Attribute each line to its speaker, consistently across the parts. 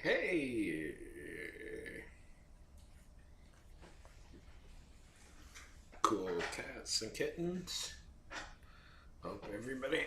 Speaker 1: Hey, cool cats and kittens. Hope everybody.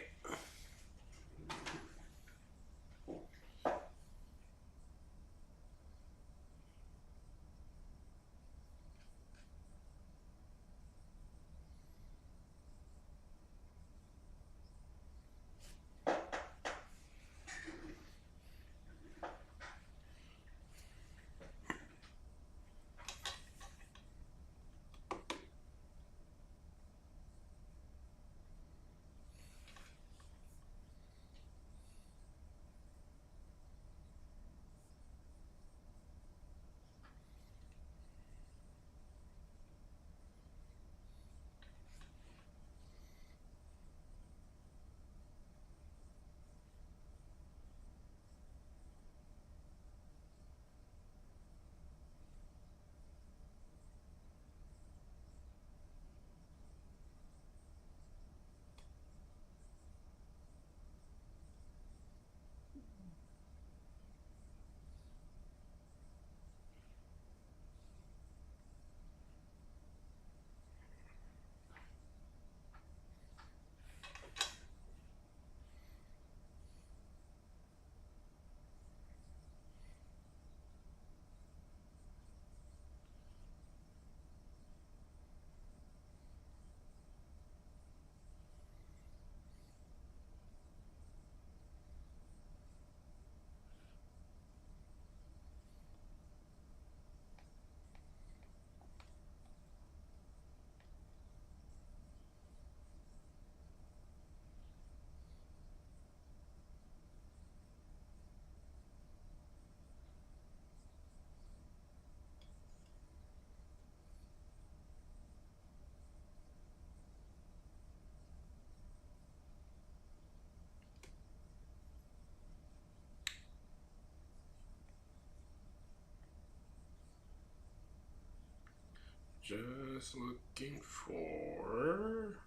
Speaker 1: Just looking for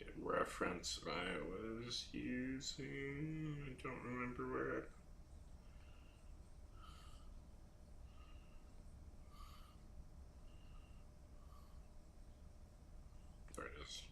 Speaker 1: the reference I was using. I don't remember where. There it is.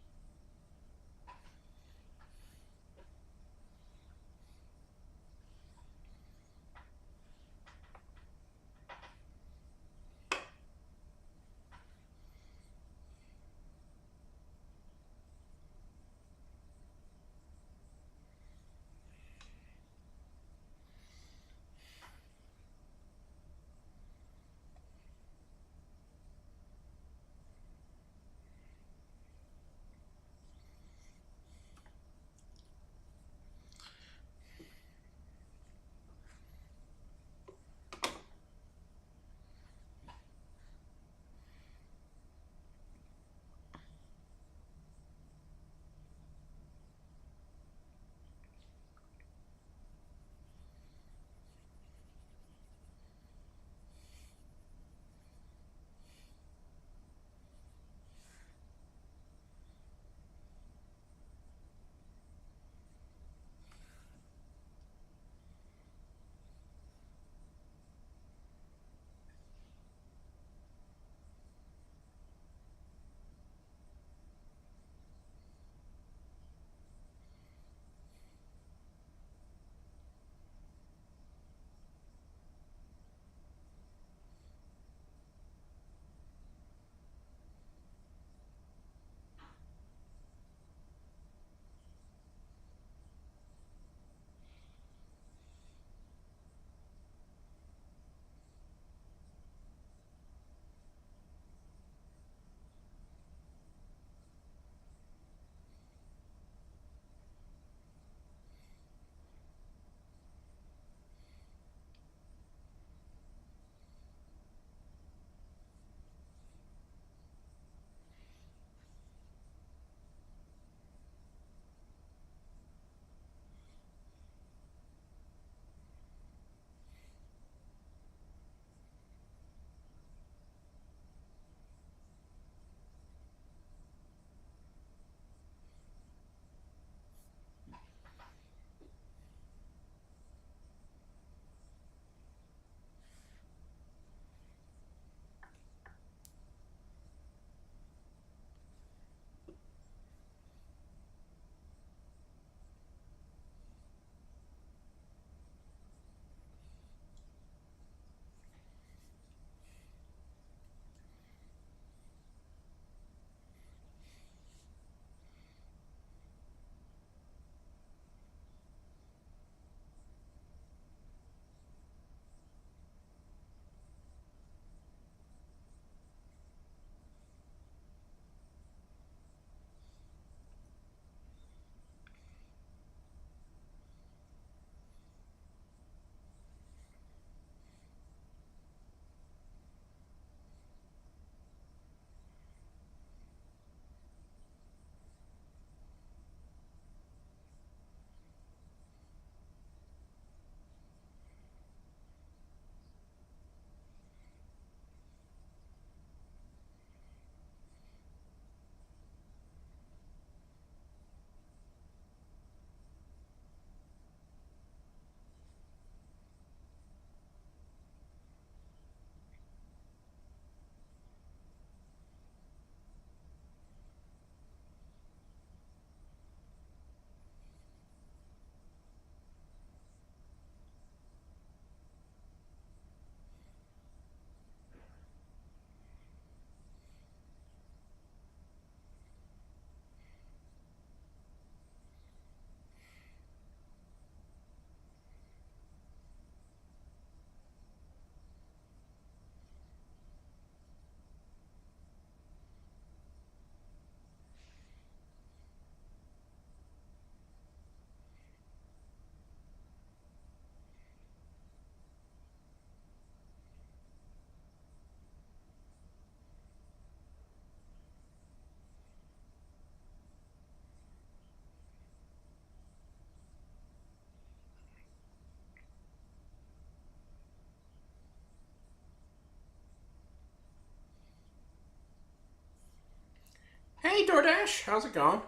Speaker 1: Hey DoorDash, how's it going?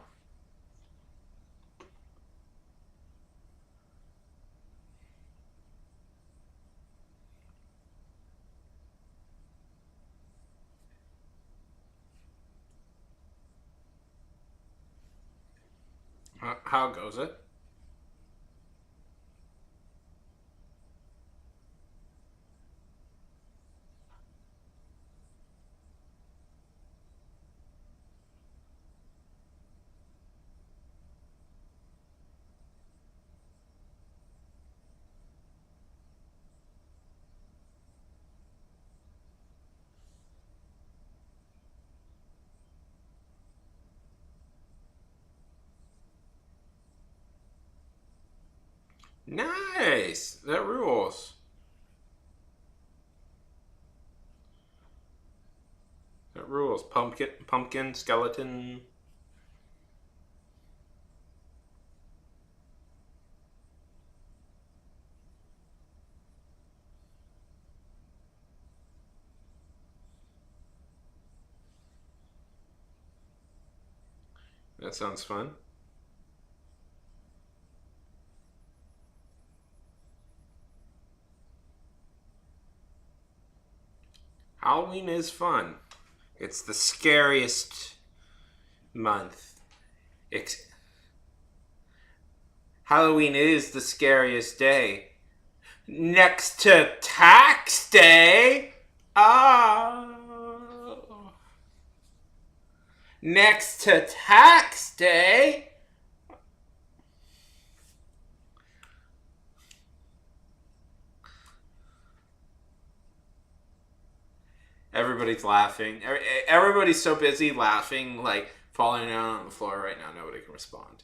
Speaker 1: How goes it? Nice. That rules. That rules. Pumpkin, skeleton. That sounds fun. Halloween is fun. It's the scariest month. Halloween is the scariest day. Next to tax day. Oh. Next to tax day. Everybody's laughing. Everybody's so busy laughing, like falling down on the floor right now. Nobody can respond.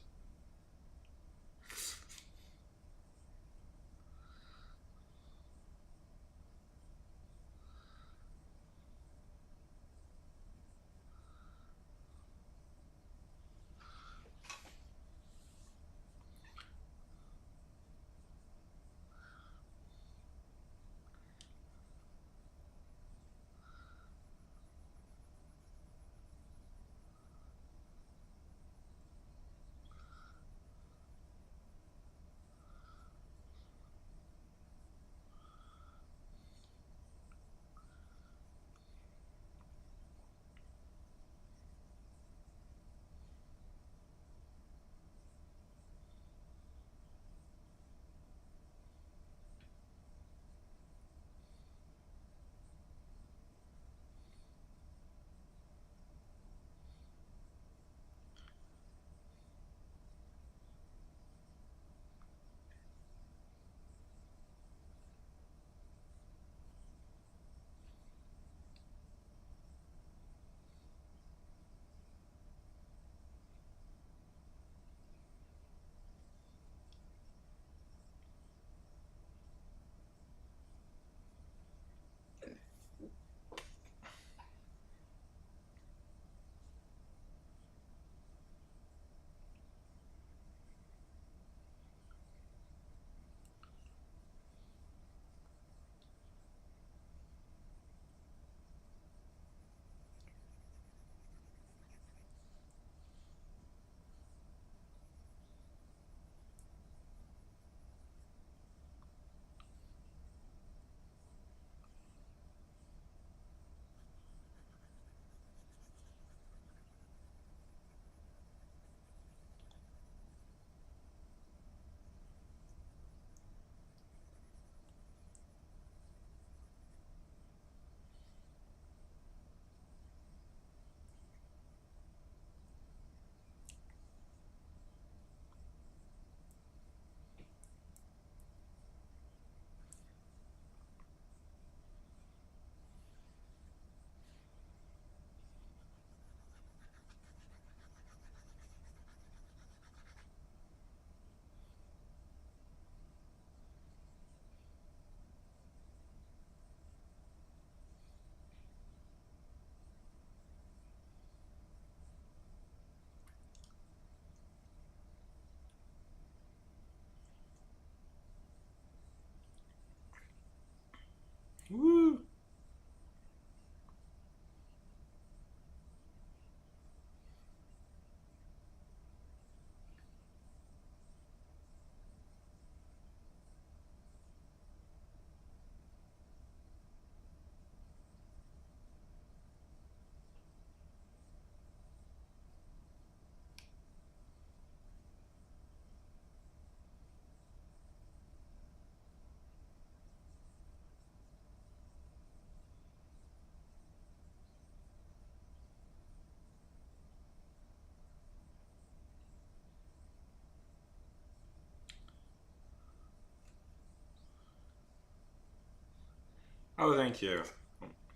Speaker 1: Oh, thank you.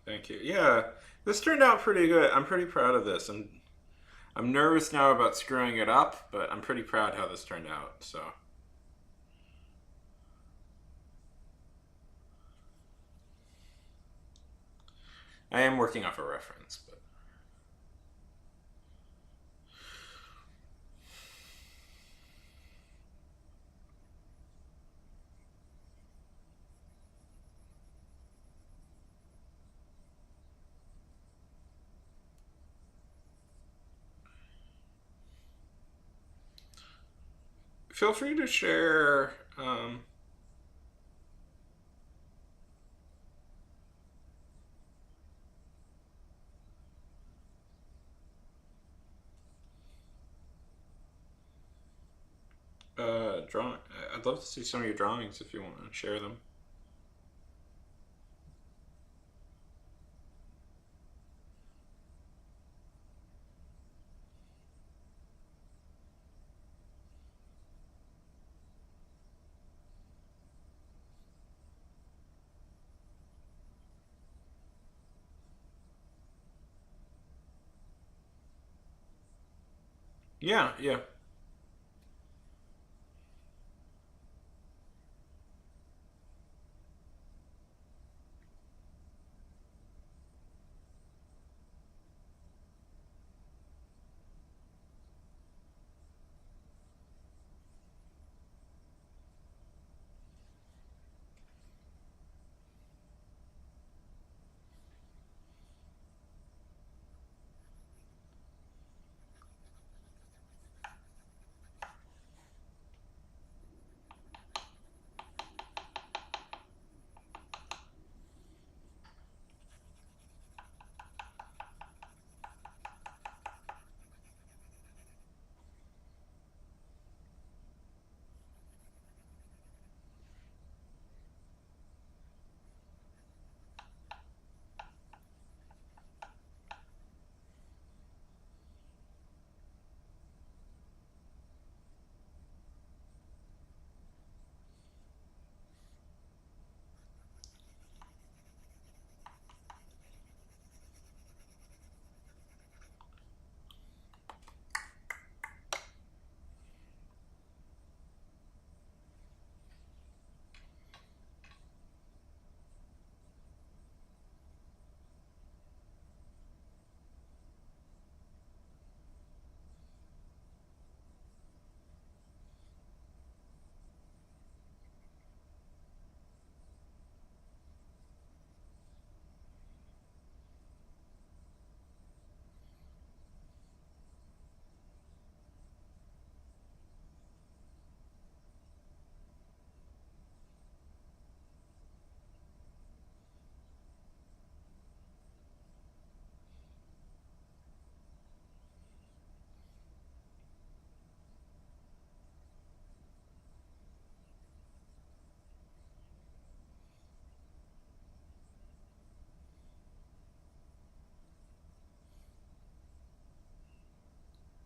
Speaker 1: Thank you. Yeah, this turned out pretty good. I'm pretty proud of this. I'm nervous now about screwing it up, but I'm pretty proud how this turned out. So I am working off a reference, but feel free to share. Drawing. I'd love to see some of your drawings if you want to share them. Yeah, yeah.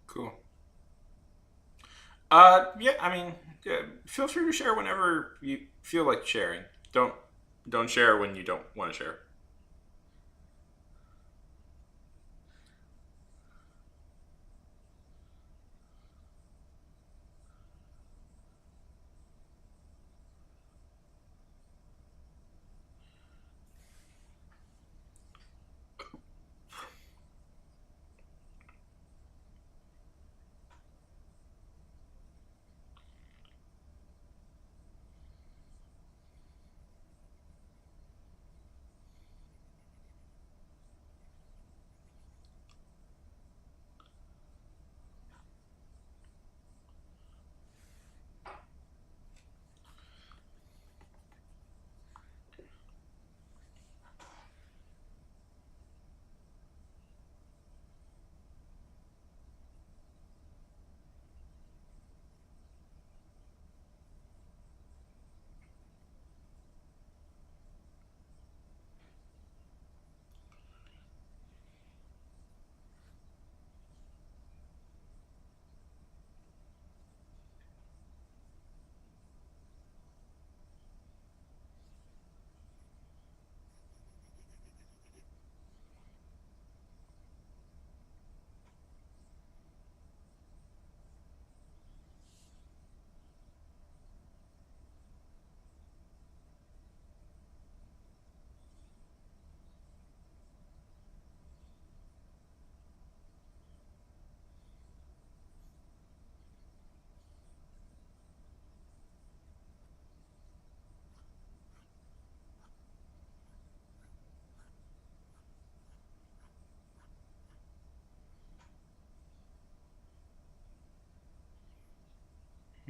Speaker 1: Cool. Yeah. I mean, yeah, feel free to share whenever you feel like sharing. Don't don't share when you don't want to share.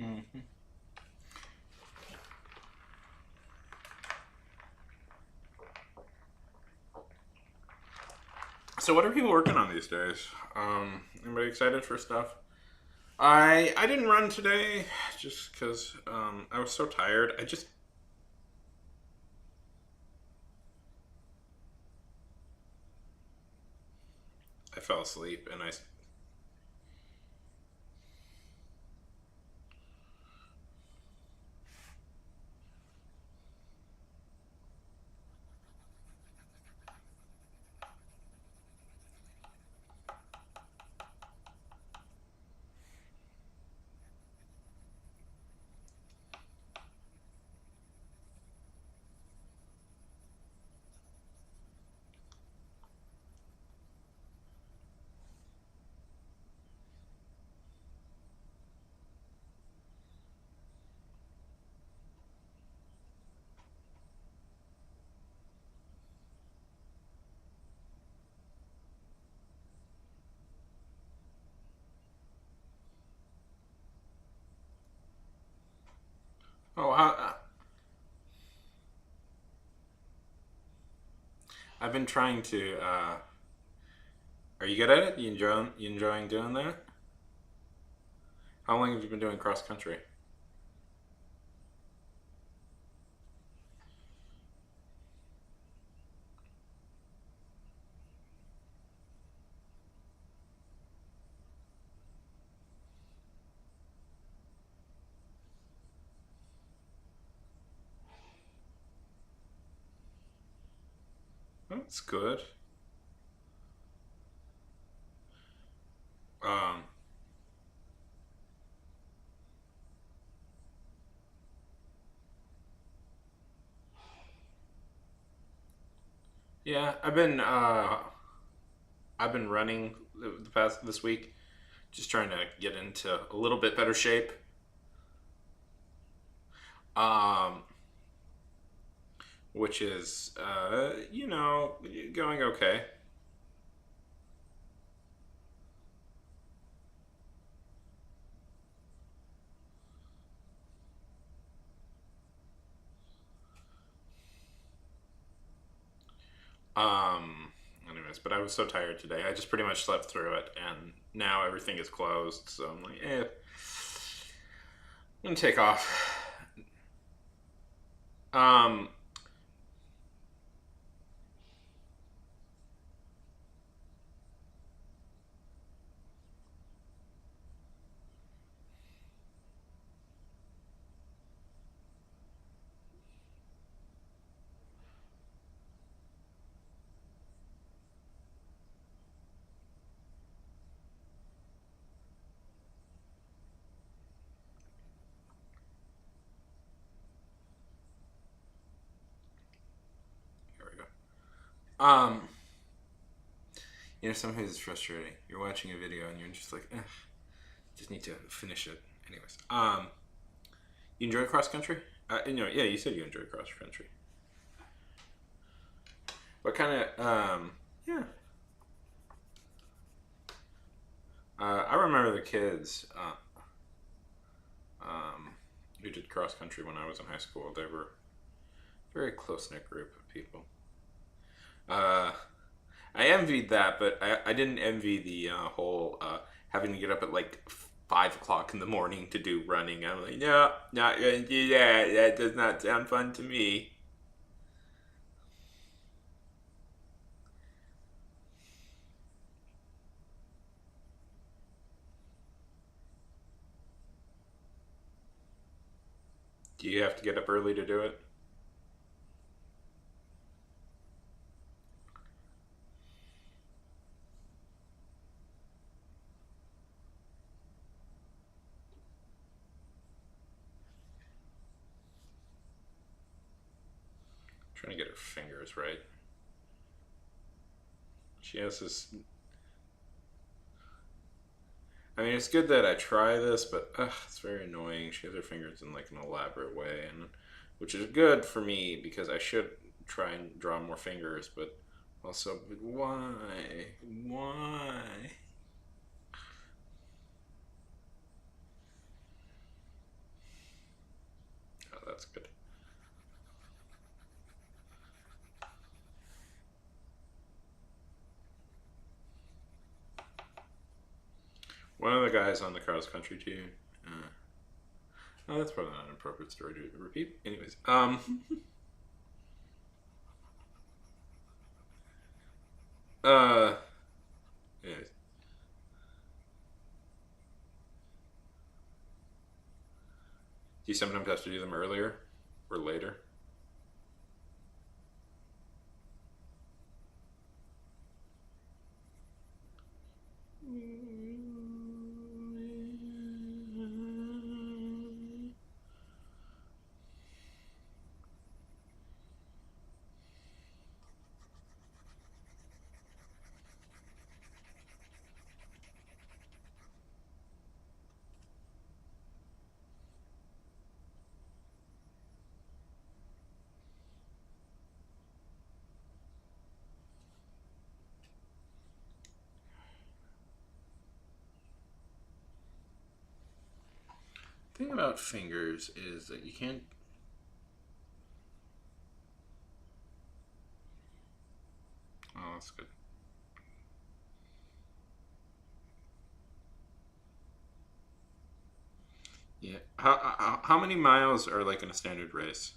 Speaker 1: Mm-hmm. So, what are people working on these days? Anybody excited for stuff? I didn't run today just because I was so tired. I fell asleep and I. Oh, I've been trying to. Are you good at it? You enjoying doing that? How long have you been doing cross country? That's good. Um, yeah, I've been running the past this week, just trying to get into a little bit better shape. Um, which is going okay. Um, anyways, but I was so tired today. I just pretty much slept through it, and now everything is closed. So I'm like, I'm gonna take off. Um, here we go. Sometimes it's frustrating. You're watching a video and you're just like, just need to finish it. Anyways, you enjoy cross country? Yeah, you said you enjoy cross country. What kind of, yeah. I remember the kids who did cross country when I was in high school. They were a very close knit group of people. Uh, I envied that, but I didn't envy the whole having to get up at like 5 o'clock in the morning to do running. I'm like, no, not gonna do that. That does not sound fun to me. Do you have to get up early to do it? Trying to get her fingers right. She has this. I mean, it's good that I try this, but it's very annoying. She has her fingers in like an elaborate way, and which is good for me because I should try and draw more fingers, but also, why? Why? that's good. One of the guys on the cross country team. Oh, that's probably not an appropriate story to repeat. Anyways, uh, anyways. Do you sometimes have to do them earlier or later? The thing about fingers is that you can't. Oh, that's good. Yeah. How many miles are like in a standard race?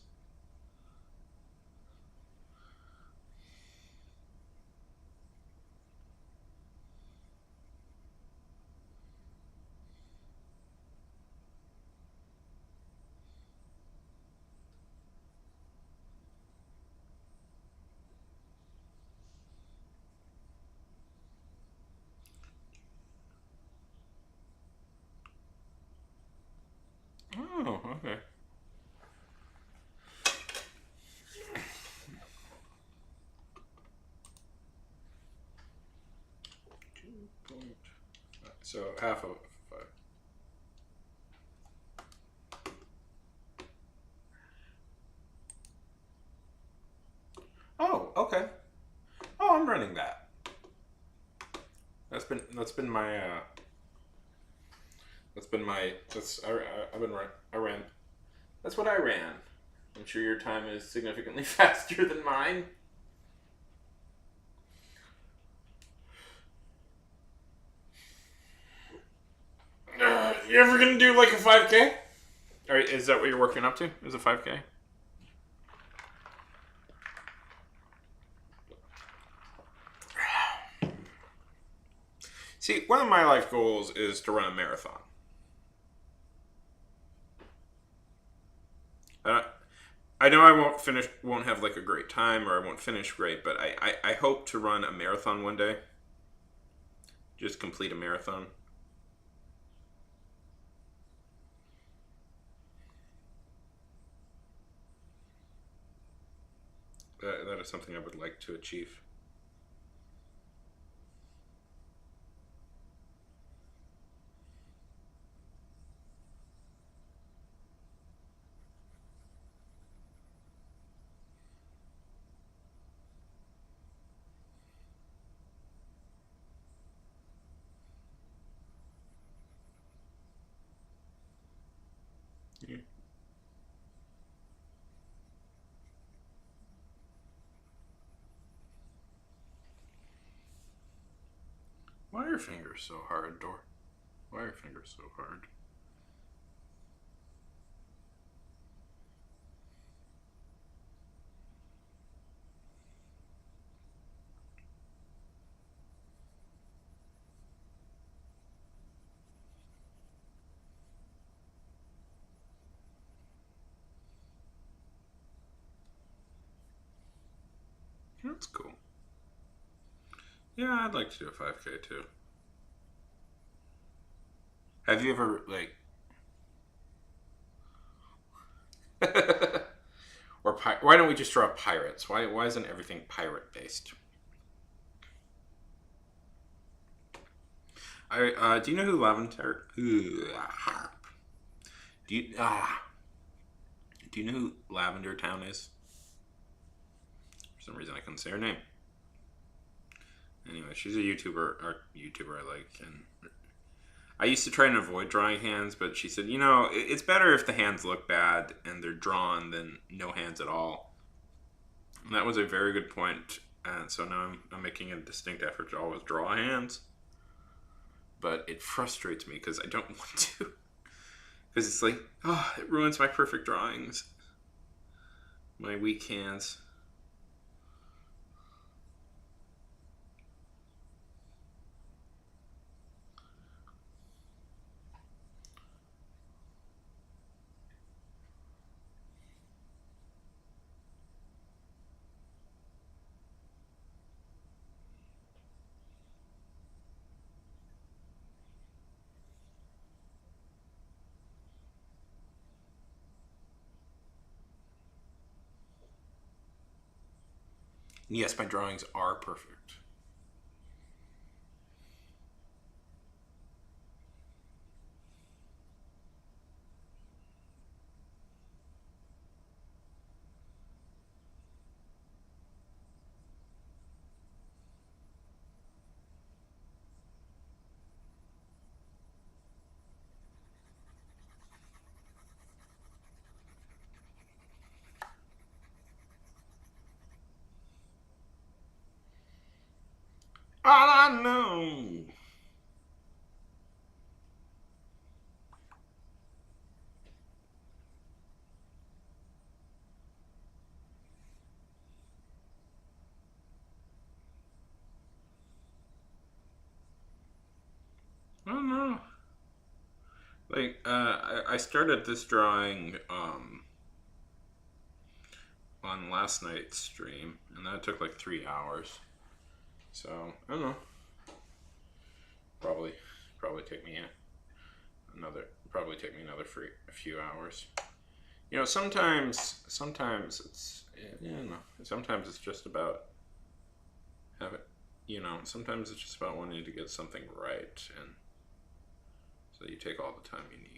Speaker 1: Oh, okay. So half of 5. Oh, okay. Oh, I'm running that. That's been my I've been I ran. That's what I ran. I'm sure your time is significantly faster than mine. You ever gonna do like a 5K? Or is that what you're working up to? Is a 5K? See, one of my life goals is to run a marathon. Uh, I know I won't have like a great time, or I won't finish great, but I hope to run a marathon one day. Just complete a marathon. That is something I would like to achieve. Yeah. Why are your fingers so hard, Dor? Why are your fingers so hard? That's cool. Yeah, I'd like to do a 5K too. Have you ever like or why don't we just draw pirates? Why isn't everything pirate based? I do you know who Lavender? Do you do you know who Lavender Town is? For some reason, I couldn't say her name. Anyway, she's a YouTuber I like, and I used to try and avoid drawing hands, but she said, you know, it's better if the hands look bad and they're drawn than no hands at all. And that was a very good point. And so now I'm making a distinct effort to always draw hands. But it frustrates me because I don't want to. Because it's like, oh, it ruins my perfect drawings. My weak hands. Yes, my drawings are perfect. All I know. I don't know. Like, I started this drawing on last night's stream, and that took like 3 hours. So I don't know. Probably, probably take me another. Probably take me another a few hours. You know, sometimes it's you know, sometimes it's just about having. You know, sometimes it's just about wanting to get something right, and so you take all the time you need.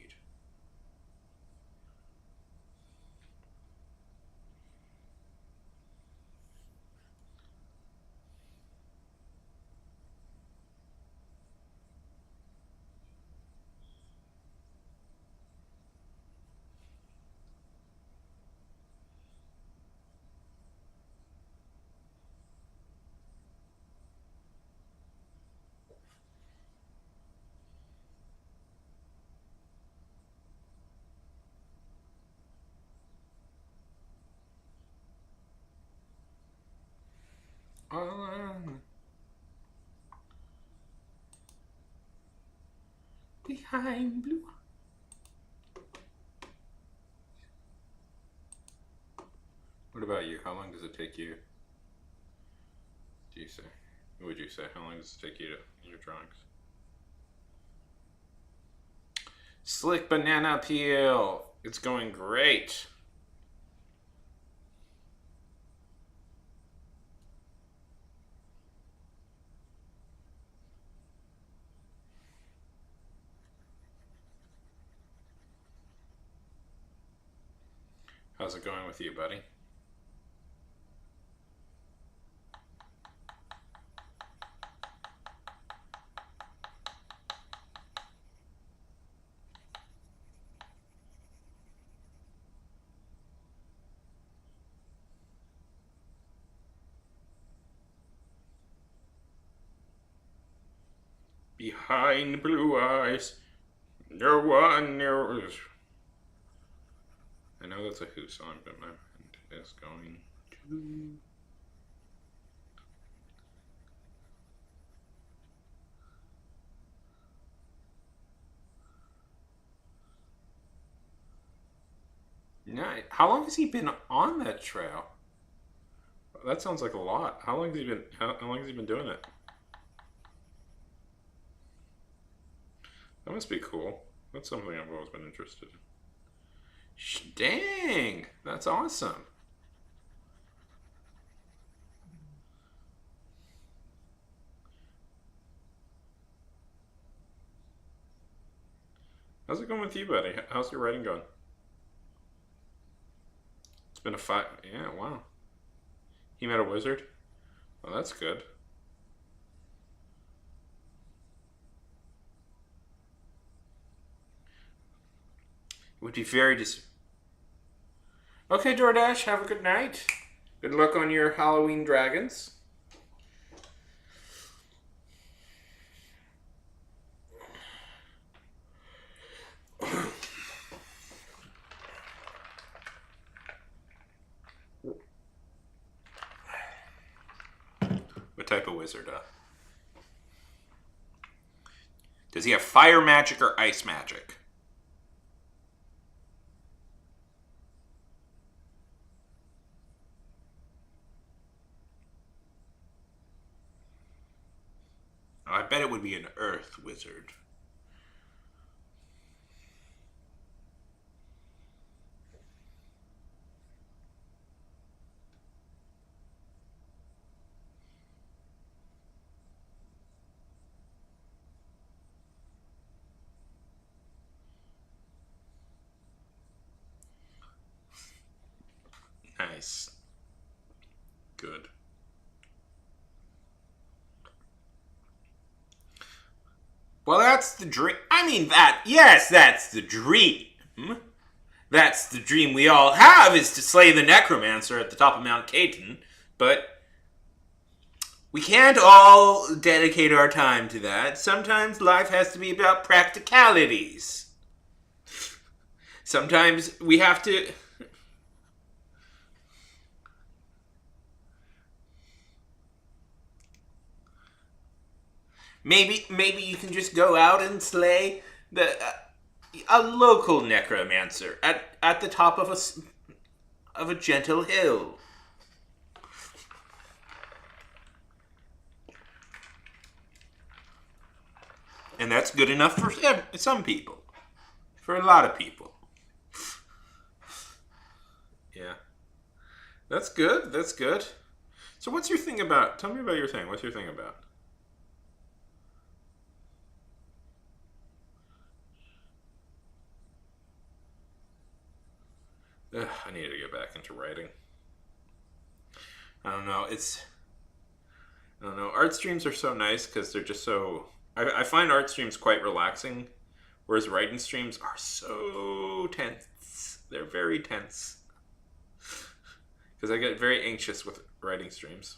Speaker 1: Behind blue. What about you? How long does it take you? Do you say? Would you say? How long does it take you to your drawings? Slick banana peel. It's going great. How's it going with you, buddy? Behind blue eyes, no one knows. I know that's a Who song, but my mind is going to. Nice. How long has he been on that trail? That sounds like a lot. How long has he been? How long has he been doing it? That must be cool. That's something I've always been interested in. Dang, that's awesome. How's it going with you, buddy? How's your writing going? It's been a fight. Yeah, wow. He met a wizard? Well, that's good. would be very Okay, DoorDash, have a good night. Good luck on your Halloween dragons. What type of wizard, Does he have fire magic or ice magic? I bet it would be an earth wizard. Nice. Good. Well, that's the dream. I mean, yes, that's the dream. That's the dream we all have, is to slay the necromancer at the top of Mount Caton. But we can't all dedicate our time to that. Sometimes life has to be about practicalities. Sometimes we have to... Maybe you can just go out and slay a local necromancer at the top of a gentle hill. And that's good enough for some people. For a lot of people. Yeah. That's good. That's good. So what's your thing about... Tell me about your thing. What's your thing about? Ugh, I need to get back into writing. I don't know. I don't know. Art streams are so nice because they're just so... I find art streams quite relaxing, whereas writing streams are so tense. They're very tense. Because I get very anxious with writing streams.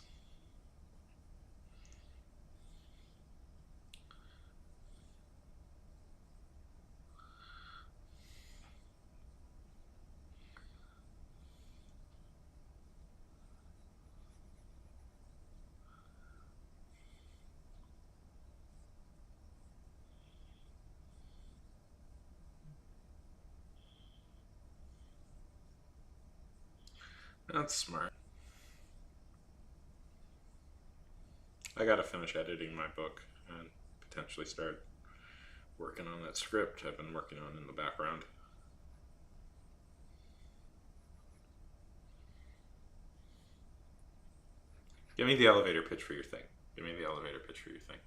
Speaker 1: That's smart. I gotta finish editing my book and potentially start working on that script I've been working on in the background. Give me the elevator pitch for your thing. Give me the elevator pitch for your thing.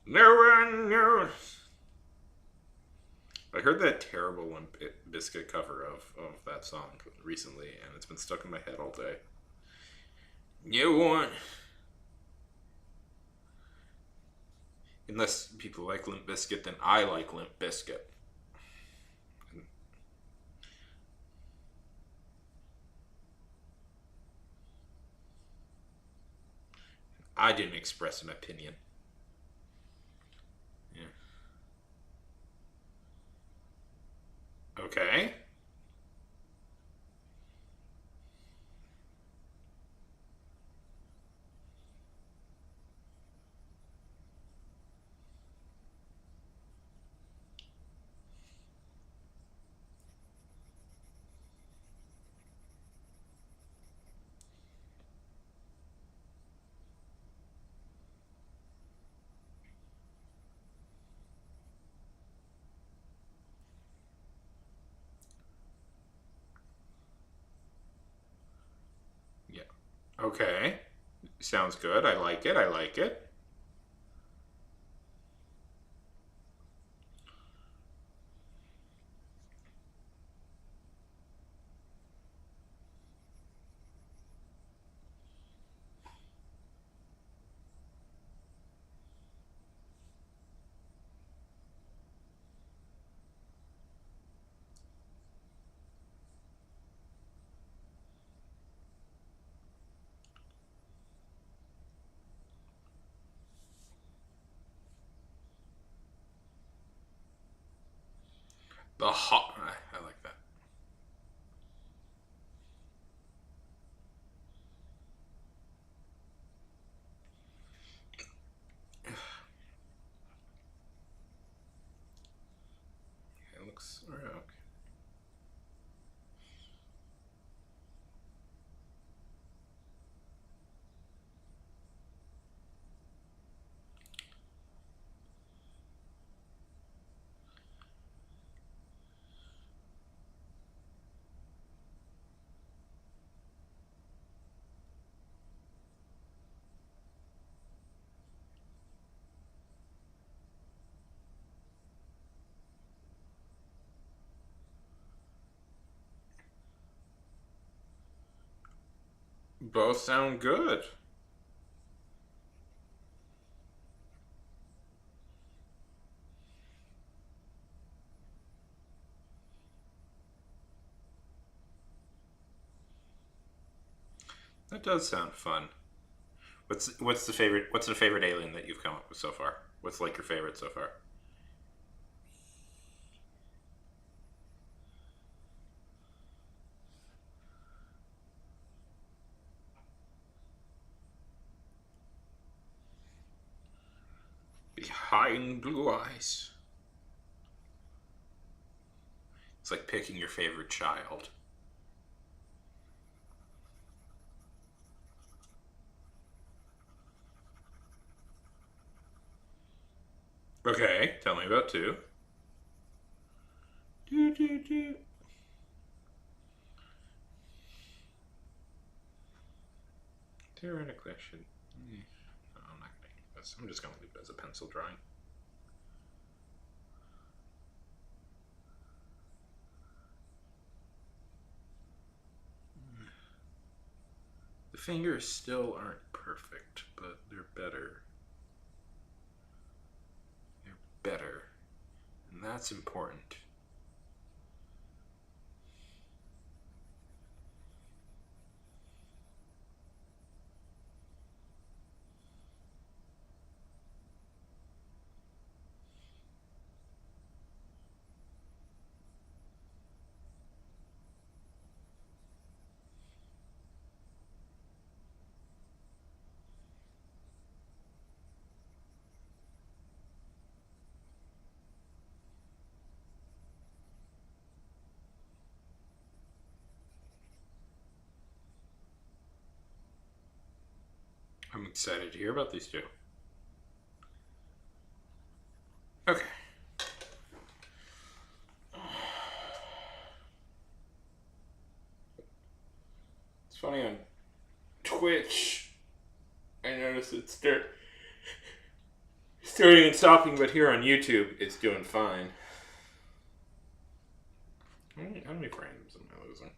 Speaker 1: No one knows. I heard that terrible Limp Bizkit cover of that song recently, and it's been stuck in my head all day. You want... Unless people like Limp Bizkit, then I like Limp Bizkit. I didn't express an opinion. Yeah. Okay. Yeah. Okay. Sounds good. I like it. I like it. The hot. I like that. It looks okay. Both sound good. That does sound fun. What's the favorite alien that you've come up with so far? What's like your favorite so far? Behind blue eyes. It's like picking your favorite child. Okay, tell me about two. Do, do, do. Theoretically, I should. No, I'm not going to use this. I'm just going to leave it as a pencil drawing. The fingers still aren't perfect, but they're better. They're better. And that's important. I'm excited to hear about these two. Okay. It's funny on Twitch. I noticed it's starting and stopping, but here on YouTube, it's doing fine. How many frames am I losing?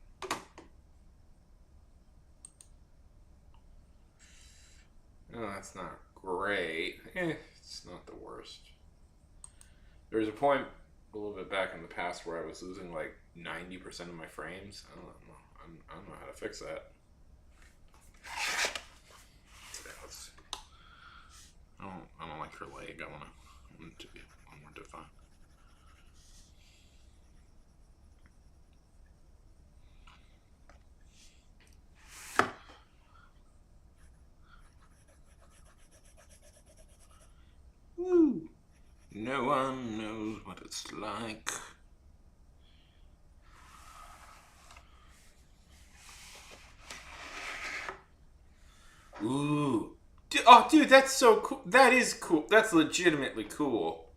Speaker 1: Oh, that's not great. It's not the worst. There was a point a little bit back in the past where I was losing like 90% of my frames. I don't know. I don't know how to fix that. I don't like her leg. I want it to be a little more defined. Woo! No one knows what it's like. Ooh. Oh, dude, that's so cool. That is cool. That's legitimately cool.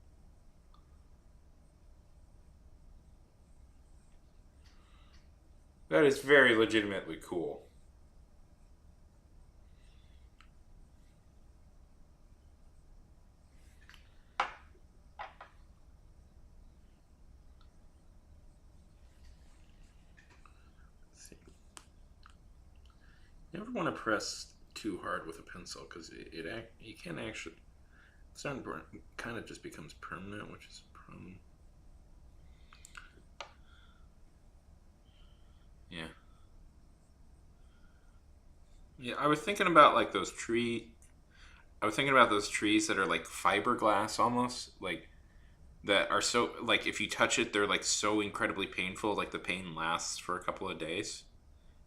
Speaker 1: That is very legitimately cool. Let's see. You never want to press too hard with a pencil because you can actually sunburn kind of just becomes permanent, which is a problem. Yeah. Yeah, I was thinking about like those tree. I was thinking about those trees that are like fiberglass almost, like that are so like if you touch it, they're like so incredibly painful. Like the pain lasts for a couple of days.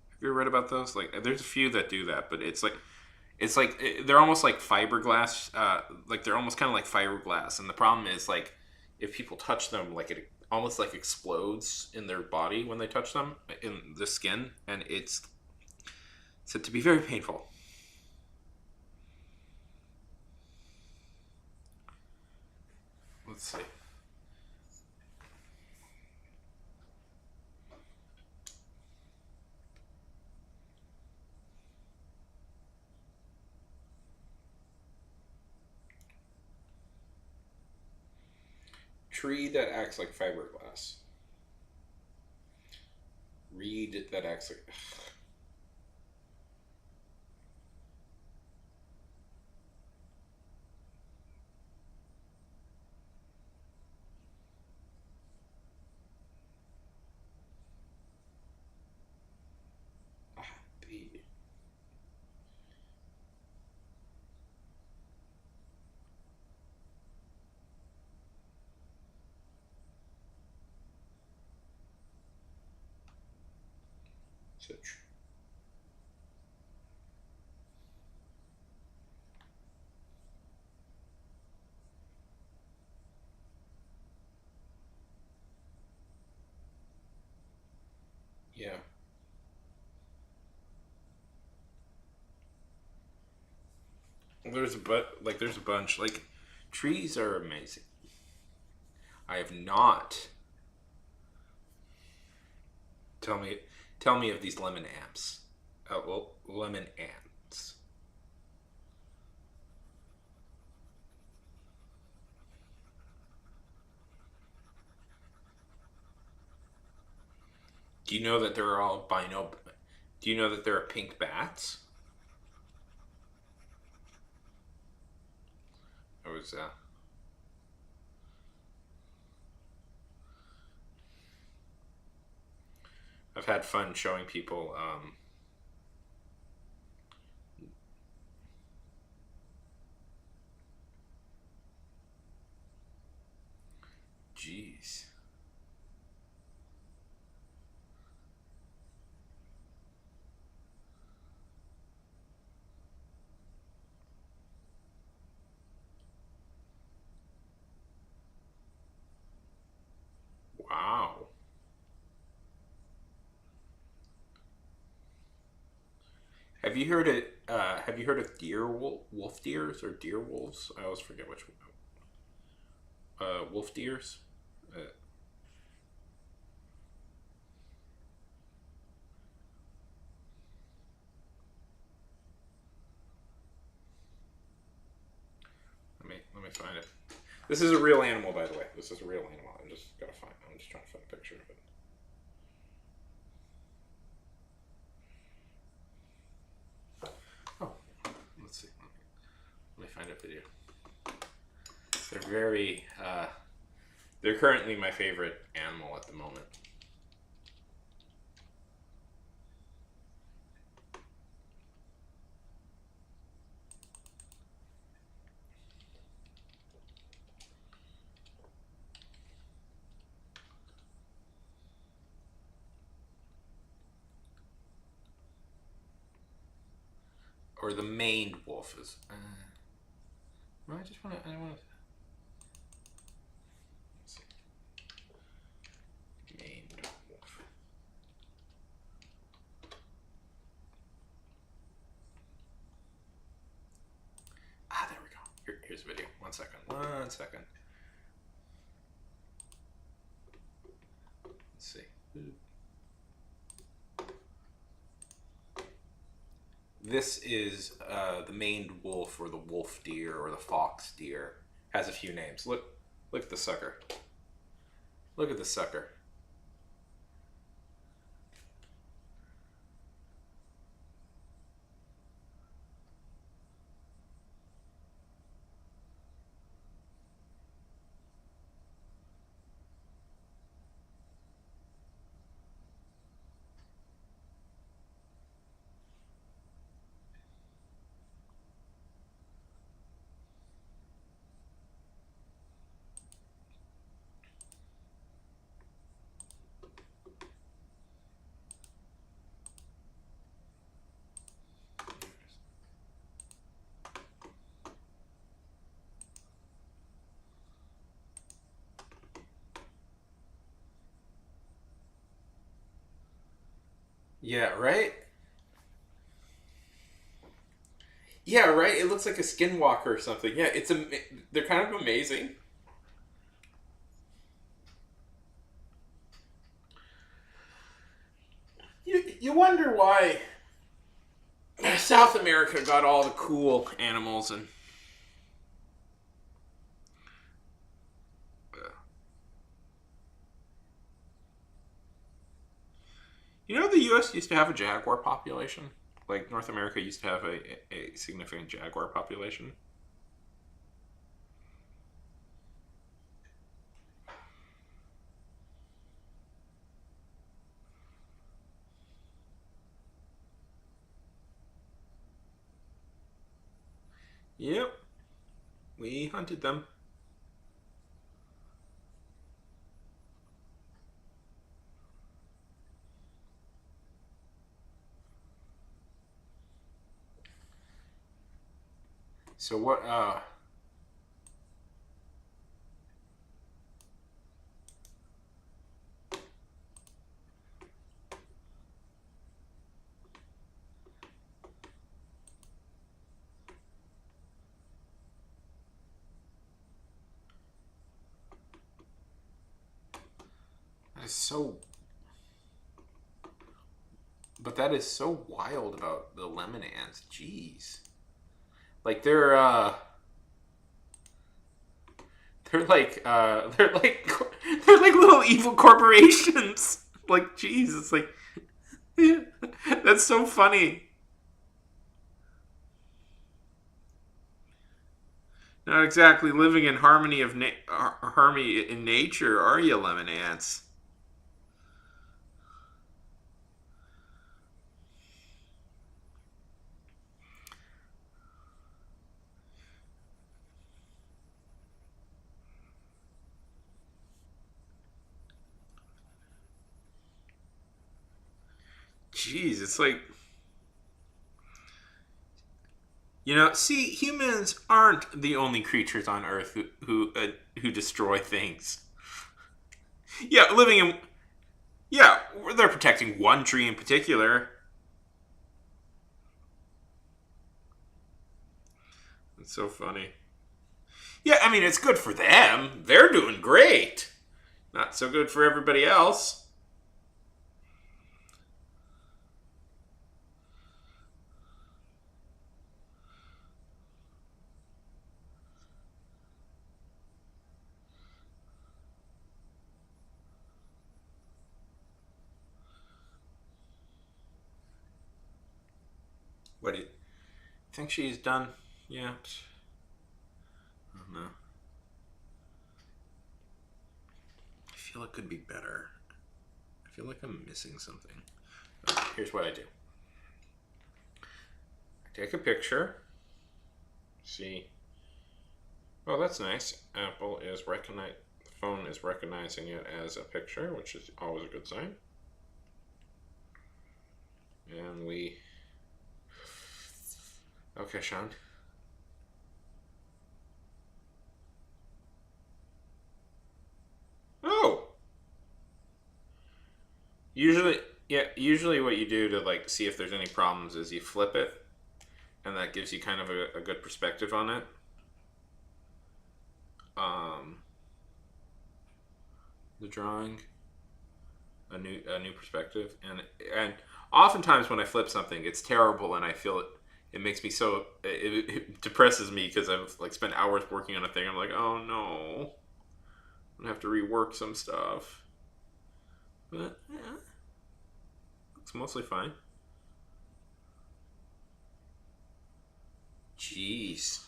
Speaker 1: Have you ever read about those? Like, there's a few that do that, but they're almost like fiberglass. Like they're almost kind of like fiberglass, and the problem is like if people touch them, like it almost like explodes in their body when they touch them in the skin, and it's said to be very painful. Let's see. Tree that acts like fiberglass. Reed that acts like. The so yeah. There's a bunch. Like trees are amazing. I have not. Tell me, tell me of these lemon amps. Oh well, lemon ants. Do you know that there are all bino? Do you know that there are pink bats? I was. I've had fun showing people. Jeez. Wow. Have you heard it? Have you heard of wolf deers or deer wolves? I always forget which one. Wolf deers. Uh, let me find it. This is a real animal, by the way. This is a real animal. I'm just gotta find. I'm just trying to find a picture of it. Oh, let's see. Let me find a video. They're very. They're currently my favorite animal at the moment. Or the maned wolf is. No, I just want to. I want to. Maned wolf. Ah, there we go. Here's a video. 1 second. 1 second. Let's see. This is the maned wolf, or the wolf deer, or the fox deer. Has a few names. Look at the sucker. Look at the sucker. Yeah, right? Yeah, right? It looks like a skinwalker or something. Yeah, they're kind of amazing. You wonder why South America got all the cool animals and you know the US used to have a jaguar population? Like North America used to have a significant jaguar population. Yep, we hunted them. So what that is so but that is so wild about the lemon ants. Jeez. Like they're like they're like little evil corporations. Like jeez, it's like that's so funny. Not exactly living in harmony in nature, are you, lemon ants? Jeez, it's like see, humans aren't the only creatures on Earth who destroy things. Yeah, living in yeah, they're protecting one tree in particular. It's so funny. Yeah, I mean it's good for them. They're doing great. Not so good for everybody else. What do you think she's done? Yeah. I don't know. I feel it could be better. I feel like I'm missing something. Okay, here's what I do. I take a picture. See. Oh, that's nice. Apple is recognize. The phone is recognizing it as a picture, which is always a good sign. And we. Okay, Sean. Oh. Usually, yeah. Usually, what you do to like see if there's any problems is you flip it, and that gives you kind of a good perspective on it. Um, the drawing, a new perspective, and oftentimes when I flip something, it's terrible, and I feel it makes me so it depresses me because I've like spent hours working on a thing. I'm like, oh no, I'm gonna have to rework some stuff, but yeah, it's mostly fine. Jeez,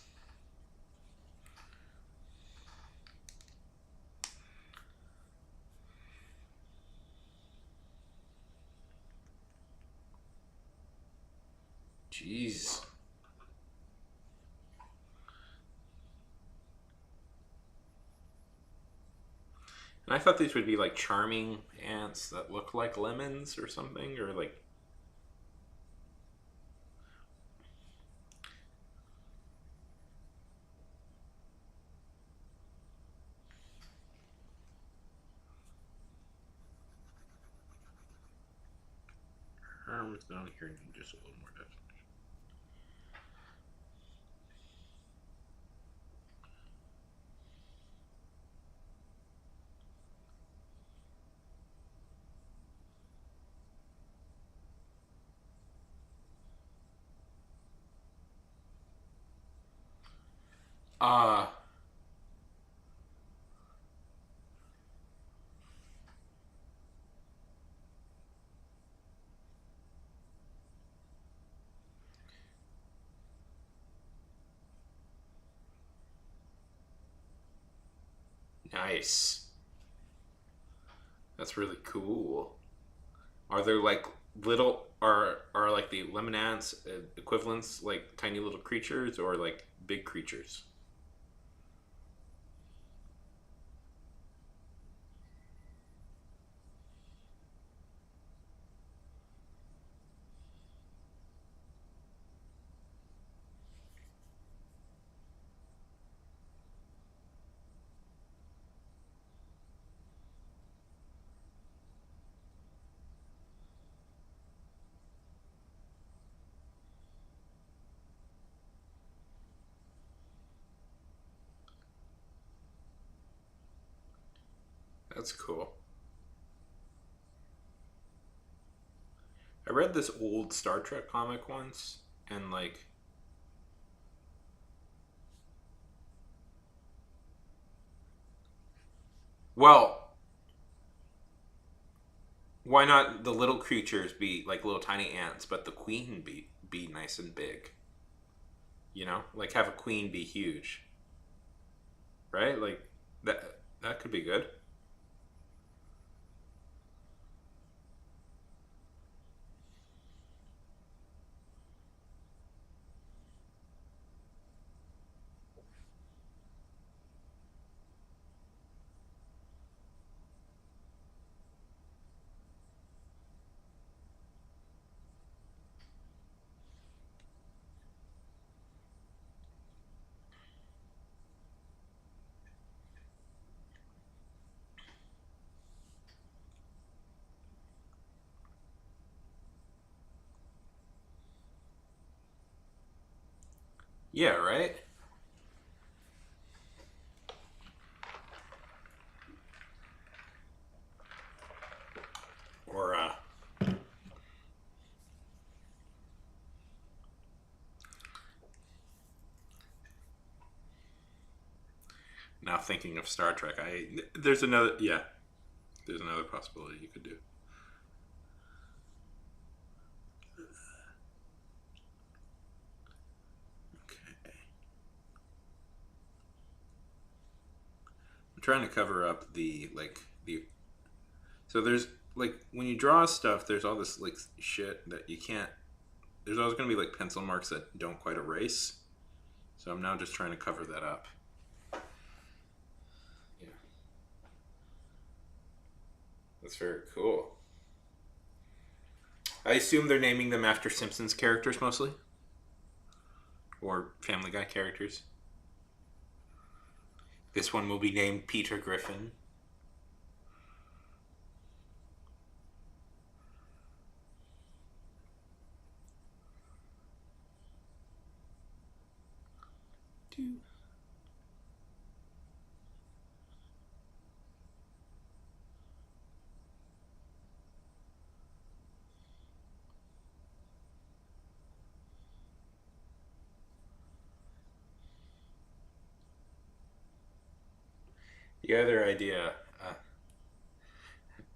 Speaker 1: jeez. And I thought these would be like charming ants that look like lemons or something, or like performance down here need just a little more definition. Uh, nice. That's really cool. Are there like little are like the lemon ants equivalents like tiny little creatures or like big creatures? That's cool. I read this old Star Trek comic once, and like, well, why not the little creatures be like little tiny ants, but the queen be nice and big? You know, like have a queen be huge, right? Like that could be good. Yeah, right. Or now thinking of Star Trek, I there's another yeah, there's another possibility you could do. Okay. I'm trying to cover up the like the so there's like when you draw stuff, there's all this like shit that you can't. There's always going to be like pencil marks that don't quite erase. So I'm now just trying to cover that up. Yeah, that's very cool. I assume they're naming them after Simpsons characters mostly, or Family Guy characters. This one will be named Peter Griffin. The other idea,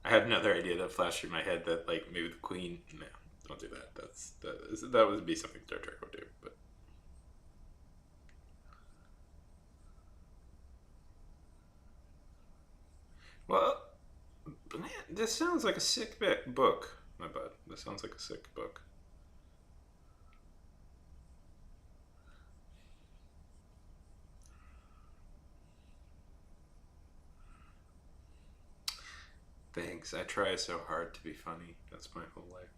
Speaker 1: I had another idea that flashed through my head that like maybe the Queen. No, don't do that. That would be something Star Trek would do. But well, but man, this sounds like a sick book. My bad. This sounds like a sick book. Thanks. I try so hard to be funny. That's my whole life.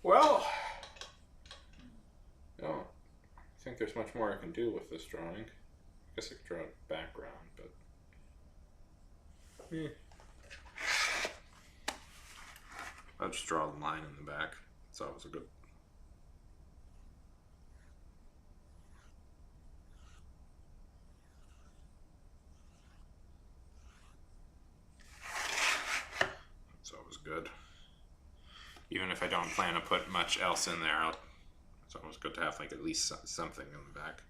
Speaker 1: Well, I don't think there's much more I can do with this drawing. I guess I could draw a background, but... I'll just draw the line in the back. It's always a good... It's always good. Even if I don't plan to put much else in there, it's always good to have like at least something in the back.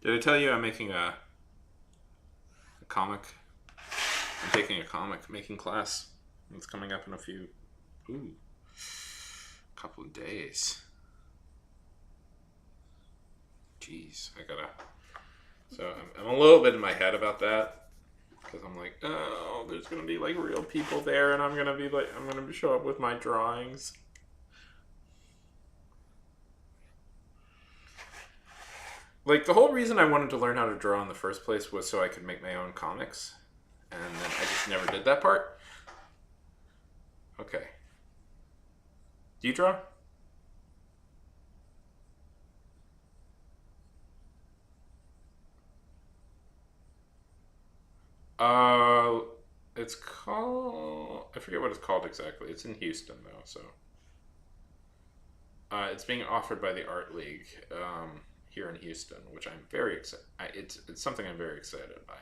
Speaker 1: Did I tell you I'm making a comic? I'm taking a comic making class. It's coming up in a couple of days. Jeez, so I'm a little bit in my head about that. Because I'm like, oh, there's going to be like real people there and I'm going to show up with my drawings. Like, the whole reason I wanted to learn how to draw in the first place was so I could make my own comics. And then I just never did that part. Okay. Do you draw? It's called... I forget what it's called exactly. It's in Houston, though, so... it's being offered by the Art League here in Houston, which I'm very excited... It's something I'm very excited by.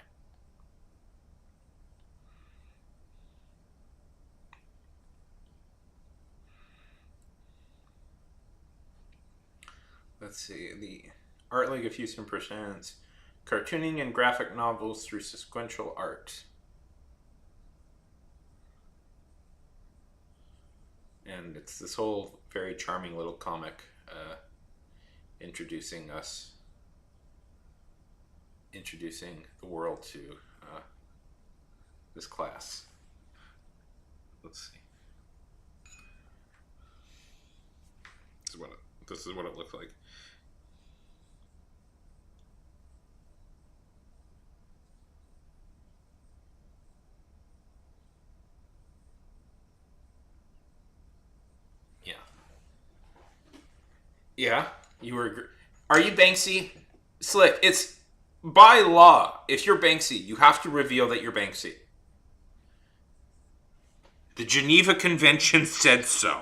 Speaker 1: Let's see. The Art League of Houston presents cartooning and graphic novels through sequential art. And it's this whole very charming little comic introducing the world to this class. Let's see. This is what it looks like. Yeah, you were. Are you Banksy? Slick. It's by law. If you're Banksy, you have to reveal that you're Banksy. The Geneva Convention said so.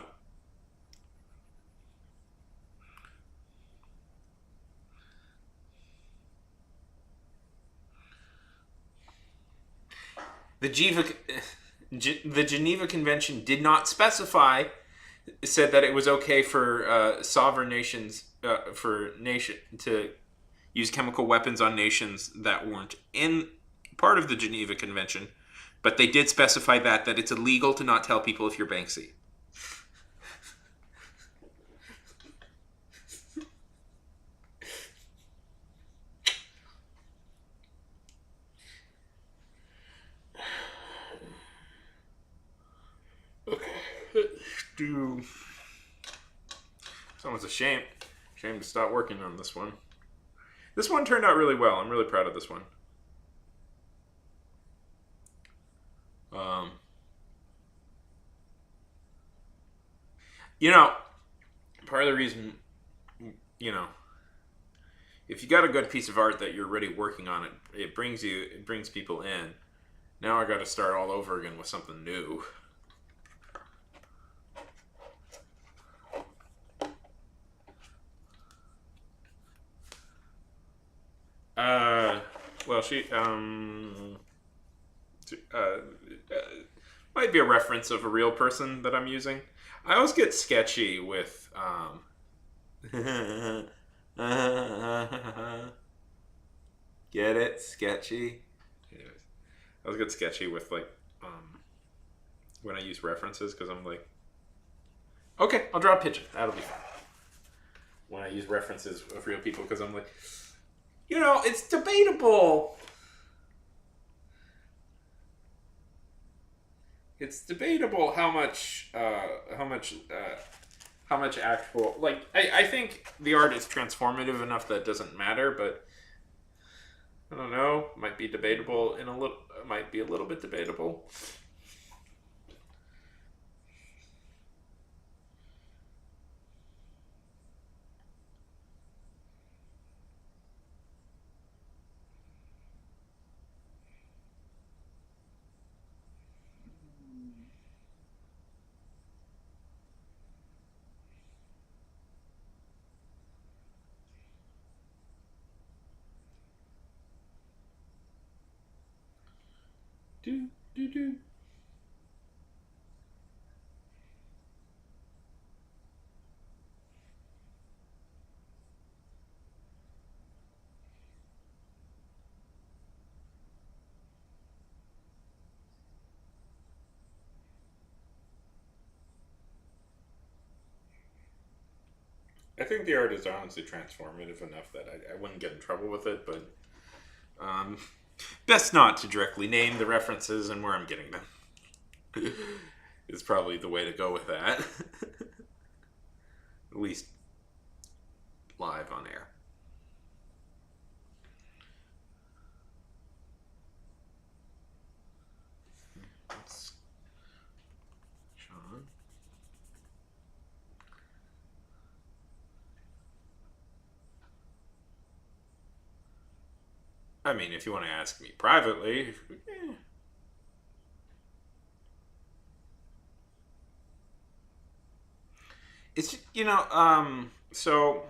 Speaker 1: The Geneva Convention did not specify. Said that it was okay for sovereign nations to use chemical weapons on nations that weren't in part of the Geneva Convention, but they did specify that it's illegal to not tell people if you're Banksy. Okay. It's almost a shame to stop working on this one. This one turned out really well. I'm really proud of this one. Part of the reason, if you got a good piece of art that you're already working on, it brings people in. Now I got to start all over again with something new. Well, she might be a reference of a real person that I'm using. I always get sketchy with get it? Sketchy? Anyways, I always get sketchy with when I use references because I'm like, okay, I'll draw a pigeon. That'll be fine. When I use references of real people because I'm like, it's debatable. It's debatable how much actual I think the art is transformative enough that it doesn't matter, but I don't know. Might be debatable might be a little bit debatable. Do do. I think the art is honestly transformative enough that I wouldn't get in trouble with it, but um, best not to directly name the references and where I'm getting them. Is probably the way to go with that. At least live on air. That's Sean. I mean, if you want to ask me privately, it's so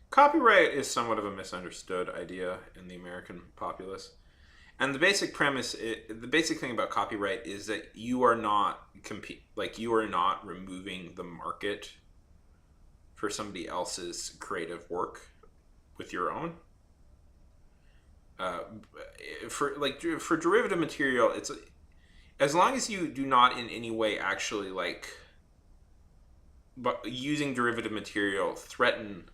Speaker 1: copyright is somewhat of a misunderstood idea in the American populace. And the basic premise, the basic thing about copyright is that you are not you are not removing the market for somebody else's creative work with your own. Uh, for derivative material, it's as long as you do not in any way actually but using derivative material threaten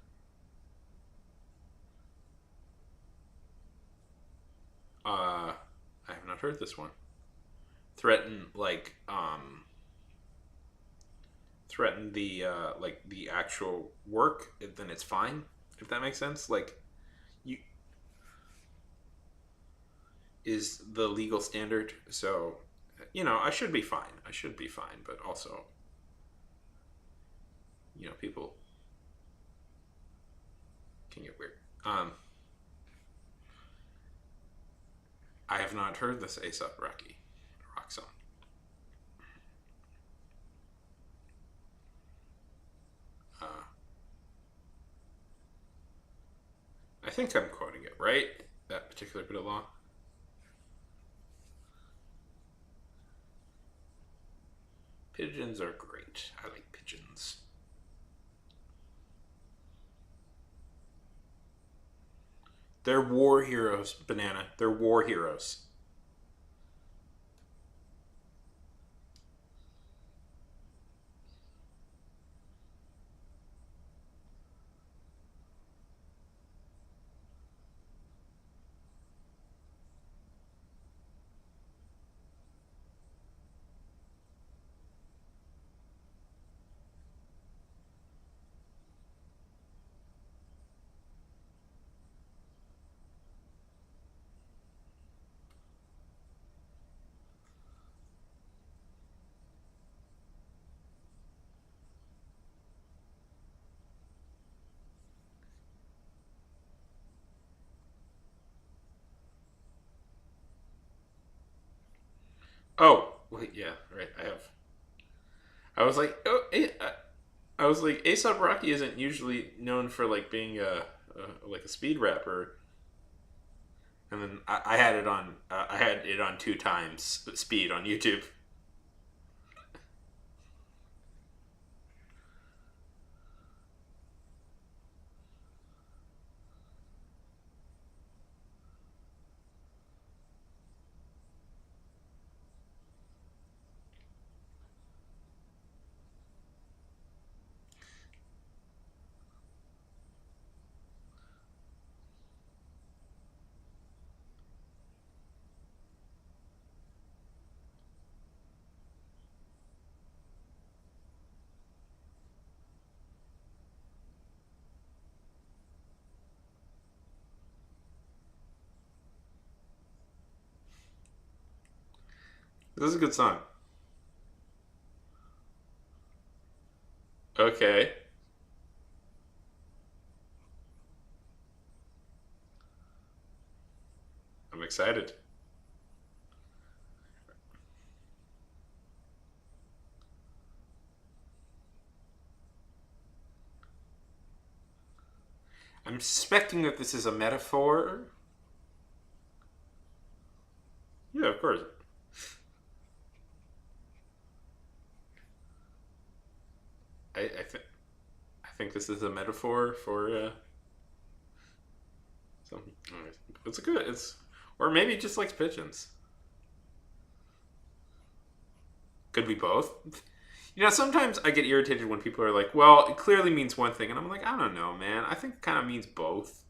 Speaker 1: I have not heard this one. Threaten threaten the actual work, then it's fine. If that makes sense, you is the legal standard. So, I should be fine. I should be fine, but also, people can get weird. I have not heard this Aesop rock song. Uh, I think I'm quoting it right. That particular bit of law. Pigeons are great. I like pigeons. They're war heroes, Banana. They're war heroes. Oh, wait, yeah, right. I have. I was like, I was like, Aesop Rocky isn't usually known for being a speed rapper, and then I had it on. I had it on two times speed on YouTube. This is a good song. Okay, I'm excited. I'm suspecting that this is a metaphor. Yeah, of course. I think this is a metaphor for something. It's a good. It's or maybe it just likes pigeons. Could be both. You know, sometimes I get irritated when people are like, "Well, it clearly means one thing," and I'm like, "I don't know, man. I think it kind of means both.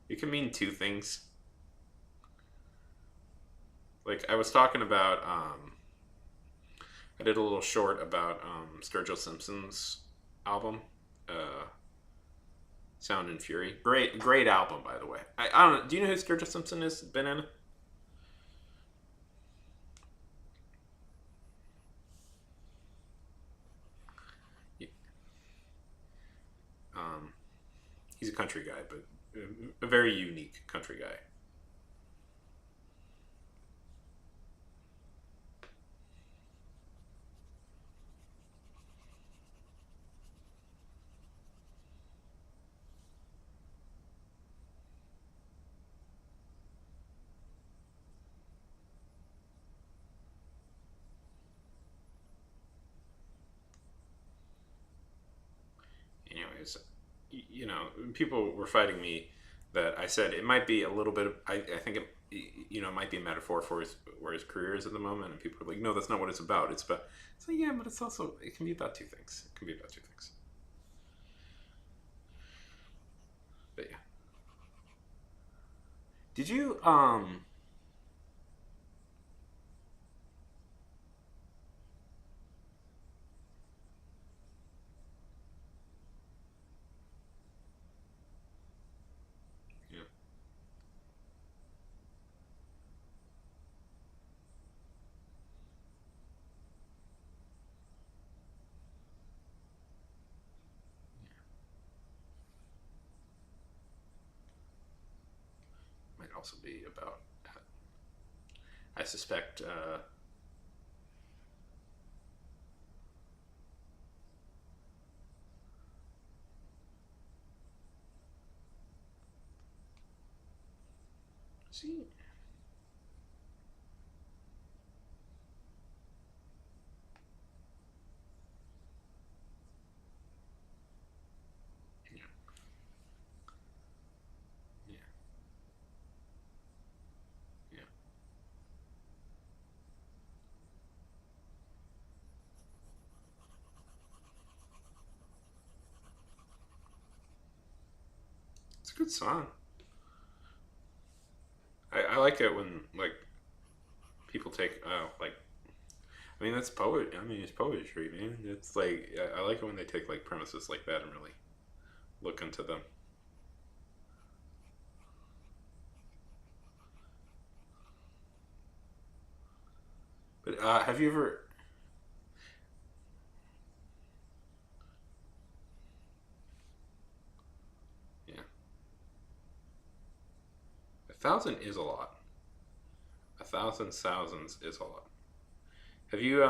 Speaker 1: It can mean two things." Like I was talking about, I did a little short about Sturgill Simpson's album, uh, Sound and Fury. Great album, by the way. I don't know. Do you know who Sturgill Simpson is? Been in? Um, he's a country guy, but a very unique country guy. Anyways, you know, people were fighting me that I said it might be a little bit of. I think it, you know, it might be a metaphor for where his career is at the moment, and people are like, no, that's not what it's about. It's about. It's like, yeah, but it's also it can be about two things. It can be about two things. But yeah, did you yeah, might also be about. I suspect. See, yeah, yeah, yeah. It's a good song. I like it when like people take like I mean that's poet. I mean it's poetry, man. It's like I like it when they take like premises like that and really look into them. But have you ever? Yeah, 1,000 is a lot. 1,000 thousands is a lot. Have you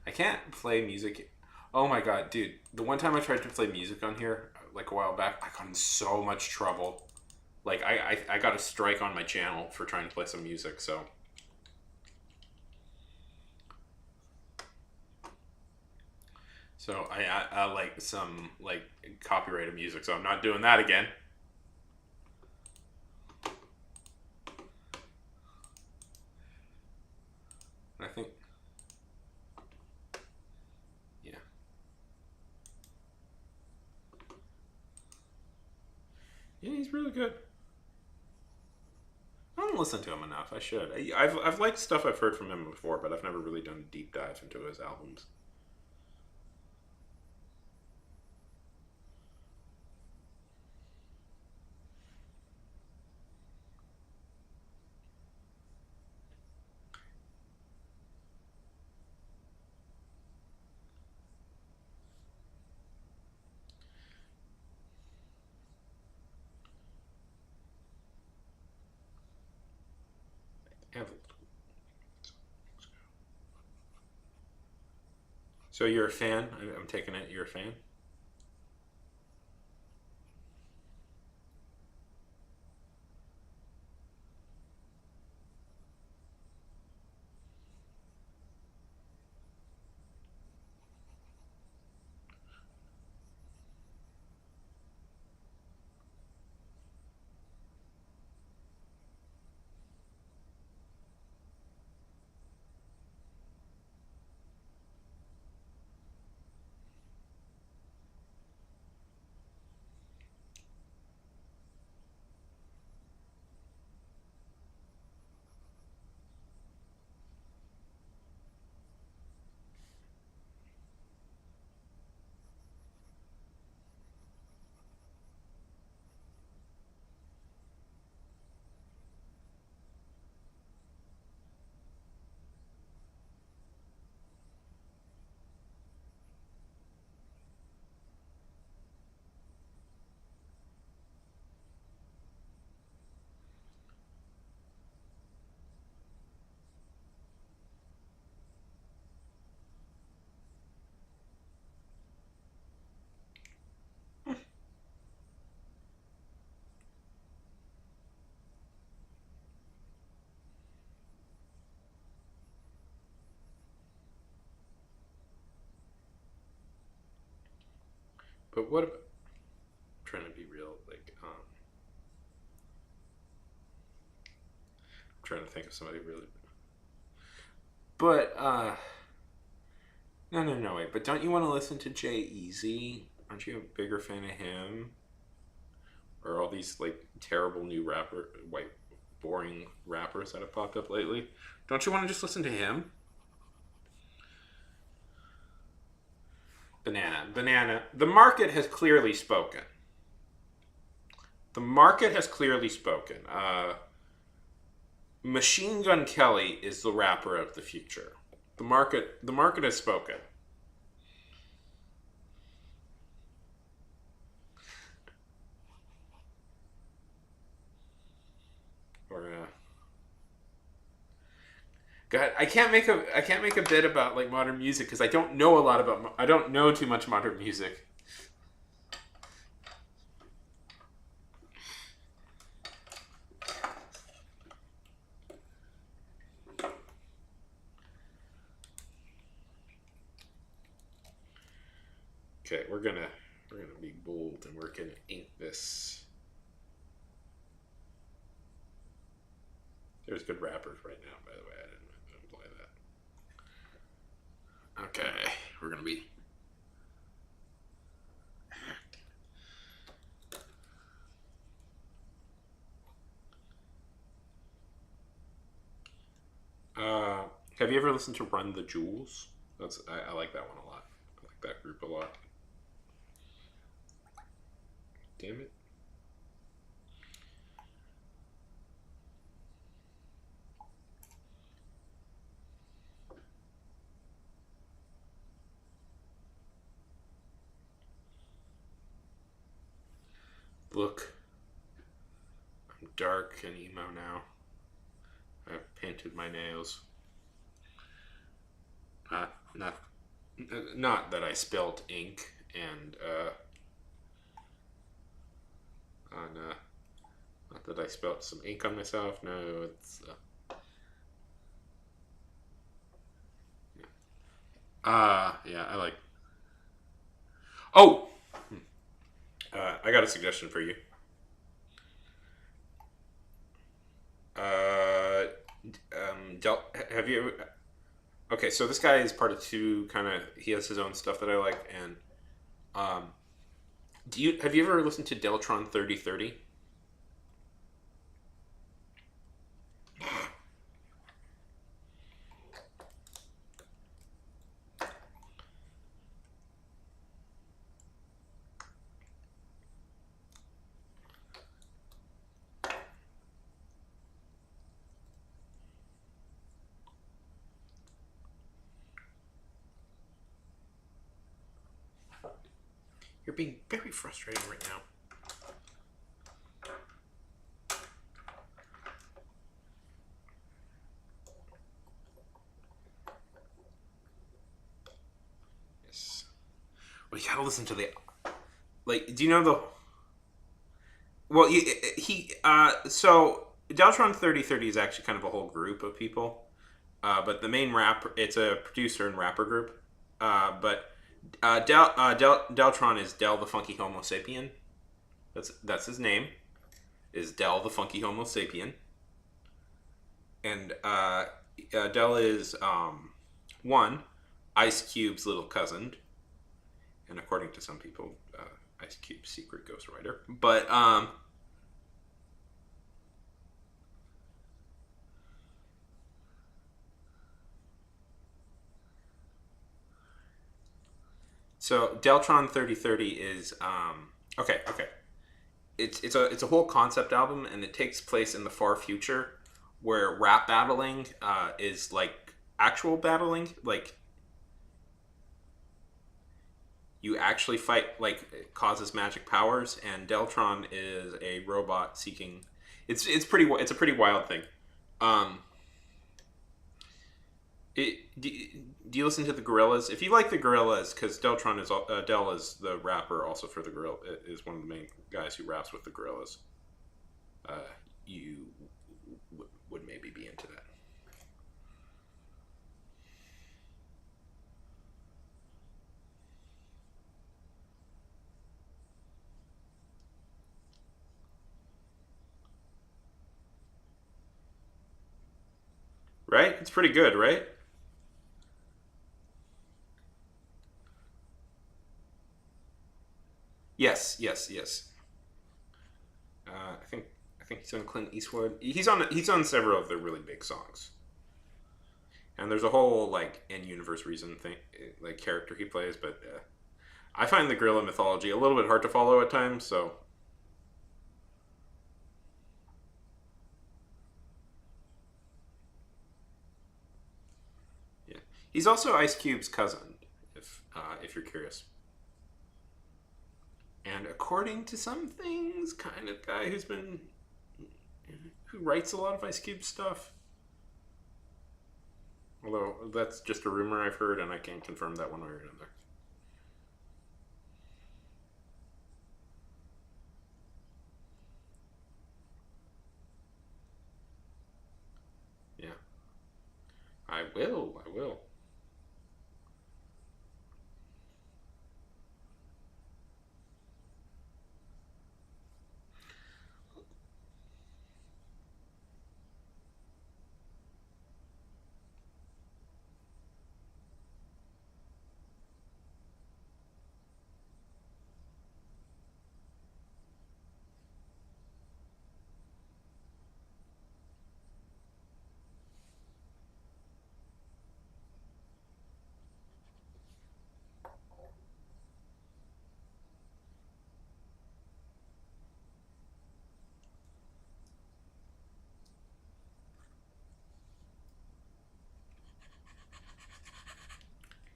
Speaker 1: I can't play music. Oh my god, dude! The one time I tried to play music on here, like a while back, I got in so much trouble. Like I got a strike on my channel for trying to play some music. So I like some like copyrighted music. So I'm not doing that again. I think yeah, yeah, he's really good. I don't listen to him enough. I should. I've liked stuff I've heard from him before, but I've never really done a deep dive into his albums. So you're a fan? I'm taking it. You're a fan. But what about I'm trying to be real? Like, I'm trying to think of somebody really. But no, wait. But don't you want to listen to Jay Easy? Aren't you a bigger fan of him? Or all these like terrible new white, boring rappers that have popped up lately? Don't you want to just listen to him? Banana. The market has clearly spoken. The market has clearly spoken. Machine Gun Kelly is the rapper of the future. The market has spoken. Or God, I can't make a bit about like modern music because I don't know too much modern music. Okay, we're gonna be bold and we're gonna ink this. There's good rappers right now, by the way. I didn't imply that. Okay, we're gonna be. Have you ever listened to Run the Jewels? I like that one a lot. I like that group a lot. Damn it. Look, I'm dark and emo now. I've painted my nails. Not not that I spilled ink and on not that I spilled some ink on myself. No, it's yeah, I like. Oh, I got a suggestion for you. Uh, have you ever? Okay, so this guy is part of two kind of. He has his own stuff that I like, and um, have you ever listened to Deltron 3030? You're being very frustrating right now. Yes. Well, you gotta listen to the like. Do you know the? Well, so Deltron 3030 is actually kind of a whole group of people. But the main rapper, it's a producer and rapper group. But Deltron is Del the Funky Homo Sapien. That's his name. Is Del the Funky Homo Sapien. And Del is one Ice Cube's little cousin, and according to some people, Ice Cube's secret ghostwriter. But so Deltron 3030 is okay. It's a whole concept album, and it takes place in the far future, where rap battling is like actual battling, like you actually fight, like it causes magic powers, and Deltron is a robot seeking. It's a pretty wild thing. Um, do you listen to the Gorillas? If you like the Gorillas, because Deltron is Del is the rapper also for the Gorilla, is one of the main guys who raps with the Gorillas. Uh, you would maybe be into that. right? It's pretty good, right? Yes, yes, yes. I think he's on Clint Eastwood. He's on several of the really big songs. And there's a whole like in universe reason thing, like character he plays. But I find the gorilla mythology a little bit hard to follow at times. So yeah, he's also Ice Cube's cousin. If you're curious. And according to some things, kind of guy who writes a lot of Ice Cube stuff. Although that's just a rumor I've heard, and I can't confirm that one way or another. Yeah, I will. I will.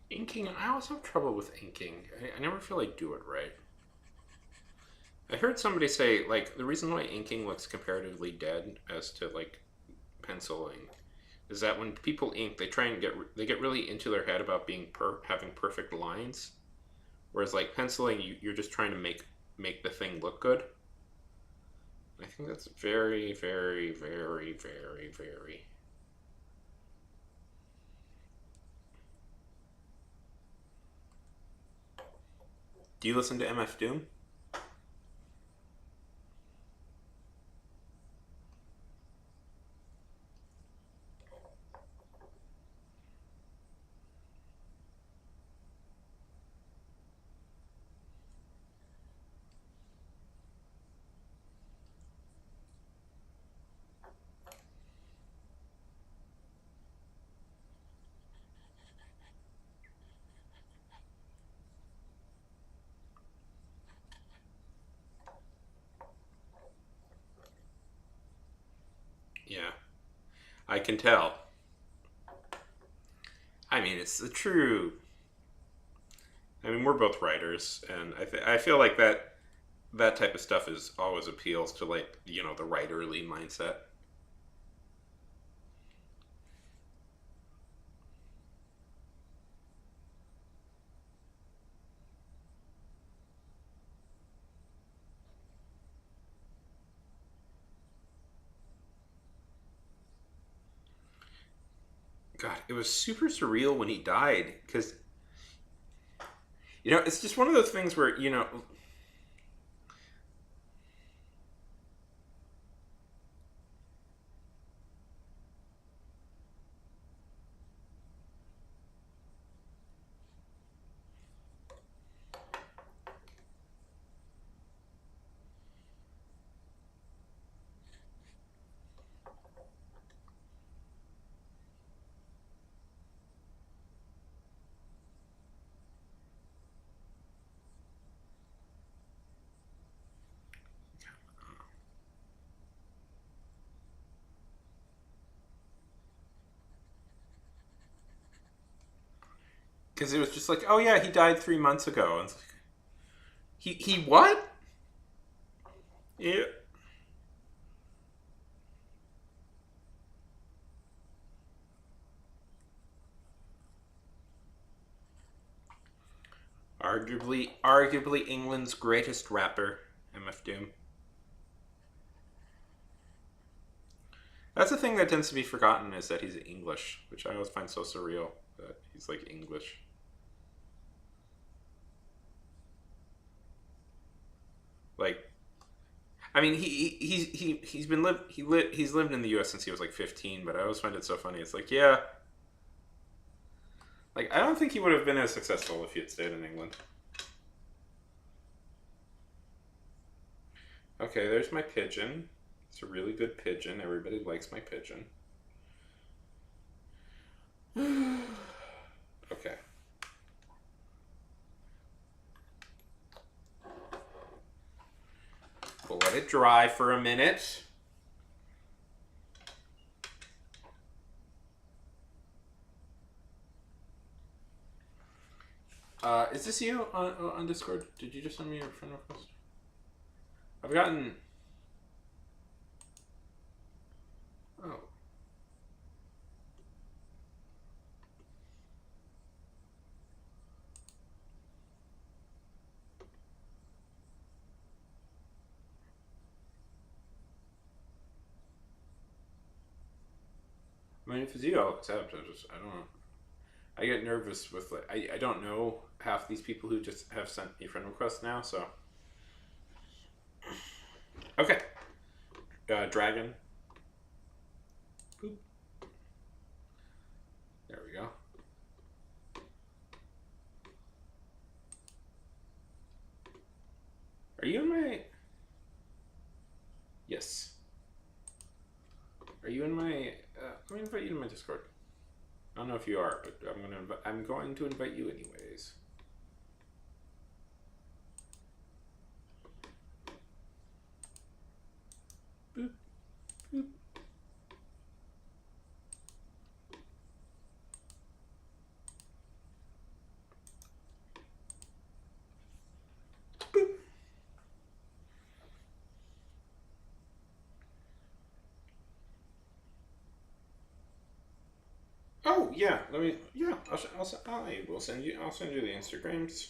Speaker 1: Inking, I always have trouble with inking. I never feel like do it right. I heard somebody say like the reason why inking looks comparatively dead as to like penciling is that when people ink, they try and get really into their head about having perfect lines, whereas like penciling, you're just trying to make the thing look good. I think that's very, very, very, very, very. Do you listen to MF Doom? Yeah, I can tell. I mean, it's the true. I mean, we're both writers, and I feel like that type of stuff is always appeals to like the writerly mindset. God, it was super surreal when he died because it's just one of those things where it was just like, oh yeah, he died 3 months ago, and it's like, he what? Yeah, arguably England's greatest rapper, MF Doom. That's the thing that tends to be forgotten is that he's English, which I always find so surreal that he's like English. Like, I mean, he's lived in the U.S. since he was like 15. But I always find it so funny. It's like, yeah, like I don't think he would have been as successful if he had stayed in England. Okay, there's my pigeon. It's a really good pigeon. Everybody likes my pigeon. Okay. We'll let it dry for a minute. Is this you on Discord? Did you just send me a friend request? I've gotten. Oh. I mean, if it's you, I'll accept. I don't know. I get nervous with like I don't know half these people who just have sent me friend requests now. So okay, dragon. Boop. There we go. Are you in my? Yes. Are you in my? Let me invite you to my Discord. I don't know if you are, but I'm going to invite you anyways. Boop, boop. Boop. Oh yeah, let me. Yeah, I will send you. I'll send you the Instagrams.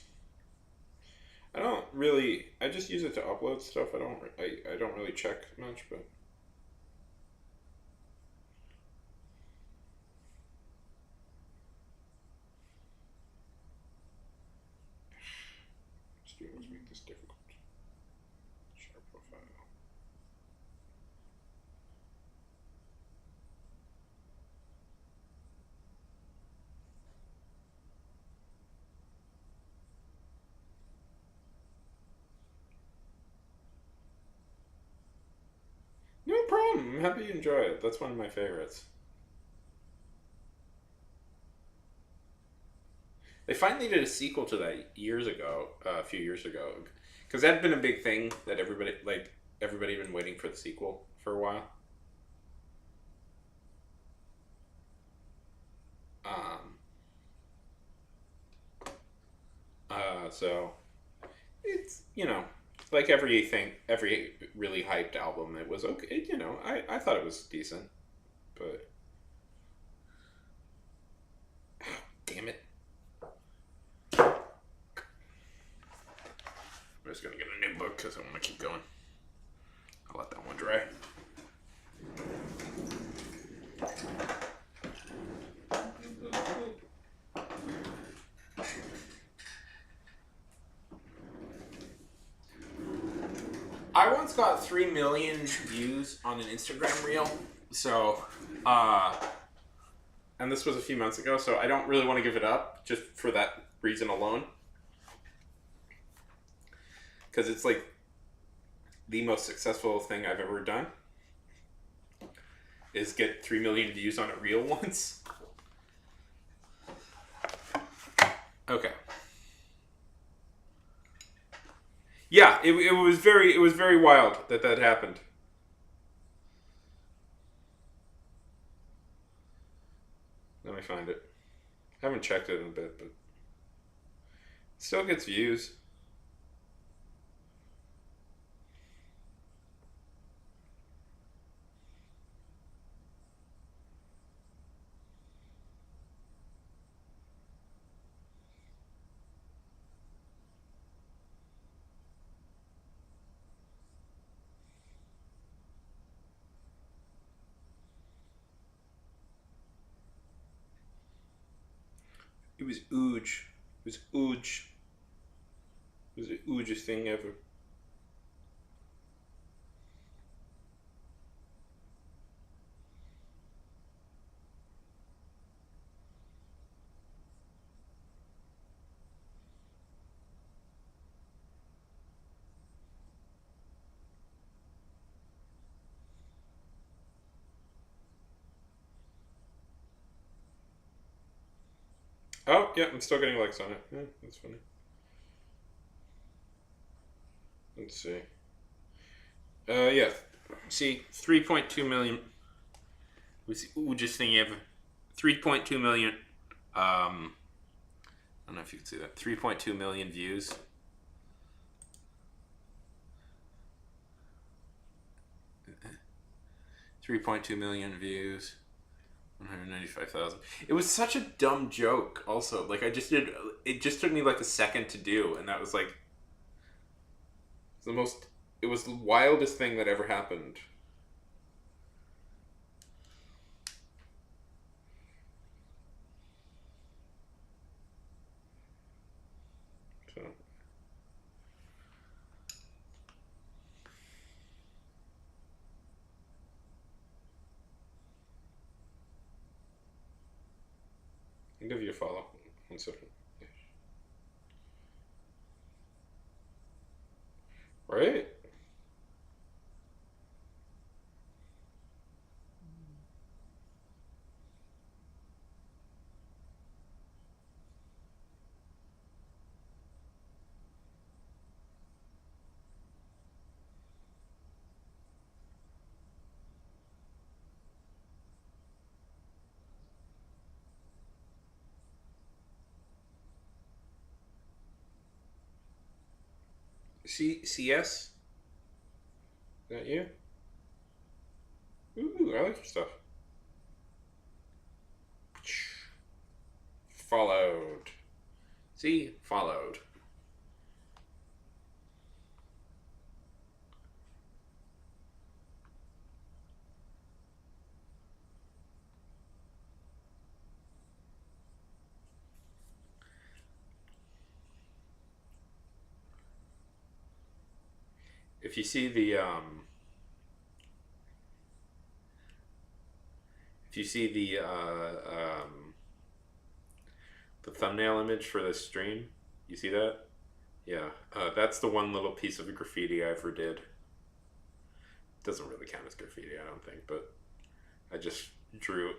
Speaker 1: I don't really. I just use it to upload stuff. I don't really check much, but. Students make this difficult. Share profile. No problem. I'm happy you enjoy it. That's one of my favorites. They finally did a sequel to that years ago, a few years ago, because that had been a big thing that everybody had been waiting for the sequel for a while. Um, so it's like every really hyped album, it was okay. I thought it was decent, but damn it, I'm just gonna get a new book because I want to keep going. I'll let that one dry. I once got 3 million views on an Instagram reel, so and this was a few months ago, so I don't really want to give it up just for that reason alone, because it's like the most successful thing I've ever done is get 3 million views on a reel once. Okay. Yeah, it was very wild that happened. Let me find it. I haven't checked it in a bit, but it still gets views. It was ooge. It was ooge. It was the oogest thing ever. Oh, yeah, I'm still getting likes on it. Yeah, that's funny. Let's see. Yeah. See, 3.2 million. We just think you have 3.2 million. I don't know if you can see that. 3.2 million views. 3.2 million views. 195,000. It was such a dumb joke. Also, like I just did. It just took me like a second to do, and that was like the most. It was the wildest thing that ever happened. So I'll give you a follow. 1 second. Right? CS? Is that you? Ooh, I like your stuff. Followed. See? Followed. If you see the thumbnail image for this stream, you see that? Yeah, that's the one little piece of graffiti I ever did. Doesn't really count as graffiti, I don't think, but I just drew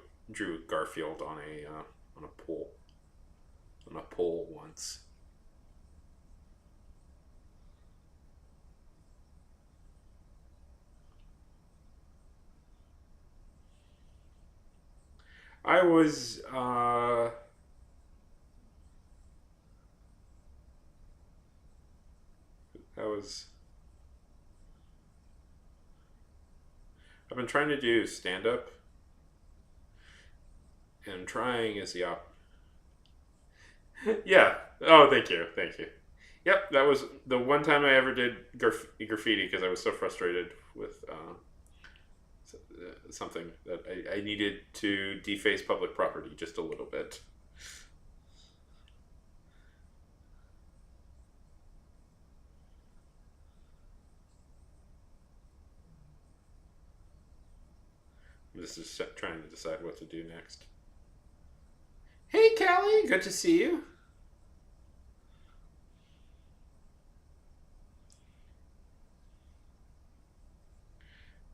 Speaker 1: Garfield on a pole once. I was I was I've been trying to do stand up, and trying is the op. Yeah. Oh, thank you, thank you. Yep, that was the one time I ever did graffiti because I was so frustrated with something that I needed to deface public property just a little bit. This is trying to decide what to do next. Hey, Callie, good to see you.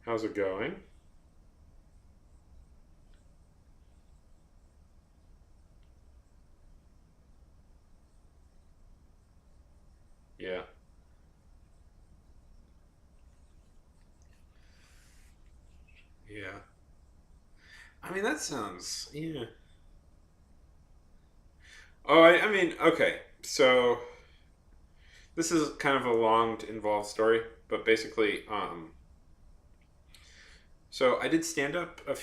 Speaker 1: How's it going? Yeah. Yeah. I mean, that sounds. Yeah. Oh, I mean, okay. So, this is kind of a long, involved story, but basically, so I did stand up a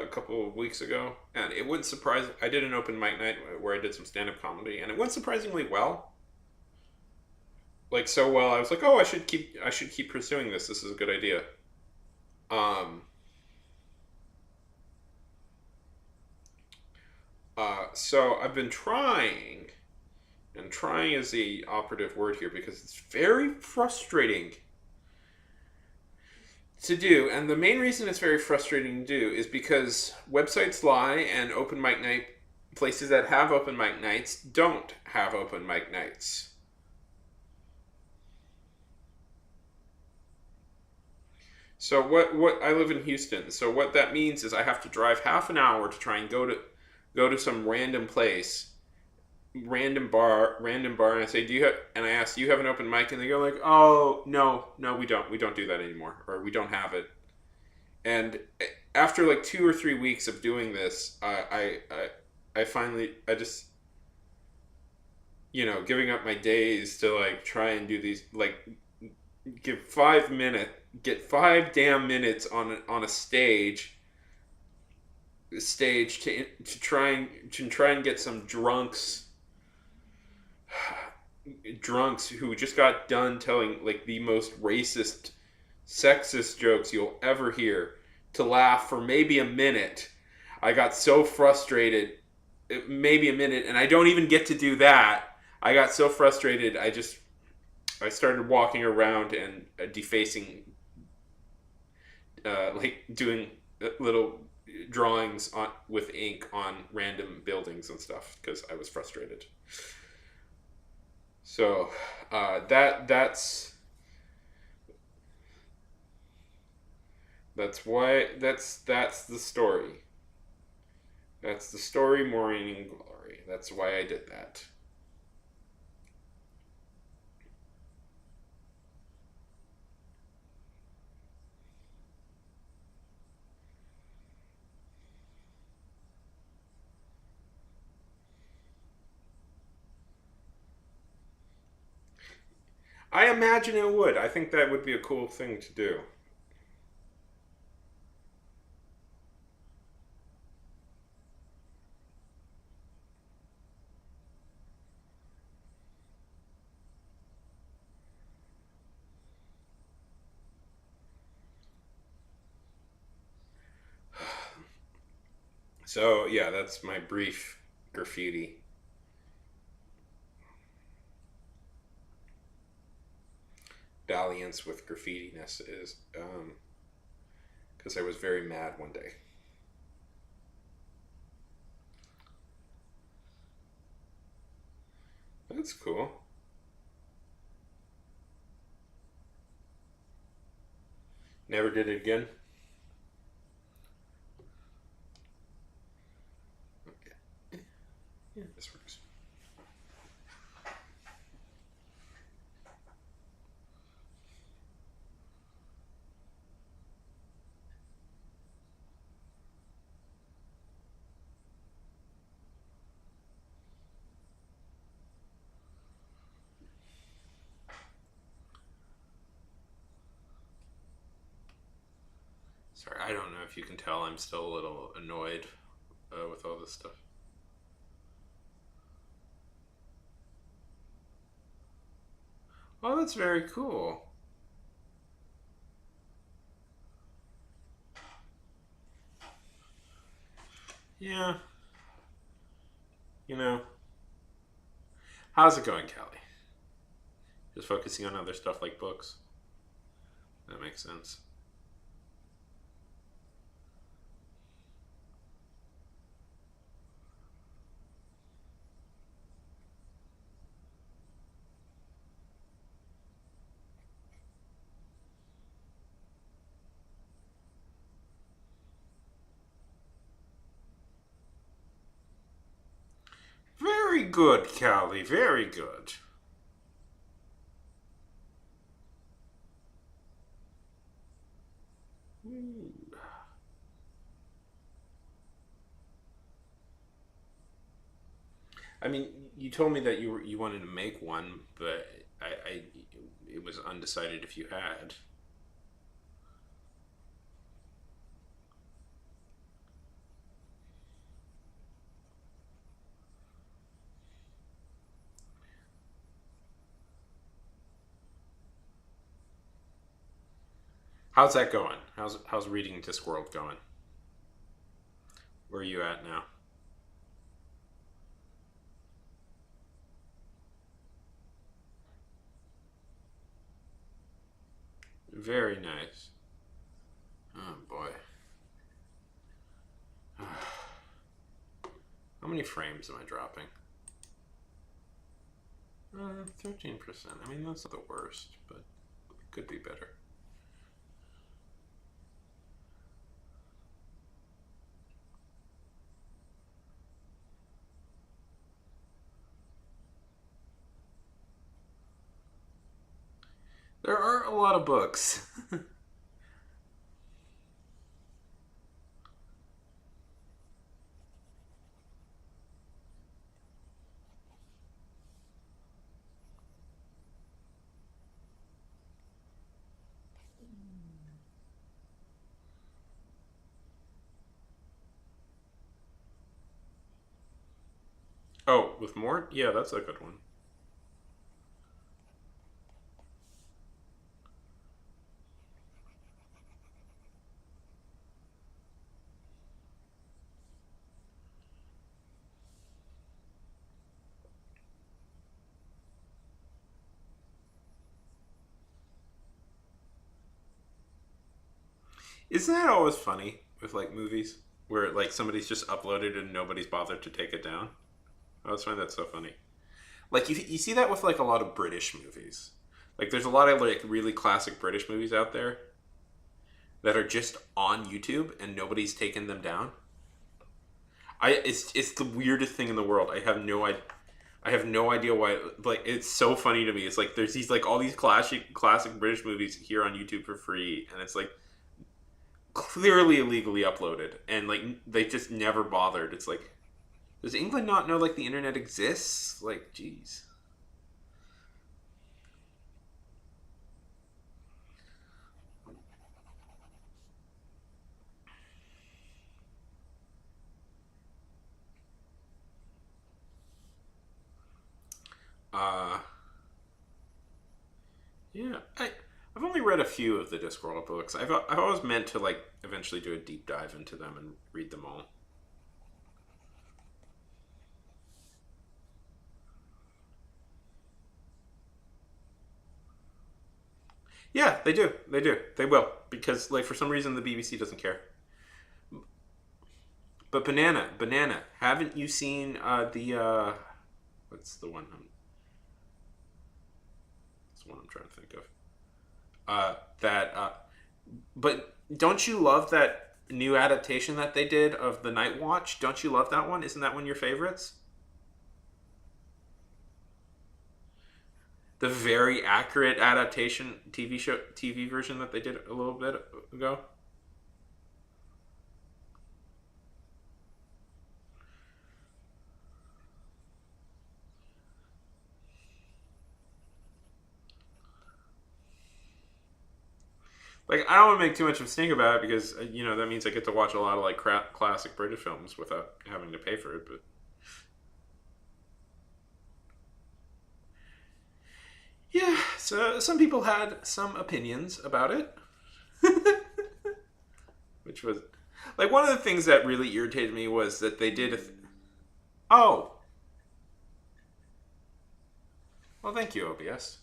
Speaker 1: couple of weeks ago, and it went surprising. I did an open mic night where I did some stand up comedy, and it went surprisingly well. Like so well, I was like, oh, I should keep pursuing this. This is a good idea. Um, so I've been trying, and trying is the operative word here because it's very frustrating to do. And the main reason it's very frustrating to do is because websites lie, and open mic night places that have open mic nights don't have open mic nights. So what I live in Houston. So what that means is I have to drive half an hour to try and go to go to some random place, random bar, and I say, and I ask, do you have an open mic? And they go like, oh, no, we don't do that anymore, or we don't have it. And after like 2 or 3 weeks of doing this, I finally, I just, giving up my days to like try and do these, like, get 5 damn minutes on a stage to try and get some drunks who just got done telling like the most racist, sexist jokes you'll ever hear to laugh for maybe a minute. I got so frustrated, maybe a minute, and I don't even get to do that. I got so frustrated, I started walking around and defacing, like doing little drawings on with ink on random buildings and stuff because I was frustrated. So that's the story. That's the story, Maureen and Glory. That's why I did that. I imagine it would. I think that would be a cool thing to do. So yeah, that's my brief graffiti dalliance with graffitiness is because I was very mad one day. That's cool. Never did it again. Okay. Yeah, this works. Sorry, I don't know if you can tell I'm still a little annoyed with all this stuff. Oh, that's very cool. Yeah, you know. How's it going, Callie? Just focusing on other stuff like books. That makes sense. Very good, Callie. Very good. Ooh. I mean, you told me that you wanted to make one, but I it was undecided if you had. How's that going? How's reading Discworld going? Where are you at now? Very nice. Oh boy. How many frames am I dropping? 13%. I mean, that's not the worst, but it could be better. There are a lot of books. Oh, with more? Yeah, that's a good one. Isn't that always funny with like movies where like somebody's just uploaded and nobody's bothered to take it down? I always find that so funny. Like you see that with like a lot of British movies. Like there's a lot of like really classic British movies out there that are just on YouTube and nobody's taken them down. It's the weirdest thing in the world. I have no idea why. Like it's so funny to me. It's like there's these like all these classic British movies here on YouTube for free, and it's like clearly illegally uploaded, and like they just never bothered. It's like, does England not know like the internet exists? Like, jeez. Uh, yeah. I've only read a few of the Discworld books. I've always meant to like eventually do a deep dive into them and read them all. Yeah, they do. They do. They will because like for some reason the BBC doesn't care. But banana. Haven't you seen the what's the one? What's the one I'm trying to think of? That. But don't you love that new adaptation that they did of the Night Watch? Don't you love that one? Isn't that one of your favorites? The very accurate adaptation TV version that they did a little bit ago. Like I don't want to make too much of a stink about it because that means I get to watch a lot of like classic British films without having to pay for it. But yeah, so some people had some opinions about it, which was like one of the things that really irritated me was that they did. Oh, well, thank you, OBS.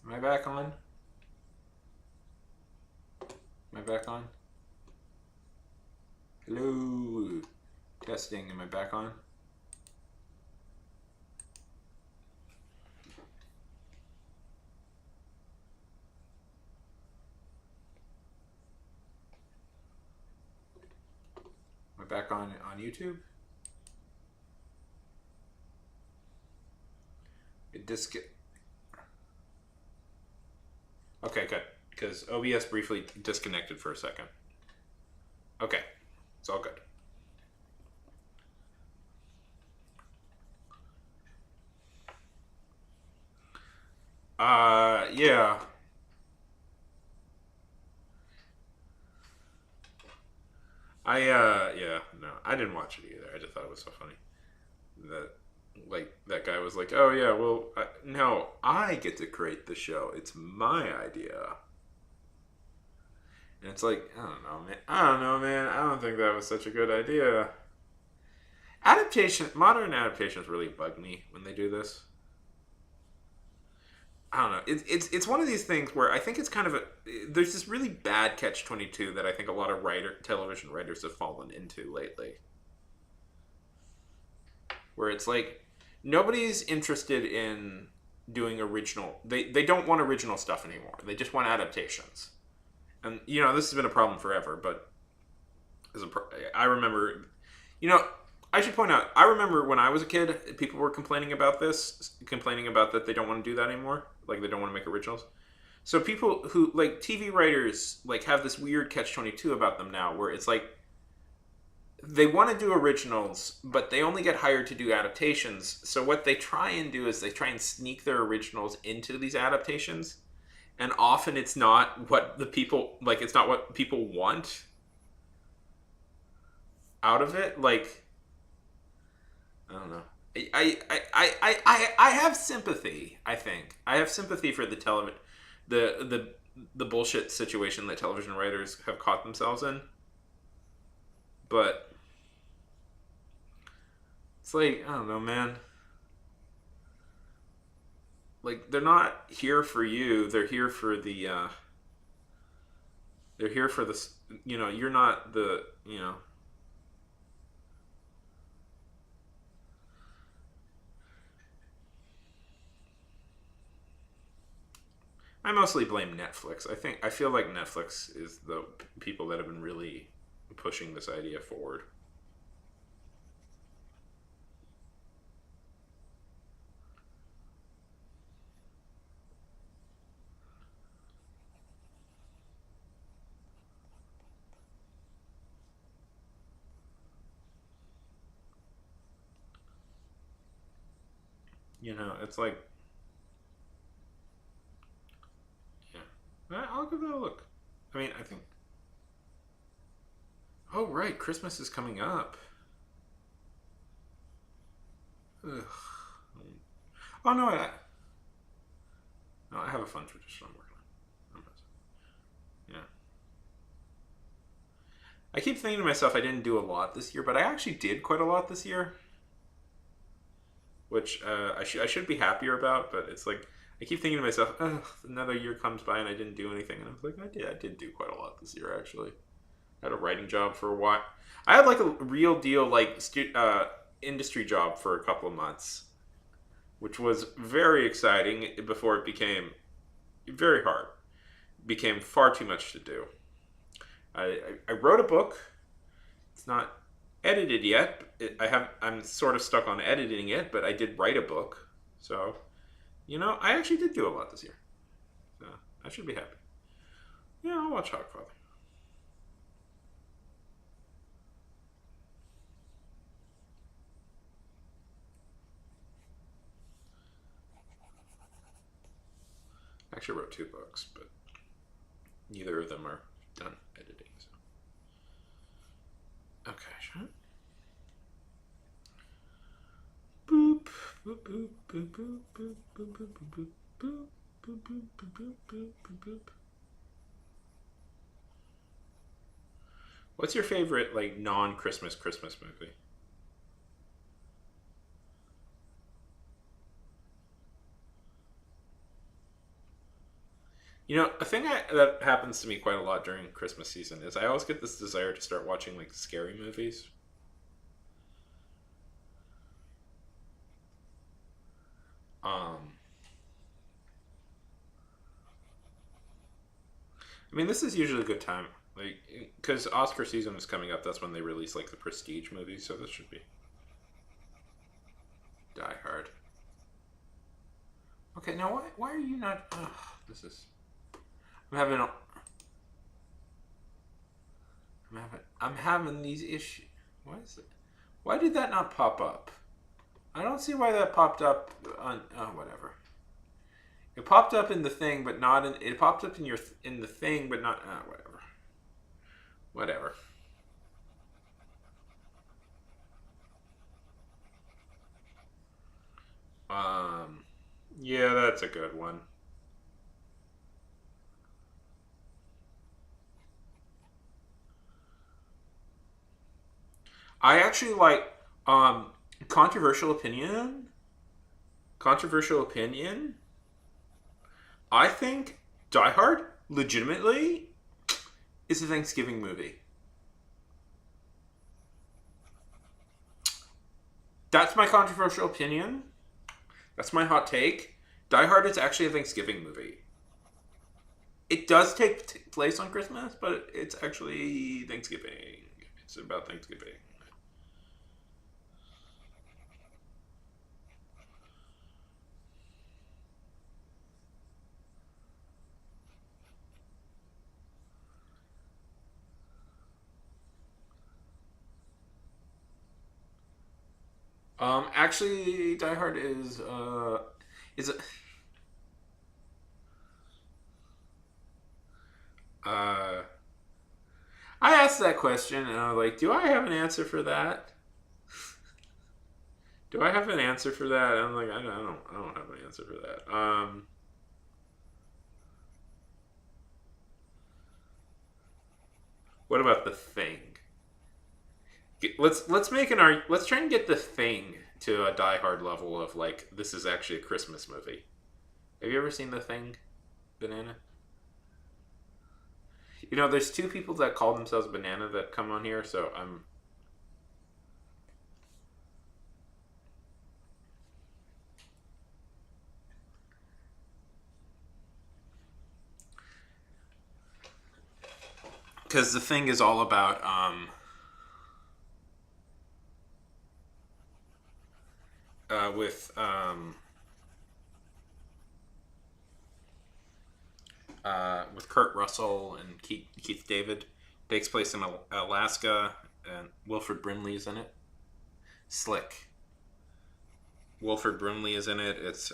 Speaker 1: Am I back on? Am I back on? Hello, testing. Am I back on? Am I back on YouTube? It dis. Okay, good. Because OBS briefly disconnected for a second. Okay, it's all good. Yeah. Yeah, no, I didn't watch it either. I just thought it was so funny that, like, that guy was like, "Oh yeah, well, no, I get to create the show. It's my idea." And it's like, I don't know, man. I don't know, man. I don't think that was such a good idea. Modern adaptations really bug me when they do this. I don't know. It's one of these things where I think it's kind of there's this really bad catch-22 that I think a lot of television writers have fallen into lately, where it's like nobody's interested in doing original. They don't want original stuff anymore. They just want adaptations. And this has been a problem forever. But I remember, you know, I should point out. I remember when I was a kid, people were complaining about this, complaining about that they don't want to do that anymore. Like they don't want to make originals. So people who like TV writers like have this weird catch-22 about them now, where it's like they want to do originals, but they only get hired to do adaptations. So what they try and do is they try and sneak their originals into these adaptations, and often it's not what the people like. It's not what people want out of it. Like I don't know. I have sympathy. I think I have sympathy for the television, the bullshit situation that television writers have caught themselves in. But it's like I don't know, man. Like they're not here for you. They're here for the. They're here for the. You're not the. I mostly blame Netflix. I feel like Netflix is the people that have been really pushing this idea forward. It's like, yeah, I'll give that a look. I mean, I think. Oh right, Christmas is coming up. Ugh. Oh no, no, I have a fun tradition I'm working on. Yeah. I keep thinking to myself I didn't do a lot this year, but I actually did quite a lot this year, which I should be happier about. But it's like I keep thinking to myself, another year comes by and I didn't do anything, and I was like, I did do quite a lot this year actually. I had a writing job for a while. I had like a real deal like industry job for a couple of months, which was very exciting before it became very hard. It became far too much to do. I wrote a book. It's not edited yet. I'm sort of stuck on editing it, but I did write a book. So, I actually did do a lot this year. So I should be happy. Yeah, I'll watch Hogfather. I actually wrote 2 books, but neither of them are done editing. So. Okay, sure. Boop, boop, boop, boop, boop, boop, boop, boop, boop, boop, boop, boop, boop, boop, boop, boop. What's your favorite like non-Christmas Christmas movie? A thing that happens to me quite a lot during Christmas season is I always get this desire to start watching like scary movies. Um, I mean, this is usually a good time, like because Oscar season is coming up. That's when they release like the prestige movies, so this should be Die Hard. Okay, now why are you not? Ugh, this is. I'm having. I'm having these issues. Why is it? Why did that not pop up? I don't see why that popped up on. Oh, whatever. It popped up in the thing, but not in. It popped up in the thing, but not. Whatever. Whatever. Um. Yeah, that's a good one. I actually like controversial opinion. Controversial opinion. I think Die Hard legitimately is a Thanksgiving movie. That's my controversial opinion. That's my hot take. Die Hard is actually a Thanksgiving movie. It does take place on Christmas, but it's actually Thanksgiving. It's about Thanksgiving. Actually, Die Hard is uh, I asked that question and I was like, do I have an answer for that? Do I have an answer for that? I'm like, I don't have an answer for that. What about The Thing? Let's make an arg. Let's try and get The Thing to a Die Hard level of like this is actually a Christmas movie. Have you ever seen The Thing, Banana? You know, there's two people that call themselves Banana that come on here, so I'm. Because The Thing is all about with with Kurt Russell and Keith David. Takes place in Alaska, and Wilford Brimley is in it. Slick. Wilford Brimley is in it. It's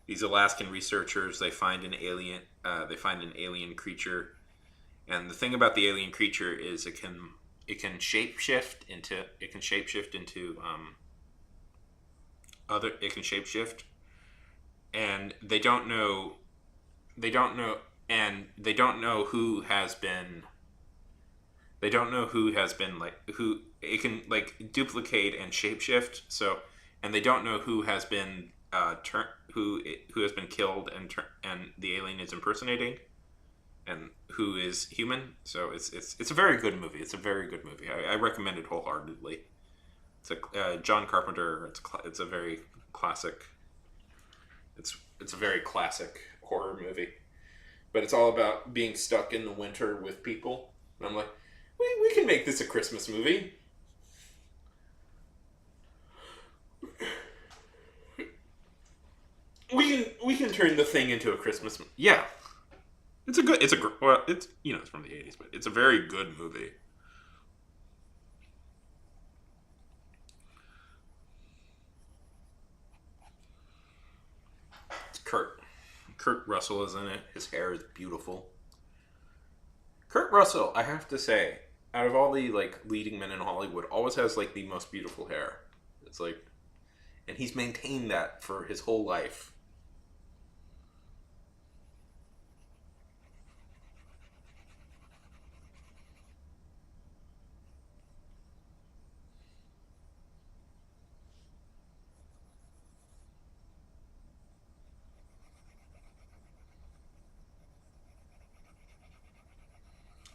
Speaker 1: these Alaskan researchers. They find an alien. They find an alien creature, and the thing about the alien creature is it can shapeshift into other. It can shapeshift, and they don't know and they don't know who has been they don't know who has been like who it can like duplicate and shapeshift, so and they don't know who has been who has been killed and the alien is impersonating and who is human. So it's a very good movie. It's a very good movie. I recommend it wholeheartedly. It's a John Carpenter. It's a very classic. It's a very classic horror movie, but it's all about being stuck in the winter with people. And I'm like, we can make this a Christmas movie. We can turn The Thing into a Christmas. Yeah, it's it's from the '80s, but it's a very good movie. It's Kurt Russell is in it. His hair is beautiful. Kurt Russell, I have to say, out of all the like leading men in Hollywood, always has like the most beautiful hair. It's like, and he's maintained that for his whole life.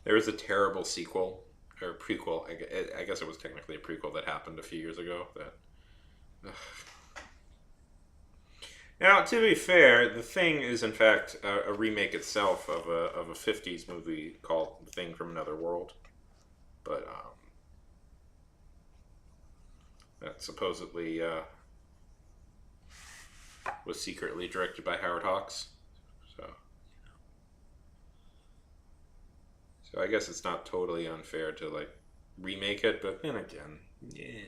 Speaker 1: There was a terrible sequel or prequel. I guess it was technically a prequel that happened a few years ago. That now, to be fair, The Thing is in fact a remake itself of a '50s movie called The Thing from Another World, but that supposedly was secretly directed by Howard Hawks. So, so I guess it's not totally unfair to like remake it, but then again, yeah.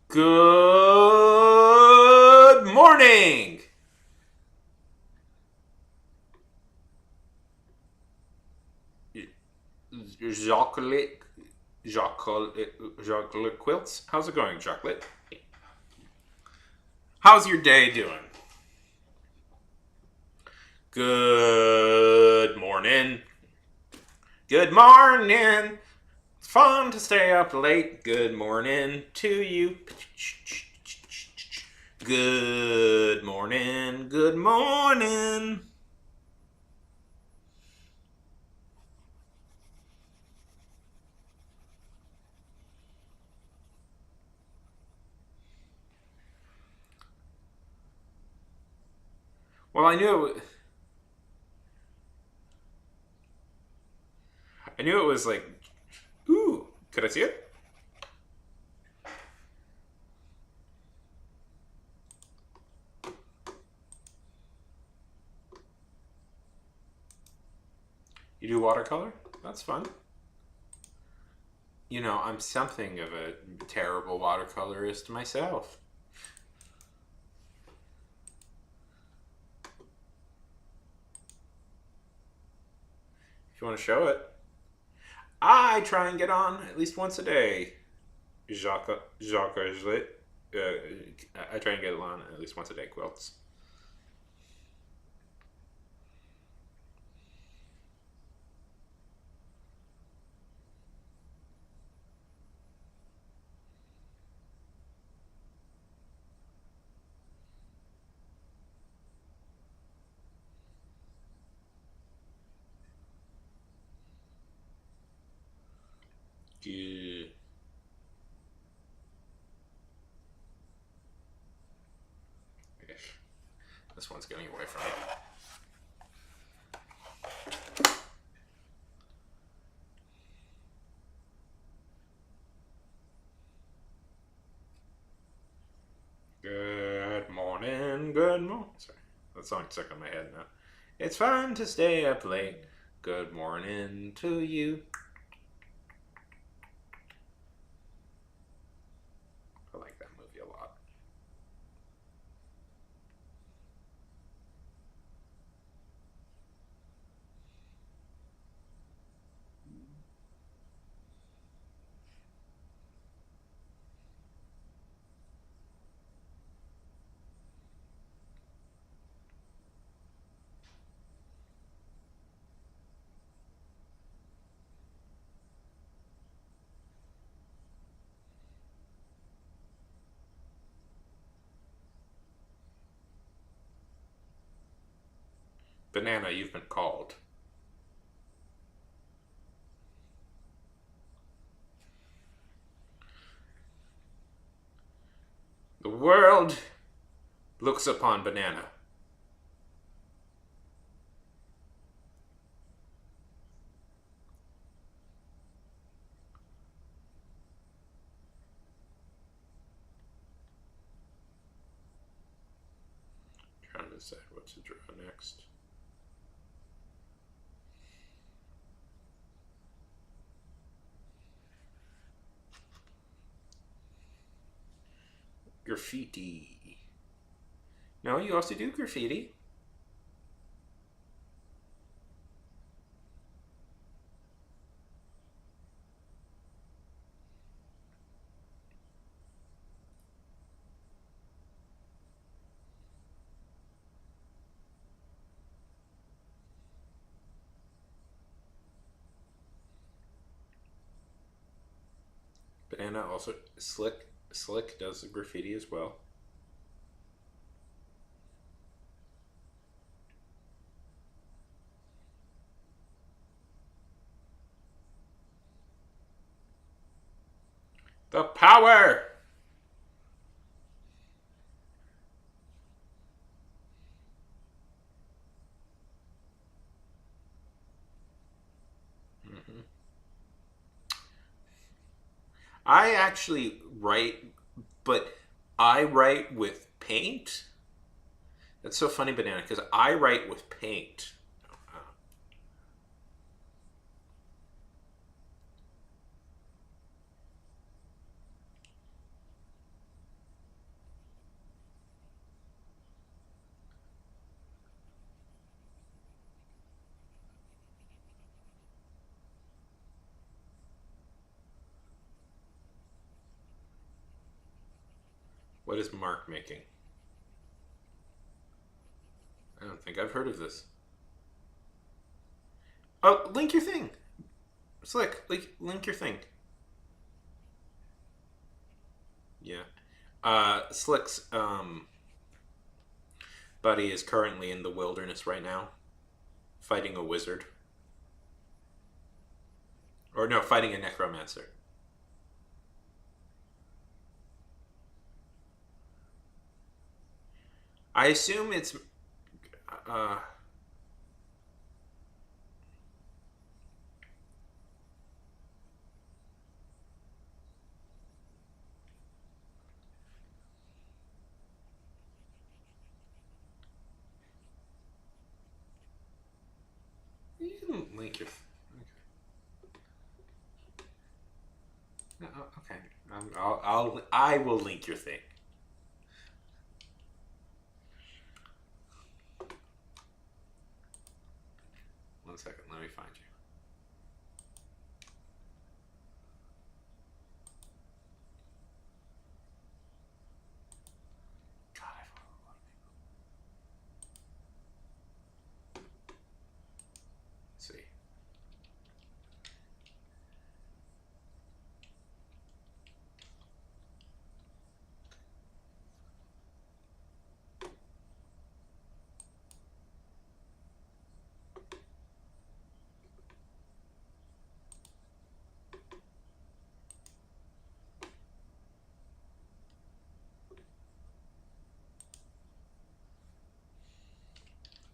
Speaker 1: Good morning. Chocolate, chocolate quilts. How's it going, chocolate? How's your day doing? Good morning. Good morning. It's fun to stay up late. Good morning to you. Good morning. Good morning. Well, I knew it was like, ooh, could I see it? You do watercolor? That's fun. You know, I'm something of a terrible watercolorist myself. If you want to show it, I try and get on at least once a day. Jacques I try and get on at least once a day quilts. Yeah. This one's getting away from me. Good morning, good morning. Sorry, that song's stuck in my head now. It's fun to stay up late. Good morning to you. I like that movie a lot. Banana, you've been called. The world looks upon Banana. Trying to decide what to draw next. Graffiti. No, you also do graffiti. Banana also Slick does the graffiti as well. The power. Mm-hmm. I actually write, but I write with paint. That's so funny, Banana, because I write with paint. What is Mark making? I don't think I've heard of this. Oh, link your thing. Slick, link your thing. Yeah. Slick's buddy is currently in the wilderness right now, fighting a wizard. Or no, fighting a necromancer. I assume it's. Uh, you can link your. Okay. I will link your thing. One second. Let me find you. God, I follow a lot of people. Let's see.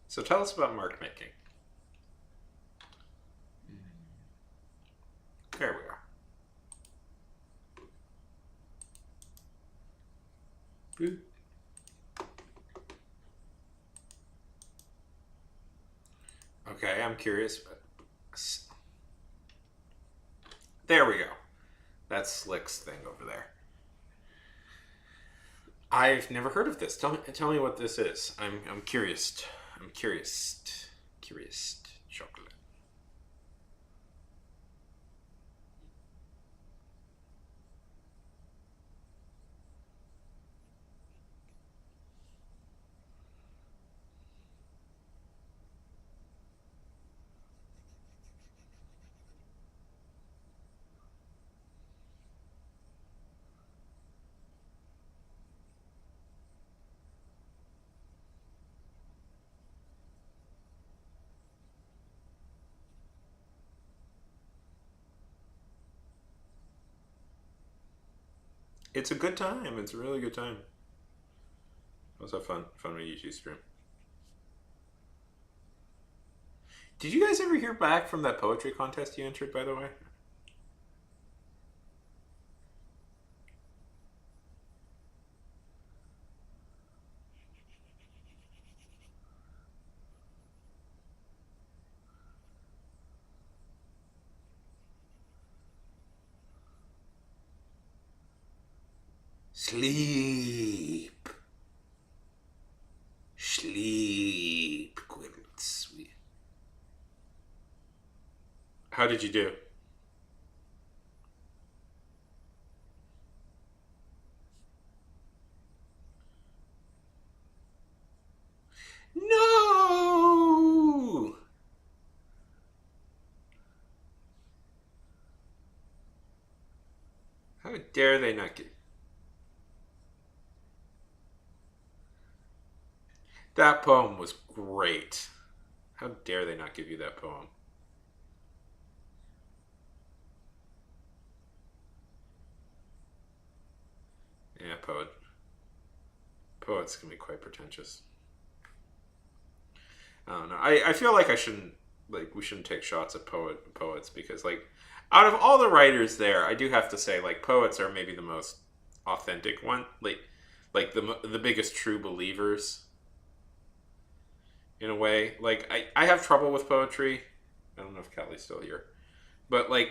Speaker 1: So tell us about mark making. There we are. Boop. Okay, I'm curious, but there we go. That's Slick's thing over there. I've never heard of this. Tell me what this is. I'm curious. I'm curious. Curious chocolate. It's a good time. It's a really good time. It was a fun YouTube stream. Did you guys ever hear back from that poetry contest you entered, by the way? Sleep. Sleep. Good, sweet. How did you do? No! How dare they not get. That poem was great. How dare they not give you that poem? Yeah, poets can be quite pretentious. I don't know. I feel like I shouldn't we shouldn't take shots at poets because like out of all the writers there, I do have to say like poets are maybe the most authentic one. Like the biggest true believers in a way. Like I have trouble with poetry. I don't know if Kelly's still here, but like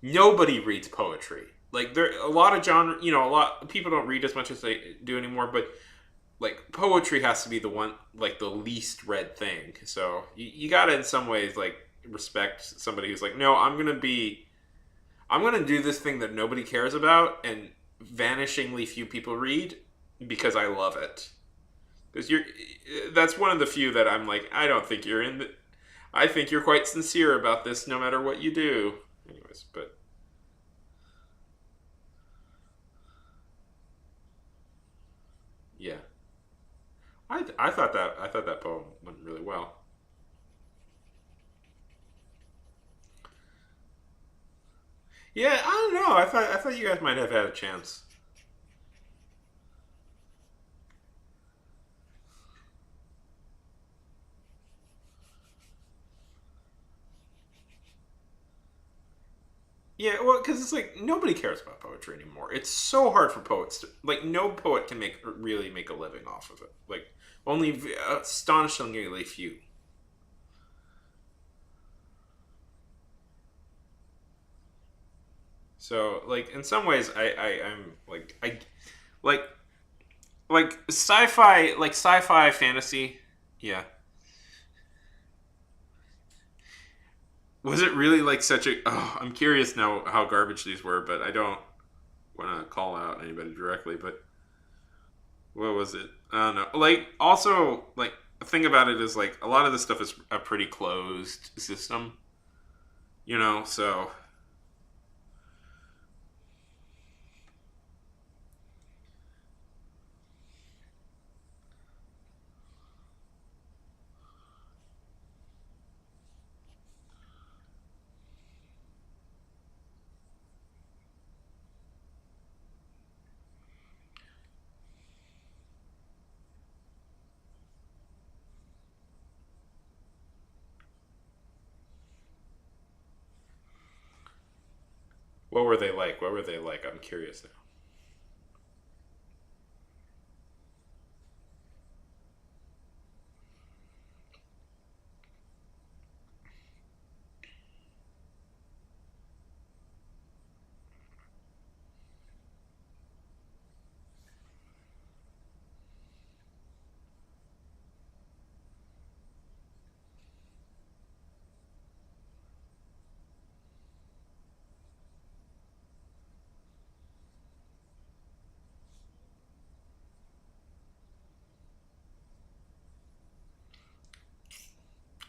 Speaker 1: nobody reads poetry. Like there a lot of genre, a lot people don't read as much as they do anymore, but like poetry has to be the one like the least read thing. So you gotta in some ways like respect somebody who's like, no, I'm gonna do this thing that nobody cares about and vanishingly few people read because I love it. Because that's one of the few that I'm like, I don't think you're in the, I think you're quite sincere about this no matter what you do. Anyways, but Yeah, I thought that poem went really well. Yeah, I don't know. I thought you guys might have had a chance. Yeah, well, because it's like nobody cares about poetry anymore. It's so hard for poets to like. No poet can really make a living off of it. Like only astonishingly few. So like in some ways, I'm like like sci-fi fantasy. Yeah, was it really like such a? Oh, I'm curious now how garbage these were, but I don't want to call out anybody directly. But what was it? I don't know. Like also like the thing about it is like a lot of this stuff is a pretty closed system, you know. So what were they like? What were they like? I'm curious now.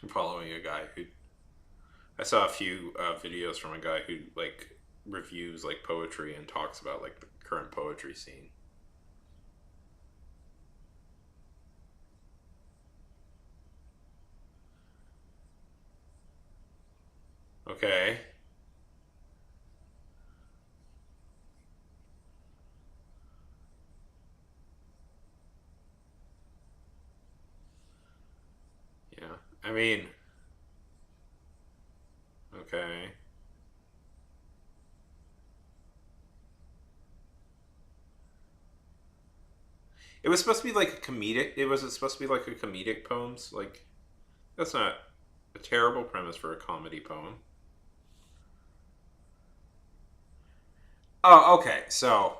Speaker 1: I'm following a guy who I saw a few videos from a guy who like reviews like poetry and talks about like the current poetry scene. Okay. Yeah. I mean, okay. It was supposed to be like a comedic. It was supposed to be like a comedic poems. Like that's not a terrible premise for a comedy poem. Oh, okay. So,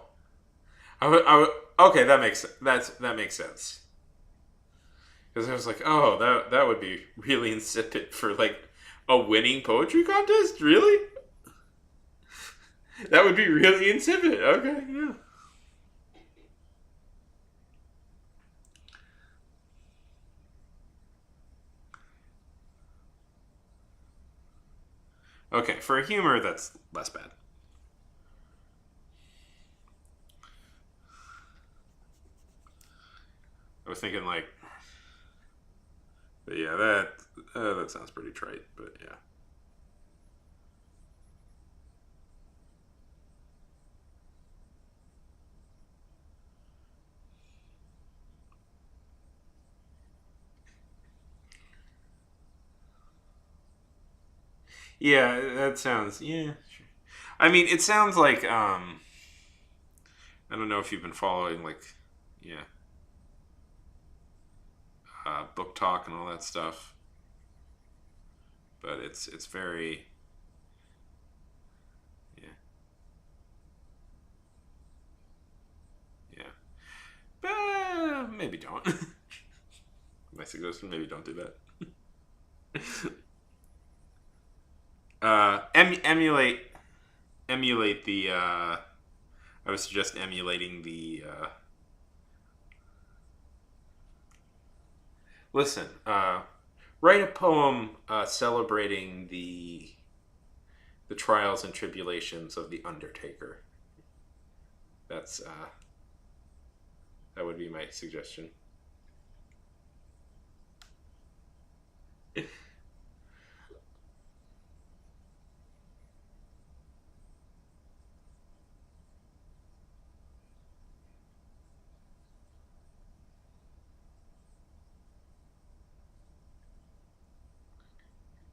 Speaker 1: okay, that makes sense. Because I was like, oh, that would be really insipid for like a winning poetry contest. Really, that would be really insipid. Okay, yeah. Okay, for a humor, that's less bad. I was thinking like, but yeah, that sounds pretty trite. But yeah, yeah, that sounds yeah. Sure. I mean, it sounds like I don't know if you've been following like yeah, book talk and all that stuff, but it's very yeah yeah. Maybe don't. My suggestion: maybe don't do that. Emulate the. I would suggest emulating the. Listen, write a poem celebrating the trials and tribulations of the Undertaker. That's That would be my suggestion.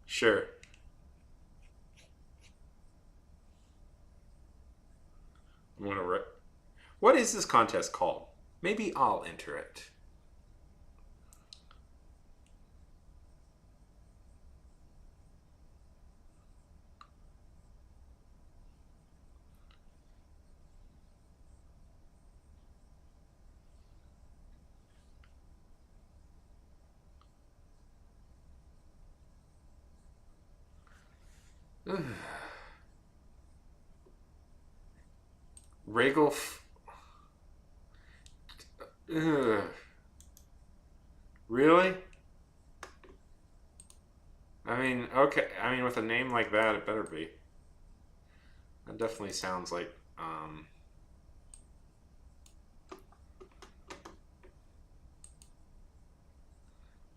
Speaker 1: Sure. I'm gonna. What is this contest called? Maybe I'll enter it. Regal. Really? I mean, okay. I mean, with a name like that, it better be. That definitely sounds like.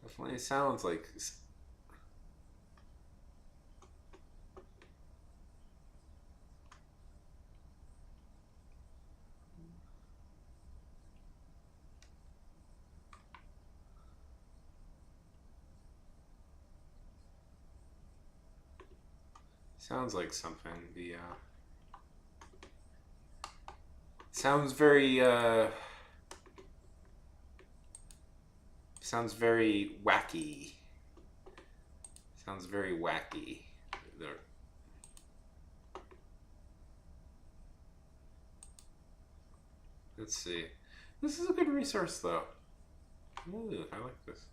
Speaker 1: Definitely sounds like. Sounds like something. The. Sounds very. Sounds very wacky. Sounds very wacky. There. Let's see. This is a good resource, though. Ooh, I like this.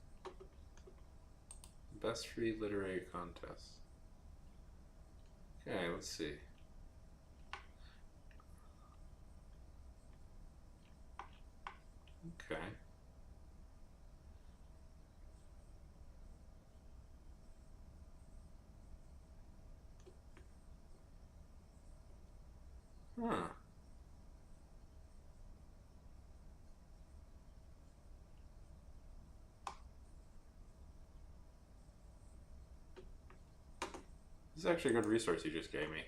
Speaker 1: Best free literary contest. Okay, let's see. Okay. Huh. This is actually a good resource you just gave me.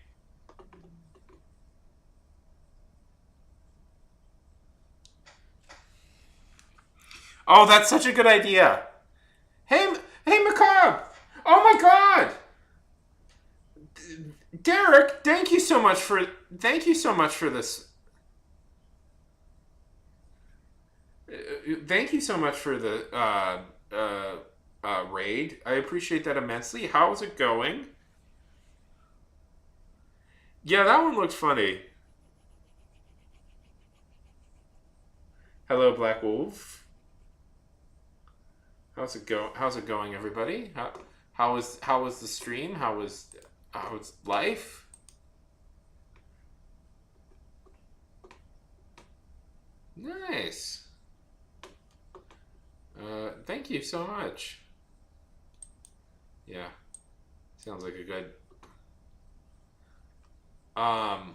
Speaker 1: Oh, that's such a good idea. Hey, hey, Macabre! Oh my God, Derek! Thank you so much for this. Thank you so much for the raid. I appreciate that immensely. How's it going? Yeah, that one looks funny. Hello, Black Wolf. How's it go? How's it going, everybody? How was the stream? How was life? Nice. Thank you so much. Yeah, sounds like a good. Um,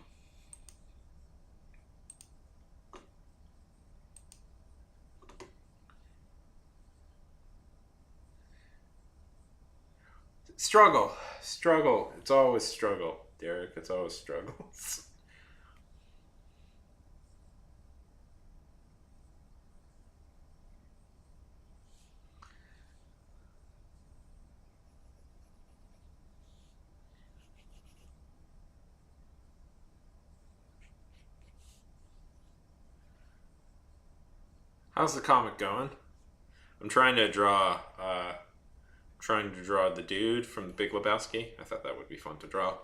Speaker 1: struggle. It's always struggle, Derek. It's always struggles. How's the comic going? I'm trying to draw the dude from the Big Lebowski. I thought that would be fun to draw.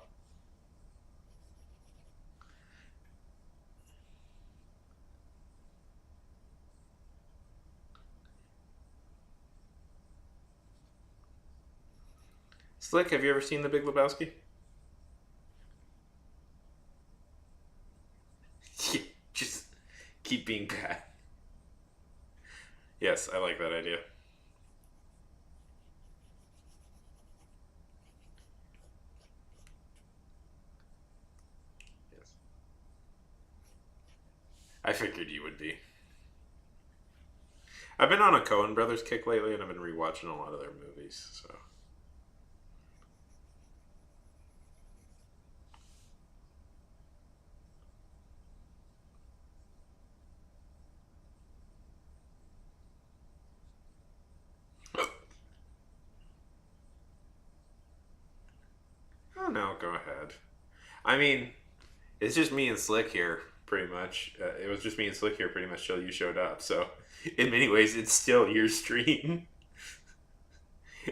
Speaker 1: Slick, have you ever seen the Big Lebowski? Just keep being bad. Yes, I like that idea. Yes. I figured you would be. I've been on a Coen Brothers kick lately, and I've been rewatching a lot of their movies. So oh no, go ahead. I mean, it's just me and Slick here, pretty much. It was just me and Slick here, pretty much, till you showed up. So, in many ways, it's still your stream.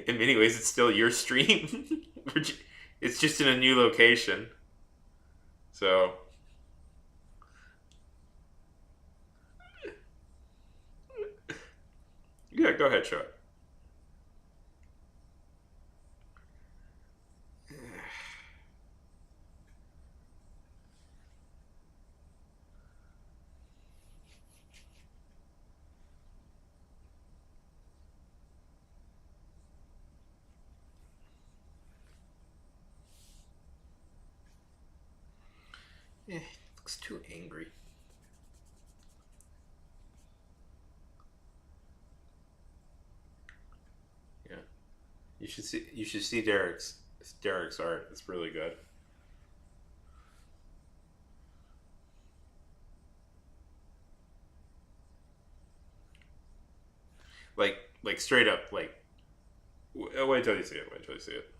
Speaker 1: In many ways, it's still your stream. It's just in a new location. So, yeah, go ahead, show it. Looks too angry. Yeah, you should see. You should see Derek's art. It's really good. Like, straight up. Like, wait till you see it. Wait till you see it.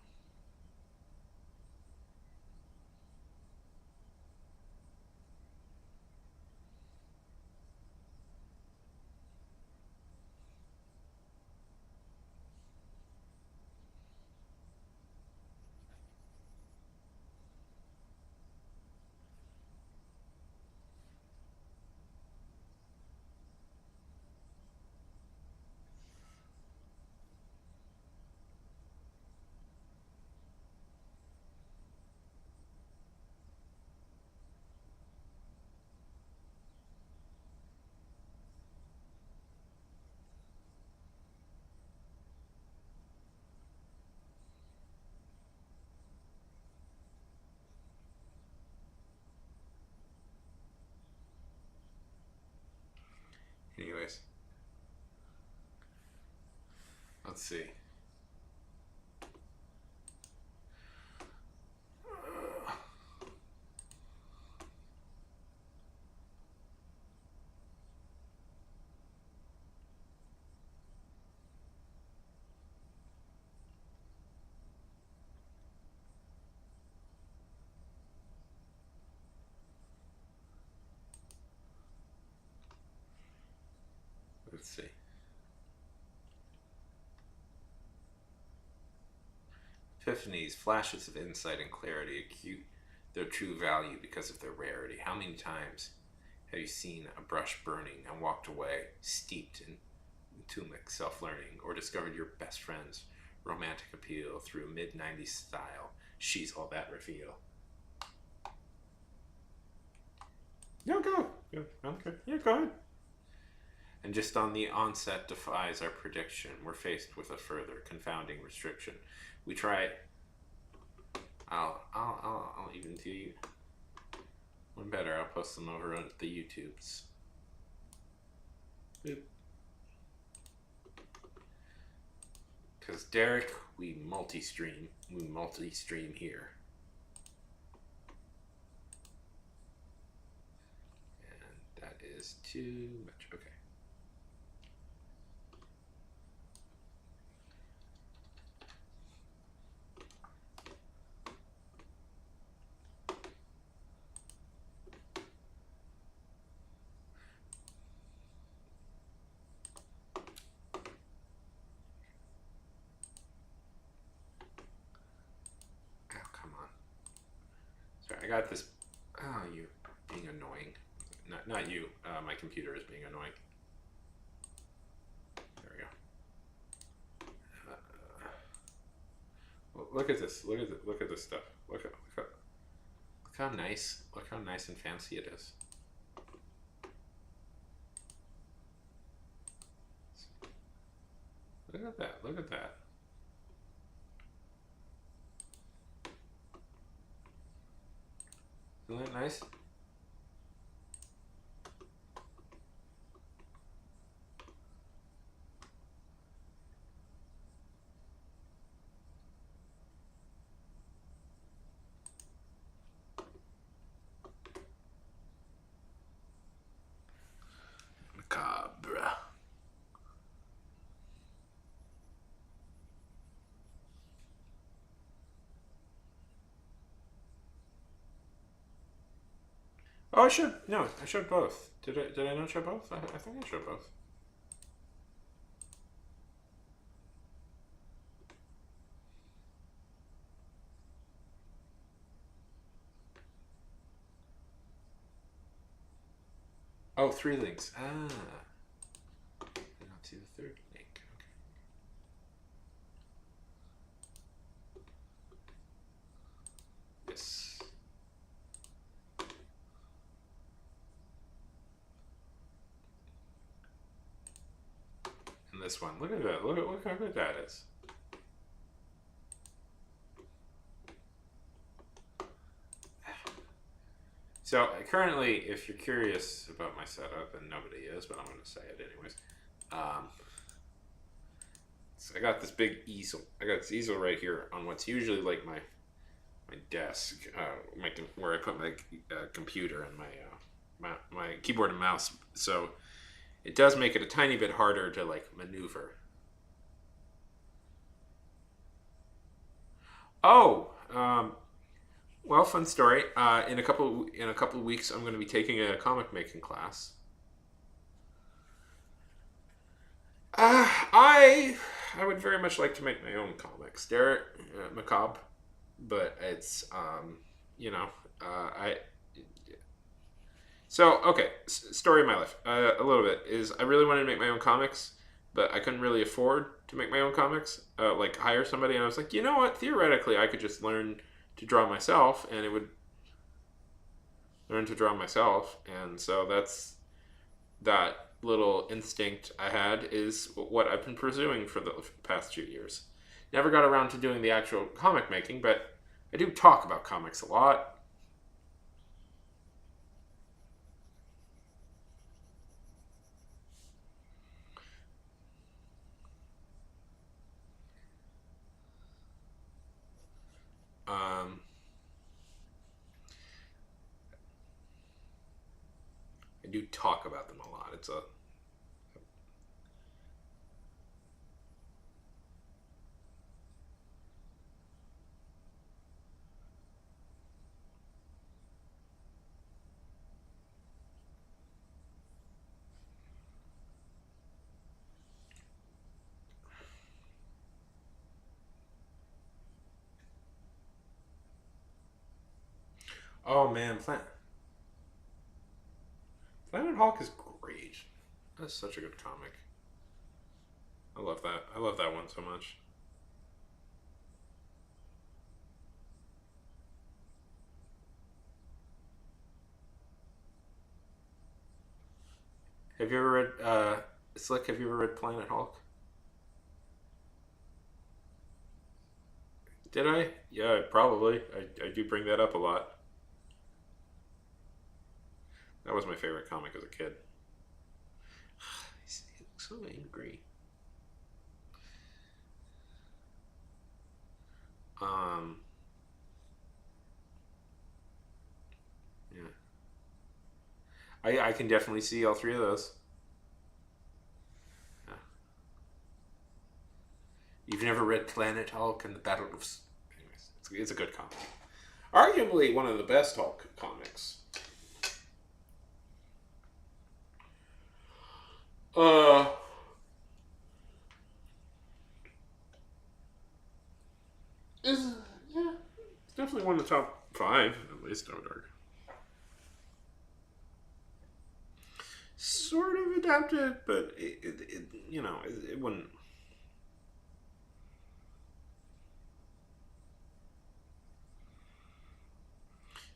Speaker 1: Anyways, let's see. Let's see. Epiphanies, flashes of insight and clarity, acute their true value because of their rarity. How many times have you seen a brush burning and walked away, steeped in Tumic self learning, or discovered your best friend's romantic appeal through mid 90s style? She's all that reveal. No, go. Okay. Yeah, go ahead. And just on the onset defies our prediction. We're faced with a further confounding restriction. We try. I'll even do you one better. I'll post them over on the YouTubes. Because Derek, we multi-stream. We multi-stream here. And that is too much. Okay. I got this. Oh, you being annoying. Not you. My computer is being annoying. There we go. Look at this. Look at this stuff. Look how nice. Look how nice and fancy it is. Look at that. Look at that. Isn't that nice? Oh, I showed no, I showed both. Did I not show both? I think I showed both. Oh, three links. Ah, I don't see the third link. Okay. Yes. And this one. Look at that. Look how good that is. So currently, if you're curious about my setup, and nobody is, but I'm going to say it anyways. So I got this big easel. I got this easel right here on what's usually like my desk, where I put my computer and my keyboard and mouse. So it does make it a tiny bit harder to like maneuver. Oh, well, fun story. In a couple of weeks, I'm going to be taking a comic making class. I would very much like to make my own comics. They're macabre, but it's you know I so okay. Story of my life. A little bit is I really wanted to make my own comics, but I couldn't really afford to make my own comics. Like hire somebody, and I was like, you know what? Theoretically, I could just learn to draw myself, and it would learn to draw myself, and so that's that little instinct I had is what I've been pursuing for the past 2 years. Never got around to doing the actual comic making, but I do talk about comics a lot. Um, I do talk about them a lot. It's a oh man, Planet Hulk is great. That's such a good comic. I love that. I love that one so much. Have you ever read Slick? Have you ever read Planet Hulk? Did I? Yeah, probably. I do bring that up a lot. That was my favorite comic as a kid. He looks so angry. Um, yeah, I can definitely see all three of those. Yeah. You've never read Planet Hulk and the Battle of. Anyways, it's a good comic. Arguably one of the best Hulk comics. Uh, is yeah, it's definitely one of the top five at least. I would argue. Sort of adapted, but it wouldn't.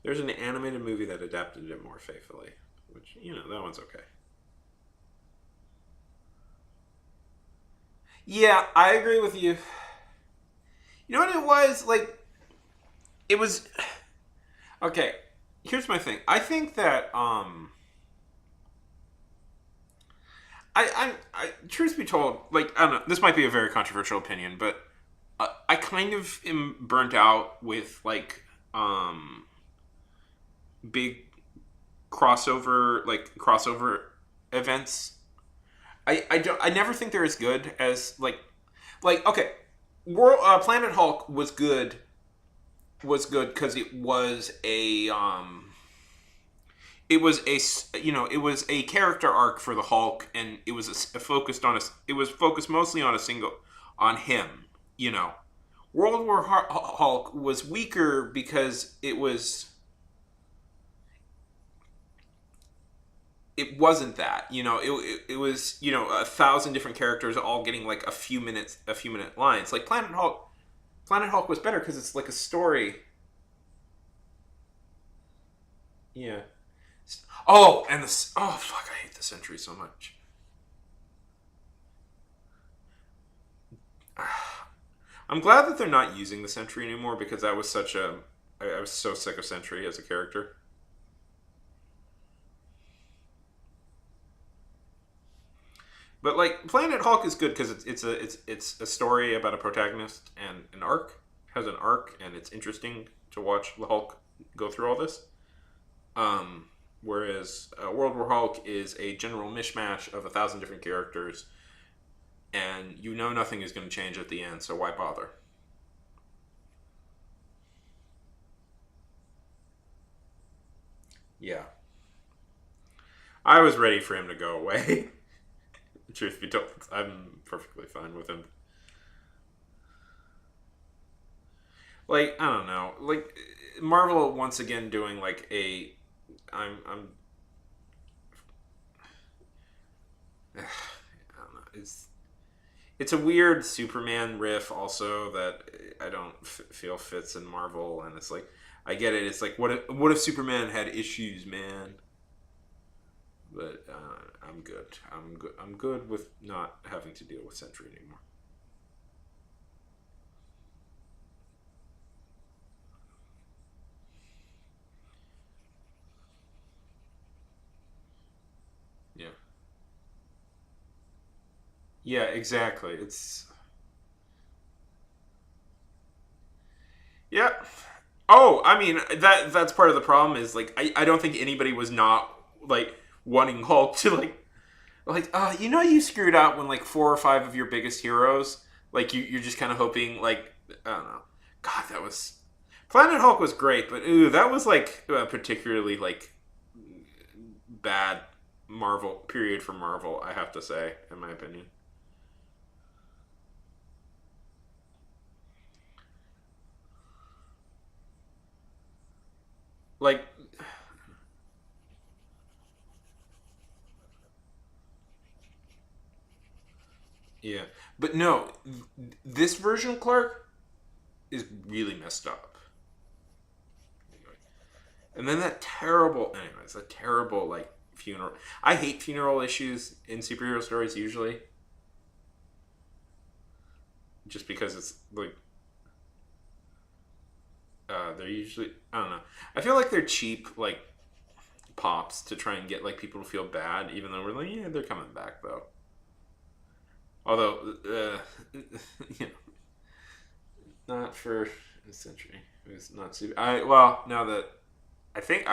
Speaker 1: There's an animated movie that adapted it more faithfully, which that one's okay. Yeah, I agree with you. You know what it was like? It was okay. Here's my thing. I think that truth be told, like I don't know. This might be a very controversial opinion, but I kind of am burnt out with like big crossover events. I never think they're as good as okay, World Planet Hulk was good because it was it was it was a character arc for the Hulk, and it was it was focused mostly on a single on him. You know, World War Hulk was weaker because it wasn't that. It was a thousand different characters all getting like a few minute lines. Like Planet Hulk was better because it's like a story. Yeah. Oh, and this. Oh fuck! I hate the Sentry so much. I'm glad that they're not using the Sentry anymore because that was such a. I was so sick of Sentry as a character. But like Planet Hulk is good because it's a story about a protagonist and an arc. It has an arc and it's interesting to watch the Hulk go through all this. Whereas World War Hulk is a general mishmash of a thousand different characters, and nothing is going to change at the end. So why bother? Yeah, I was ready for him to go away. Truth be told, I'm perfectly fine with him. Like I don't know, like Marvel once again doing like a I'm I don't know. It's a weird Superman riff also that I don't feel fits in Marvel, and it's like I get it. It's like what if Superman had issues, man? But I'm good. I'm good. I'm good with not having to deal with Sentry anymore. Yeah. Yeah. Exactly. It's yeah. Oh, I mean that's part of the problem is like I don't think anybody was not like wanting Hulk to you screwed out when like four or five of your biggest heroes like you're just kind of hoping like I don't know. God, that was Planet Hulk was great, but ooh, that was like particularly like bad Marvel period for Marvel. I have to say, in my opinion. Like yeah, but no, this version of Clark is really messed up. And then that terrible like funeral. I hate funeral issues in superhero stories usually, just because it's like they're usually I don't know. I feel like they're cheap like pops to try and get like people to feel bad, even though we're like yeah they're coming back though. Although you know, not for a century. It's not super. I well now that I think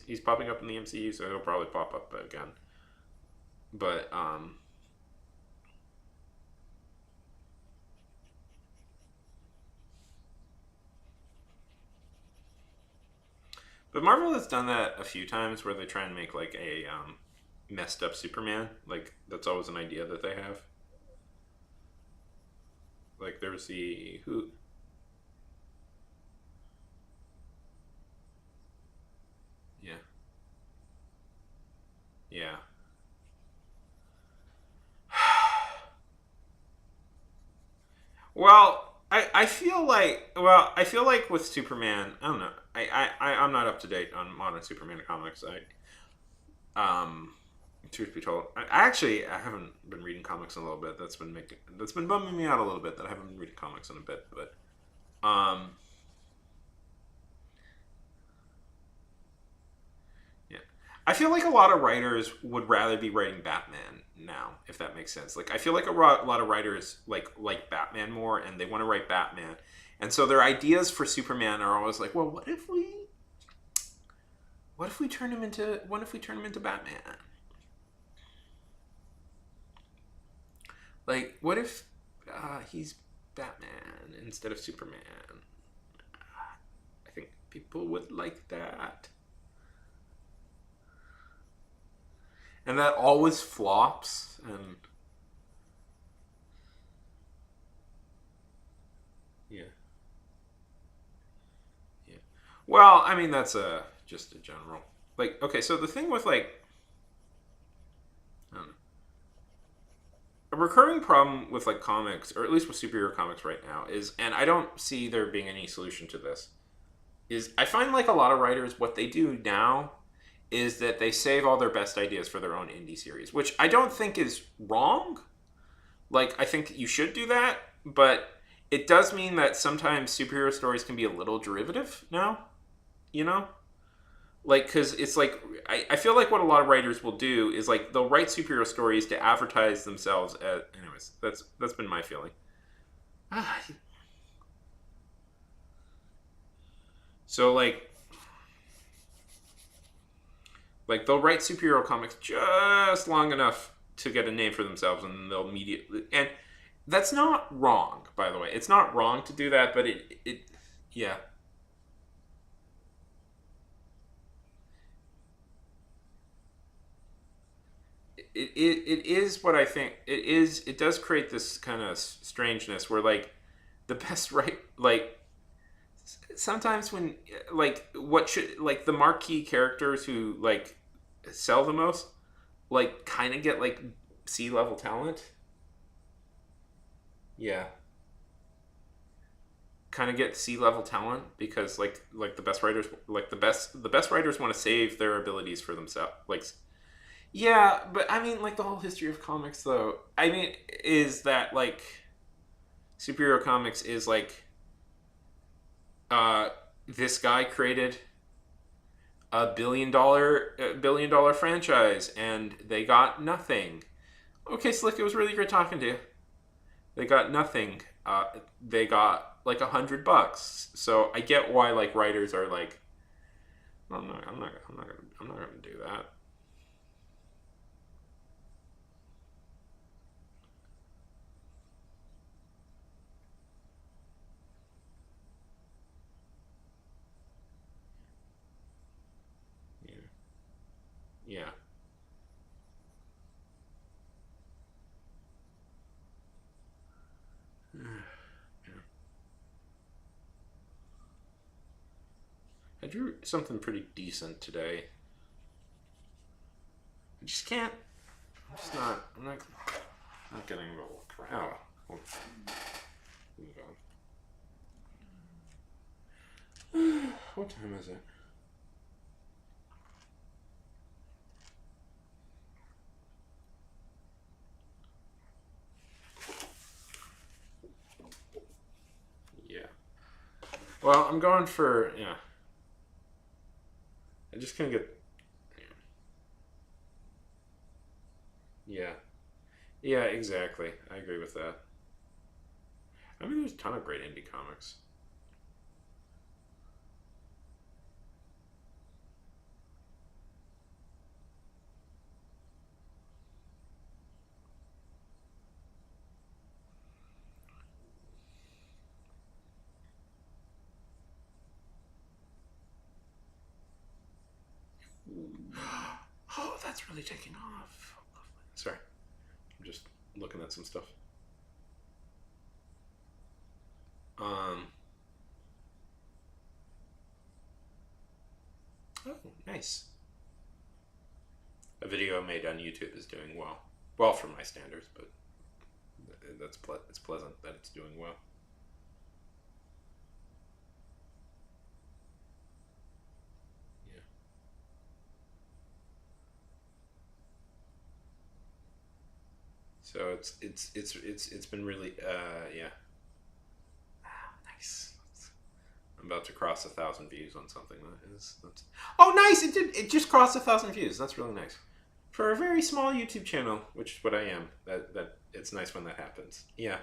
Speaker 1: he's popping up in the MCU, so he'll probably pop up again. But Marvel has done that a few times where they try and make like a messed up Superman. Like that's always an idea that they have. Like there was the who yeah yeah. I feel like with Superman, I don't know. I'm not up to date on modern Superman comics. Um, truth be told, I haven't been reading comics in a little bit. That's been bumming me out a little bit that I haven't been reading comics in a bit. But um, yeah, I feel like a lot of writers would rather be writing Batman now, if that makes sense. Like I feel like a lot of writers like Batman more, and they want to write Batman, and so their ideas for Superman are always like, well, what if we turn him into Batman? Like, what if he's Batman instead of Superman? I think people would like that. and that always flops. And yeah, yeah. Well, I mean that's just a general like. Okay, so the thing with like, I don't know, a recurring problem with like comics, or at least with superhero comics right now, is, and I don't see there being any solution to this, is I find like a lot of writers, what they do now is that they save all their best ideas for their own indie series, which I don't think is wrong. Like, I think you should do that, but it does mean that sometimes superhero stories can be a little derivative now, you know? Like, because it's like, I feel like what a lot of writers will do is like they'll write superhero stories to advertise themselves as. Anyways, that's been my feeling. Ah, so like they'll write superhero comics just long enough to get a name for themselves, and they'll immediately, and that's not wrong, by the way. It's not wrong to do that, but it yeah. It is what I think it is. It does create this kind of strangeness where like the best right like sometimes when like what should like the marquee characters who like sell the most like kind of get like C-level talent. Yeah, kind of get C-level talent because like the best writers, like the best writers want to save their abilities for themselves. Like, yeah, but I mean like the whole history of comics though. I mean is that like superhero comics is like uh this guy created a billion dollar franchise and they got nothing. Okay, Slick, it was really great talking to you. They got nothing. They got like $100. So I get why like writers are like, I'm not gonna do that. Yeah, yeah. I drew something pretty decent today. I just can't. I'm just not. I'm not getting a little crowd. We'll move on. What time is it? Yeah. Well, I'm going for yeah. I just can't get. Yeah. Yeah, exactly. I agree with that. I mean, there's a ton of great indie comics. Oh, that's really taking off. Sorry, I'm just looking at some stuff. Um. Oh, nice. A video made on YouTube is doing well. Well, for my standards, but it's pleasant that it's doing well. Yeah. So it's been really yeah. Ah, nice. I'm about to cross 1,000 views on something that is. That's... Oh, nice! It did. It just crossed 1,000 views. That's really nice for a very small YouTube channel, which is what I am. That it's nice when that happens. Yeah.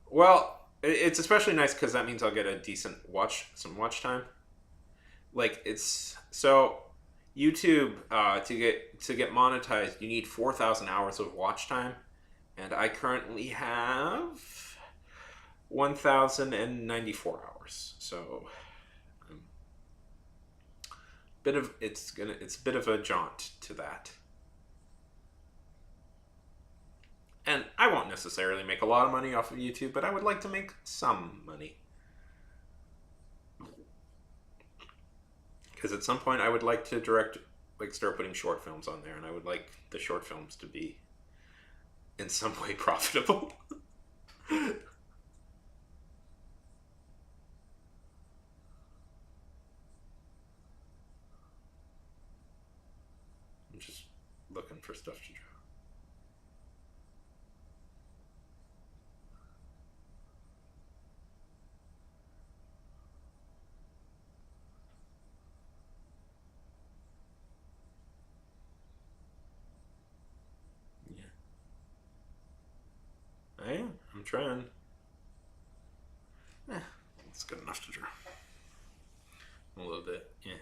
Speaker 1: Well, it's especially nice because that means I'll get a decent some watch time. Like it's so YouTube to get monetized, you need 4,000 hours of watch time, and I currently have 1,094 hours. So bit of it's a bit of a jaunt to that. And I won't necessarily make a lot of money off of YouTube, but I would like to make some money. Because at some point I would like to direct, like start putting short films on there, and I would like the short films to be in some way profitable. I'm just looking for stuff to draw. Yeah. I am. I'm trying. It's good enough to draw. A little bit, yeah.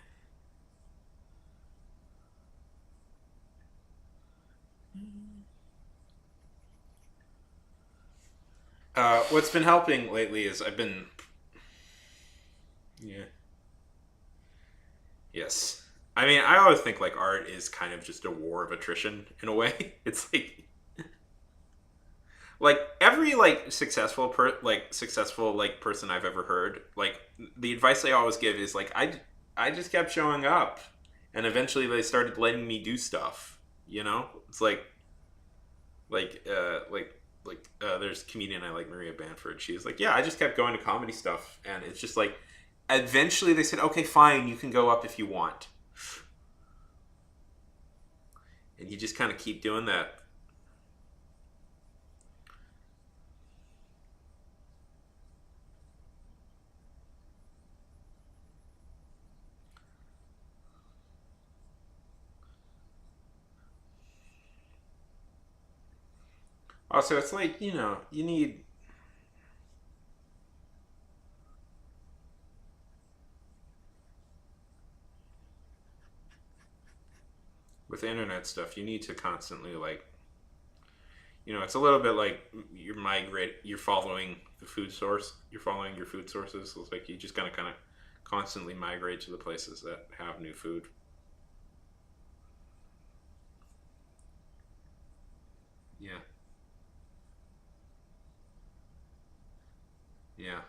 Speaker 1: What's been helping lately is I've been, yeah, yes. I mean, I always think like art is kind of just a war of attrition in a way. It's like every like successful like person I've ever heard, like the advice they always give is like I just kept showing up, and eventually they started letting me do stuff. You know, it's like uh like there's a comedian I like, Maria Bamford. She's like, yeah, I just kept going to comedy stuff, and it's just like eventually they said, okay, fine, you can go up if you want, and you just kind of keep doing that. Also, it's like, you need, with internet stuff, you need to constantly like, it's a little bit like you're following the food source, you're following your food sources. So it's like you just gotta kind of constantly migrate to the places that have new food. Yeah, yeah,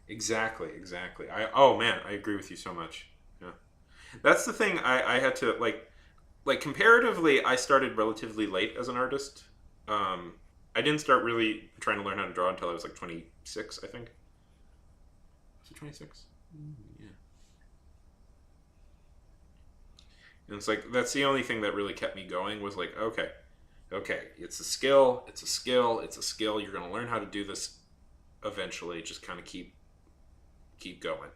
Speaker 1: exactly. Oh man, I agree with you so much. Yeah, that's the thing. I had to like comparatively, I started relatively late as an artist. Um, I didn't start really trying to learn how to draw until I was like 26, I think. Was it 26? Yeah. And it's like that's the only thing that really kept me going was like, okay, it's a skill, it's a skill. You're gonna learn how to do this eventually. Just kind of keep going.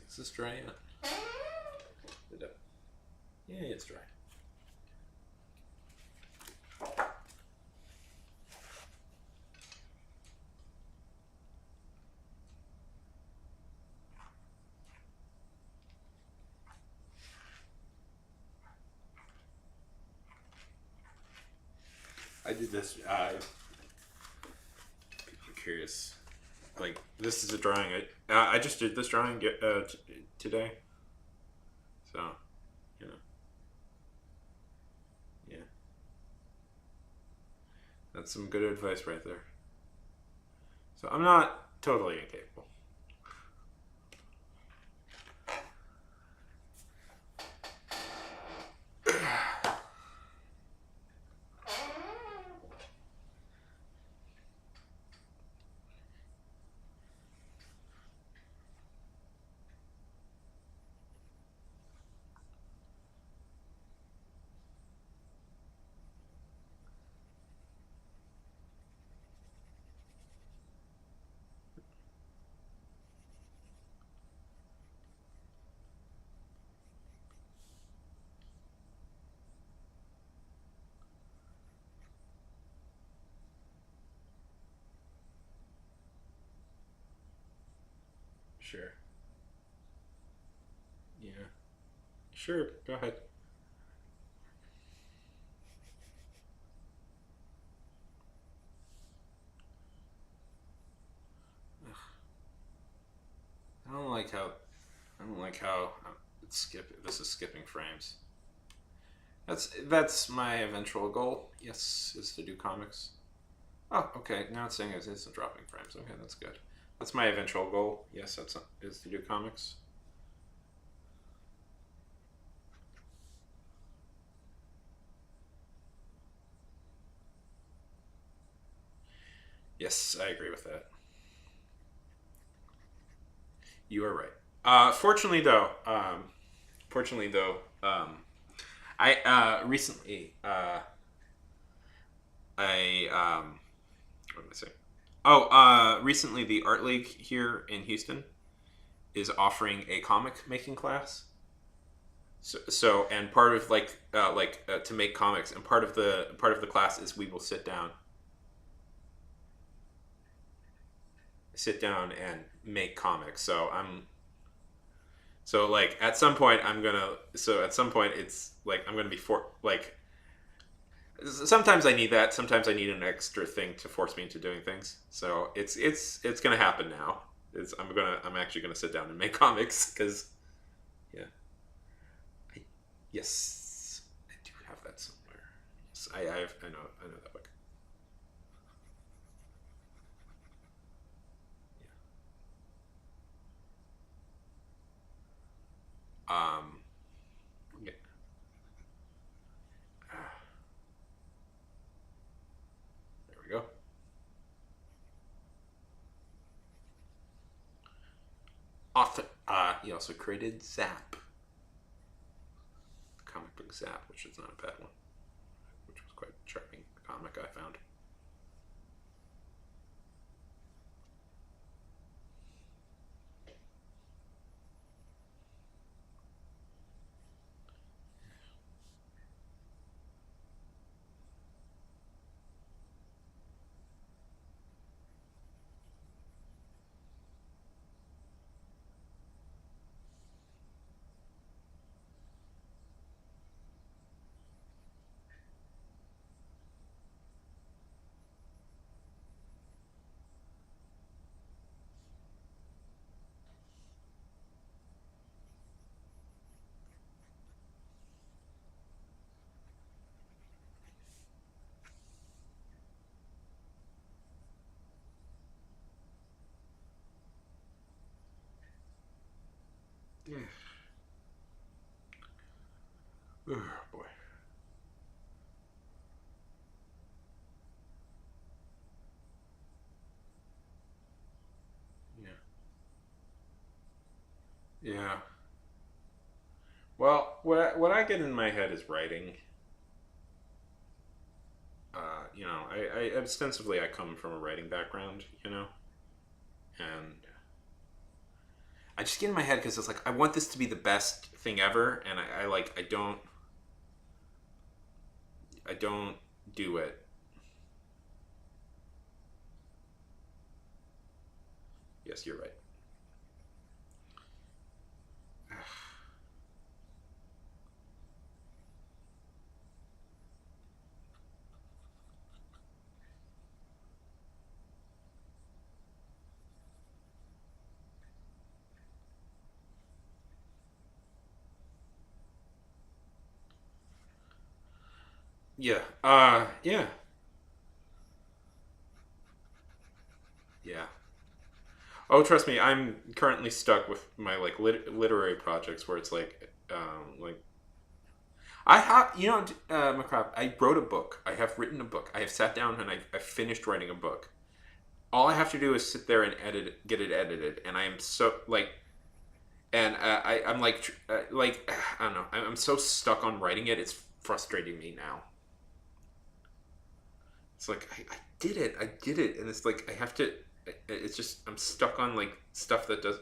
Speaker 1: Is this dry yet? Yeah, it's dry. I did this. People are curious. Like this is a drawing. I just did this drawing today. So you know, yeah, that's some good advice right there. So I'm not totally incapable. Sure. Yeah. Sure. Go ahead. like how I don't like how it's skip. This is skipping frames. That's my eventual goal. Yes, is to do comics. Oh, okay. Now it's saying it's dropping frames. Okay, that's good. That's my eventual goal. Yes, is to do comics. Yes, I agree with that. You are right. Fortunately though, I recently I what did I say? Oh, recently the art league here in Houston is offering a comic making class. So and part of to make comics, and part of the class is we will sit down and make comics. So like at some point I'm gonna so at some point it's like I'm gonna be for like sometimes I need that. Sometimes I need an extra thing to force me into doing things. So it's gonna happen now. I'm actually gonna sit down and make comics because yeah. I, yes, I do have that somewhere. Yes, I know that book. Yeah. Yeah. There we go. Author. He also created Zap, comic book Zap, which is not a bad one, which was quite a charming comic I found. Yeah. Oh boy. Yeah. Yeah. Well, what I get in my head is writing. I ostensibly I come from a writing background, and I just get in my head because it's like I want this to be the best thing ever, and I don't do it. Yes, you're right. Yeah. Yeah. Yeah. Oh, trust me, I'm currently stuck with my like literary projects where it's like I have, McCrapp. I wrote a book. I have written a book. I have sat down and I finished writing a book. All I have to do is sit there and get it edited, and I am so like, and I'm like, I don't know. I'm so stuck on writing it. It's frustrating me now. It's like I did it, and it's like I have to. It's just I'm stuck on like stuff that does.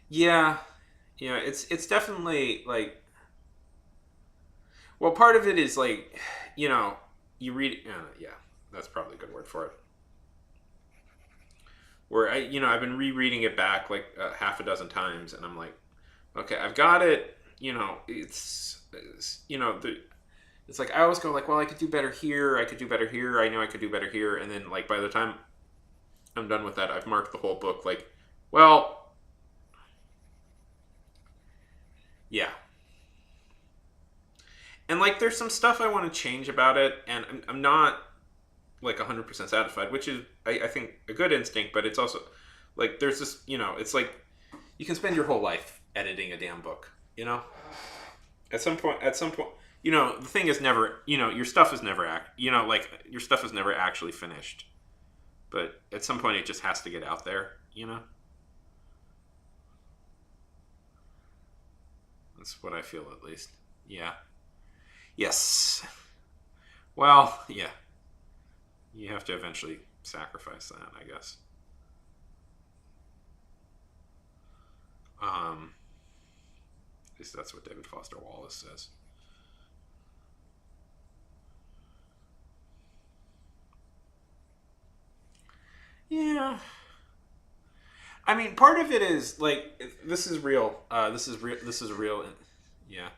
Speaker 1: Yeah, yeah. It's definitely like well, part of it is like, you know, you read. Yeah, that's probably a good word for it. Where I've been rereading it back like half a dozen times, and I'm like, okay, I've got it. It's like I always go like, well, I could do better here. I could do better here. I know I could do better here. And then like by the time I'm done with that, I've marked the whole book like, well, yeah. And like there's some stuff I want to change about it, and I'm not like 100% satisfied, which is I think a good instinct, but it's also like there's this, it's like you can spend your whole life editing a damn book, at some point, the thing is never, your stuff is never like your stuff is never actually finished, but at some point it just has to get out there. That's what I feel, at least. Yeah. Yes. Well, yeah. You have to eventually sacrifice that, I guess. At least that's what David Foster Wallace says. Yeah. I mean, part of it is like this is real. This is real. This is real. Yeah.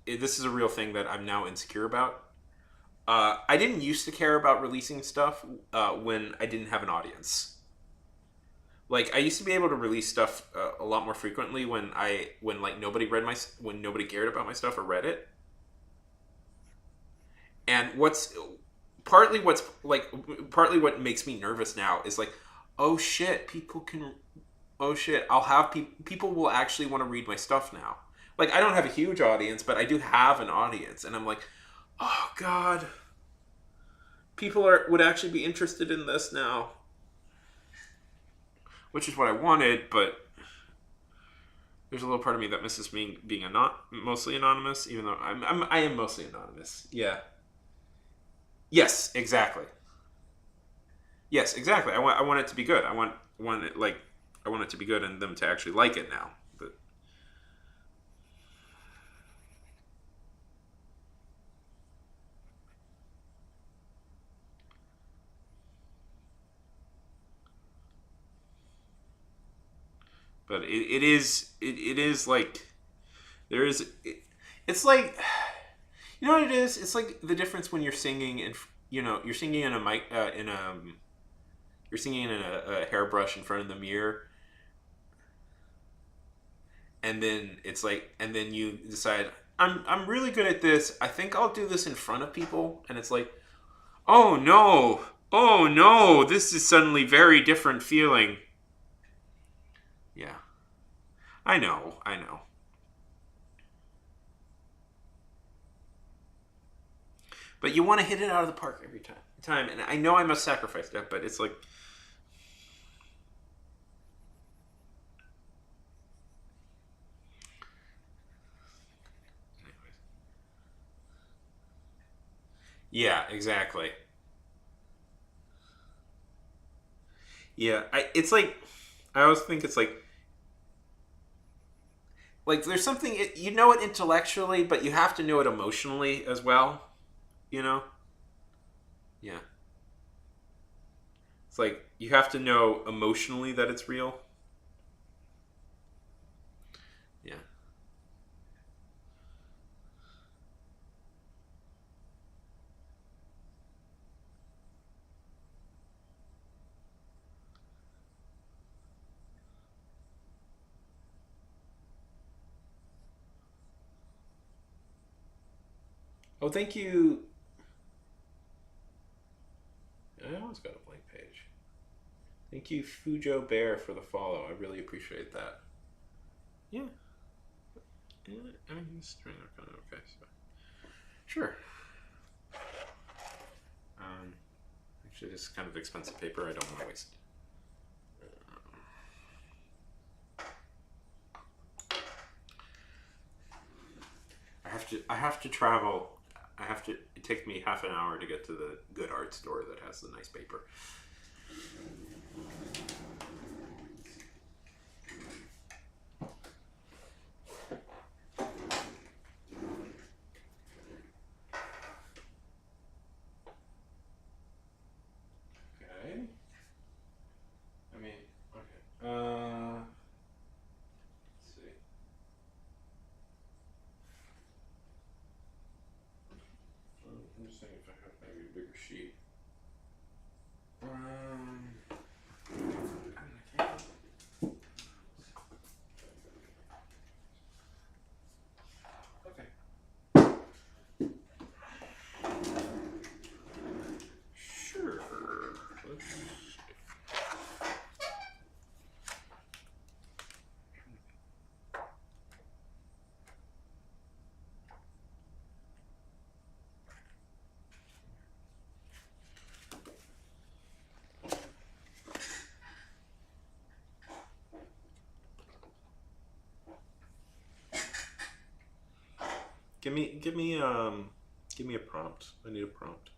Speaker 1: This is a real thing that I'm now insecure about. I didn't used to care about releasing stuff when I didn't have an audience. Like I used to be able to release stuff a lot more frequently when like nobody read when nobody cared about my stuff or read it. And partly what makes me nervous now is like, oh shit, oh shit, I'll have people will actually want to read my stuff now. Like I don't have a huge audience, but I do have an audience, and I'm like, oh god, people would actually be interested in this now, which is what I wanted, but there's a little part of me that misses being mostly anonymous, even though I am mostly anonymous. Yeah. Yes, exactly. Yes, exactly. I want it to be good. Want it like I want it to be good and them to actually like it now. But it is like there is it's like you know what it is. It's like the difference when you're singing and you're singing in a mic in a you're singing in a hairbrush in front of the mirror, and then it's like and then you decide I'm really good at this. I think I'll do this in front of people, and it's like oh no, oh no, this is suddenly very different feeling. Yeah, I know. But you want to hit it out of the park every time. And I know I must sacrifice that, but it's like, anyways. Yeah, exactly. Yeah, it's like I always think it's like there's something you know it intellectually, but you have to know it emotionally as well. You know? Yeah. It's like you have to know emotionally that it's real. Yeah. Oh, thank you. I always got a blank page. Thank you, Fujo Bear, for the follow. I really appreciate that. Yeah. Yeah, I mean, he's trying to kind of okay. So. Sure. Um, Actually, this is kind of expensive paper. I don't want to waste. I have to travel. It takes me half an hour to get to the good art store that has the nice paper. Okay. I mean, okay. Let's see. just thinking if I have maybe a bigger sheet. Okay. Sure. Let's see. Give me a prompt. I need a prompt.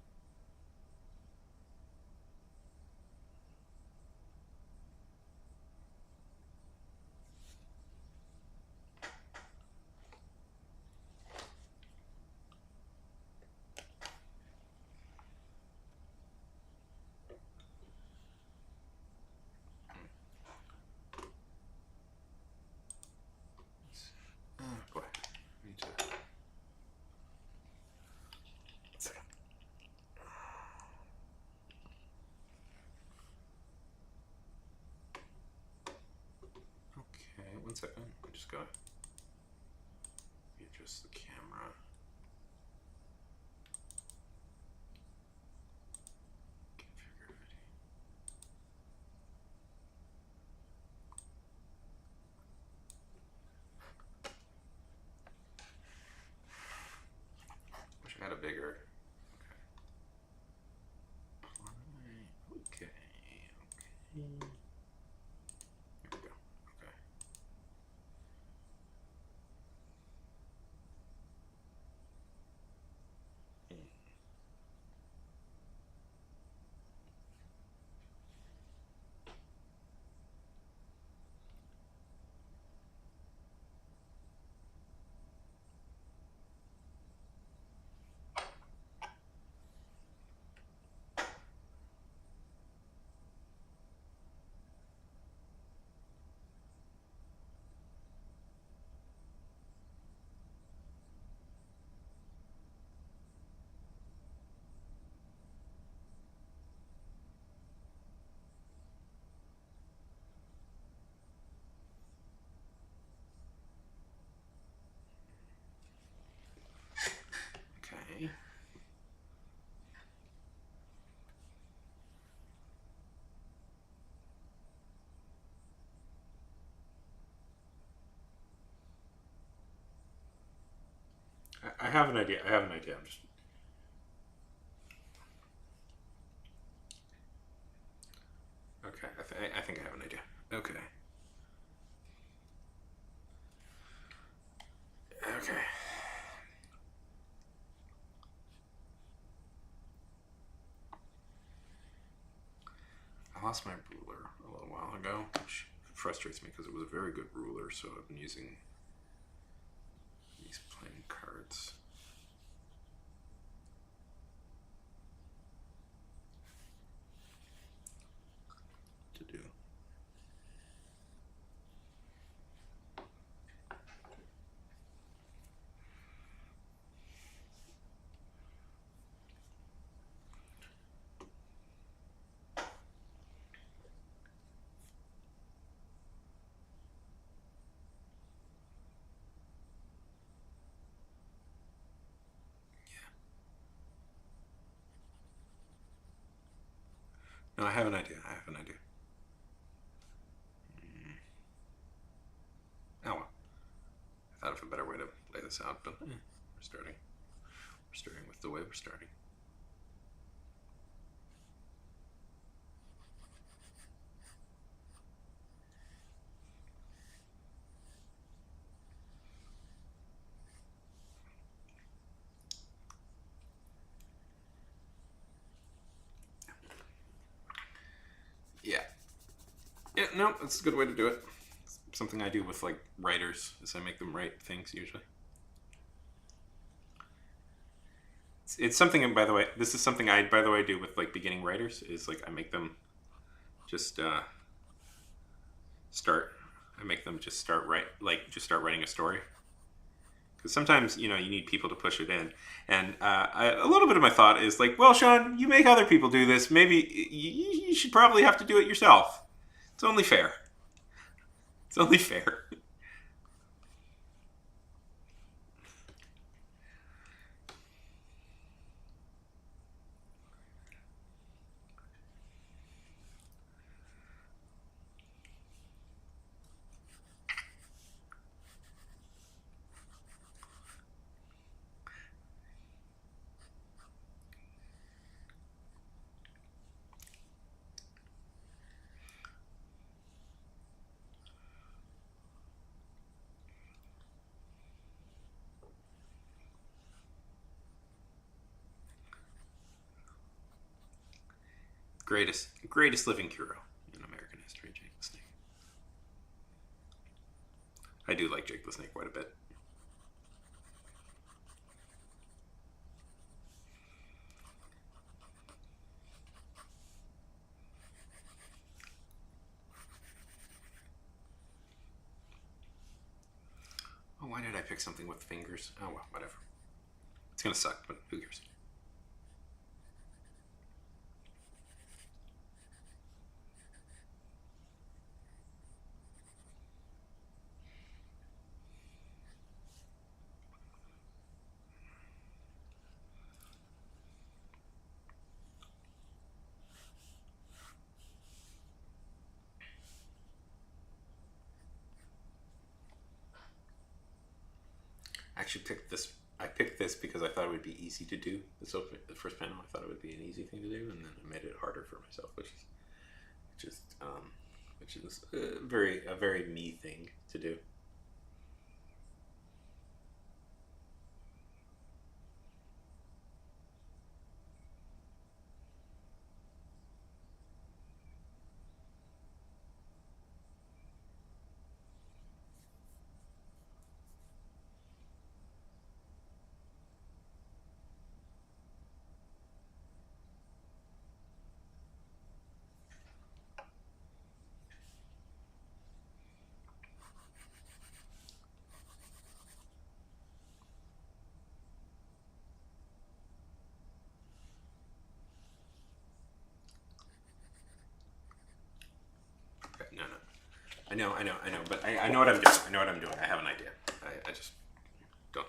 Speaker 1: Oh boy. I need to. One second. Okay, one second. I just gotta adjust the camera. Configure video. Wish I had a bigger. Okay. Here we go. Okay. Okay. I have an idea. I have an idea. I'm just. Okay. I think I have an idea. Okay. Okay. I lost my ruler a little while ago, which frustrates me because it was a very good ruler, so I've been using these plain cards. To do. No, I have an idea. I have an idea. Oh well. I thought of a better way to lay this out, but we're starting. We're starting with the way we're starting. Yeah. Yeah, no, that's a good way to do it. It's something I do with like writers is I make them write things usually. It's something, and by the way, this is something I, by the way, do with like beginning writers is like I make them just start. I make them just start writing a story because sometimes you need people to push it in. And a little bit of my thought is like, well, Sean, you make other people do this. Maybe you should probably have to do it yourself. It's only fair. It's only fair. Greatest living hero in American history, Jake the Snake. I do like Jake the Snake quite a bit. Oh, why did I pick something with fingers? Oh well, whatever. It's gonna suck, but who cares? I actually picked this. I picked this because I thought it would be easy to do. The first panel, I thought it would be an easy thing to do, and then I made it harder for myself, which is a very me thing to do. Okay, no, no. I know, but I know what I'm doing. I know what I'm doing. I have an idea. I just don't.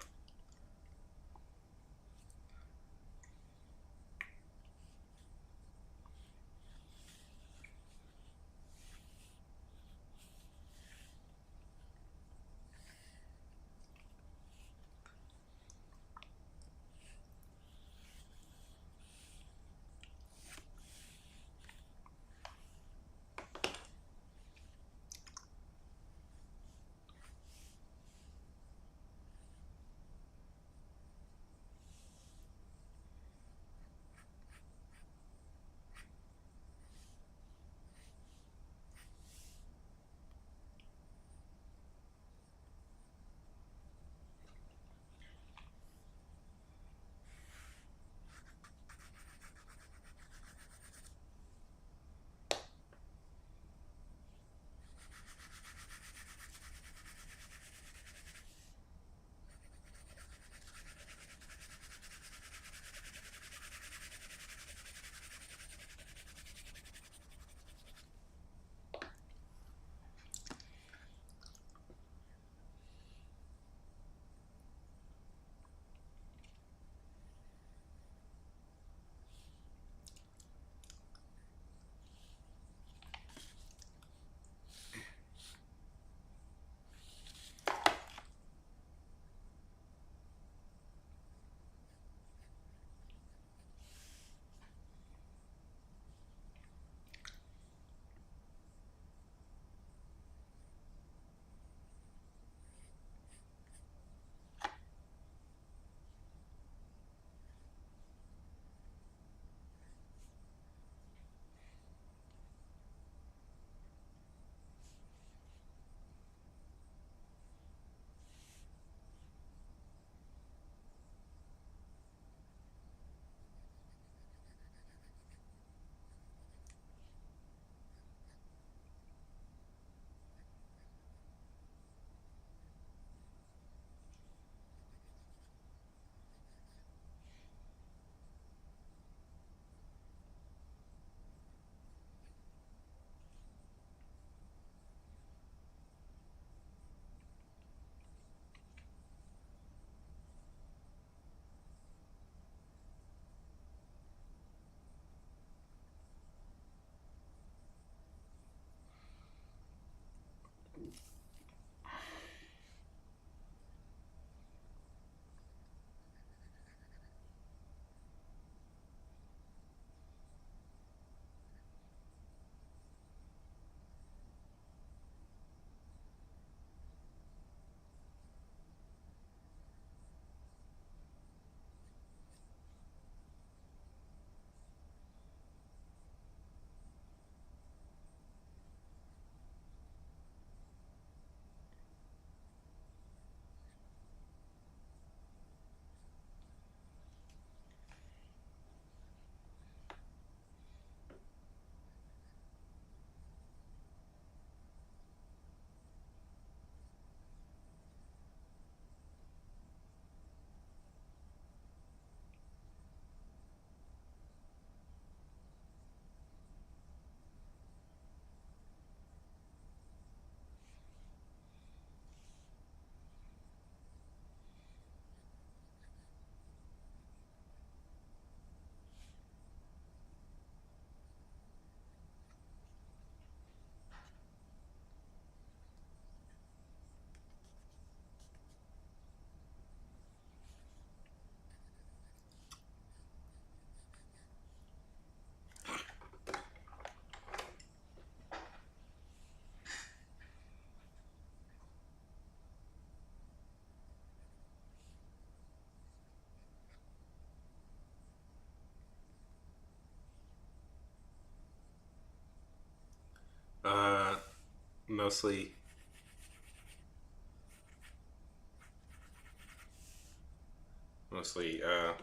Speaker 1: mostly.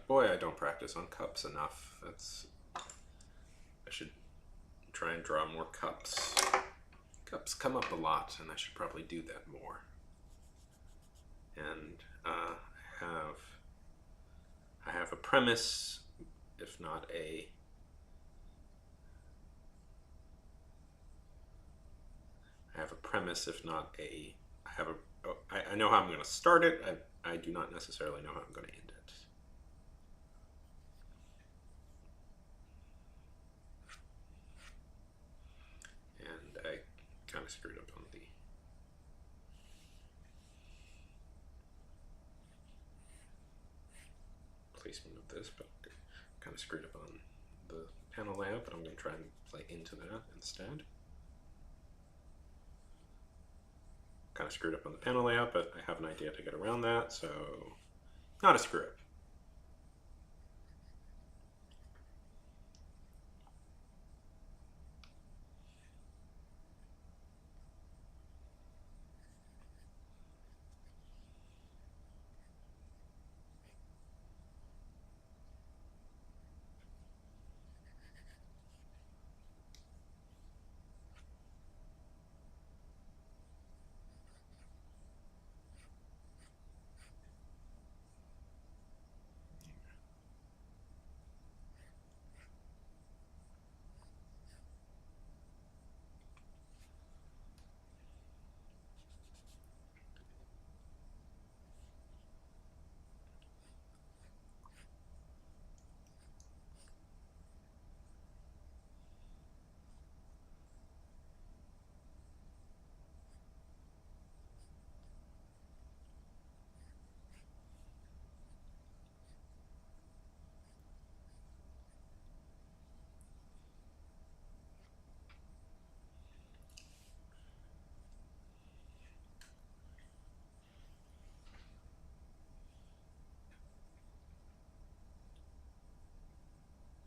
Speaker 1: Boy, I don't practice on cups enough. I should try and draw more cups. Cups come up a lot, and I should probably do that more. And have I have a premise, if not a I have a premise, if not a I have a oh, I know how I'm going to start it. I do not necessarily know how I'm going to end it. And I kind of screwed up on the placement of this, but kind of screwed up on the panel layout, but I'm going to try and play into that instead. Kind of screwed up on the panel layout, but I have an idea to get around that, so not a screw up.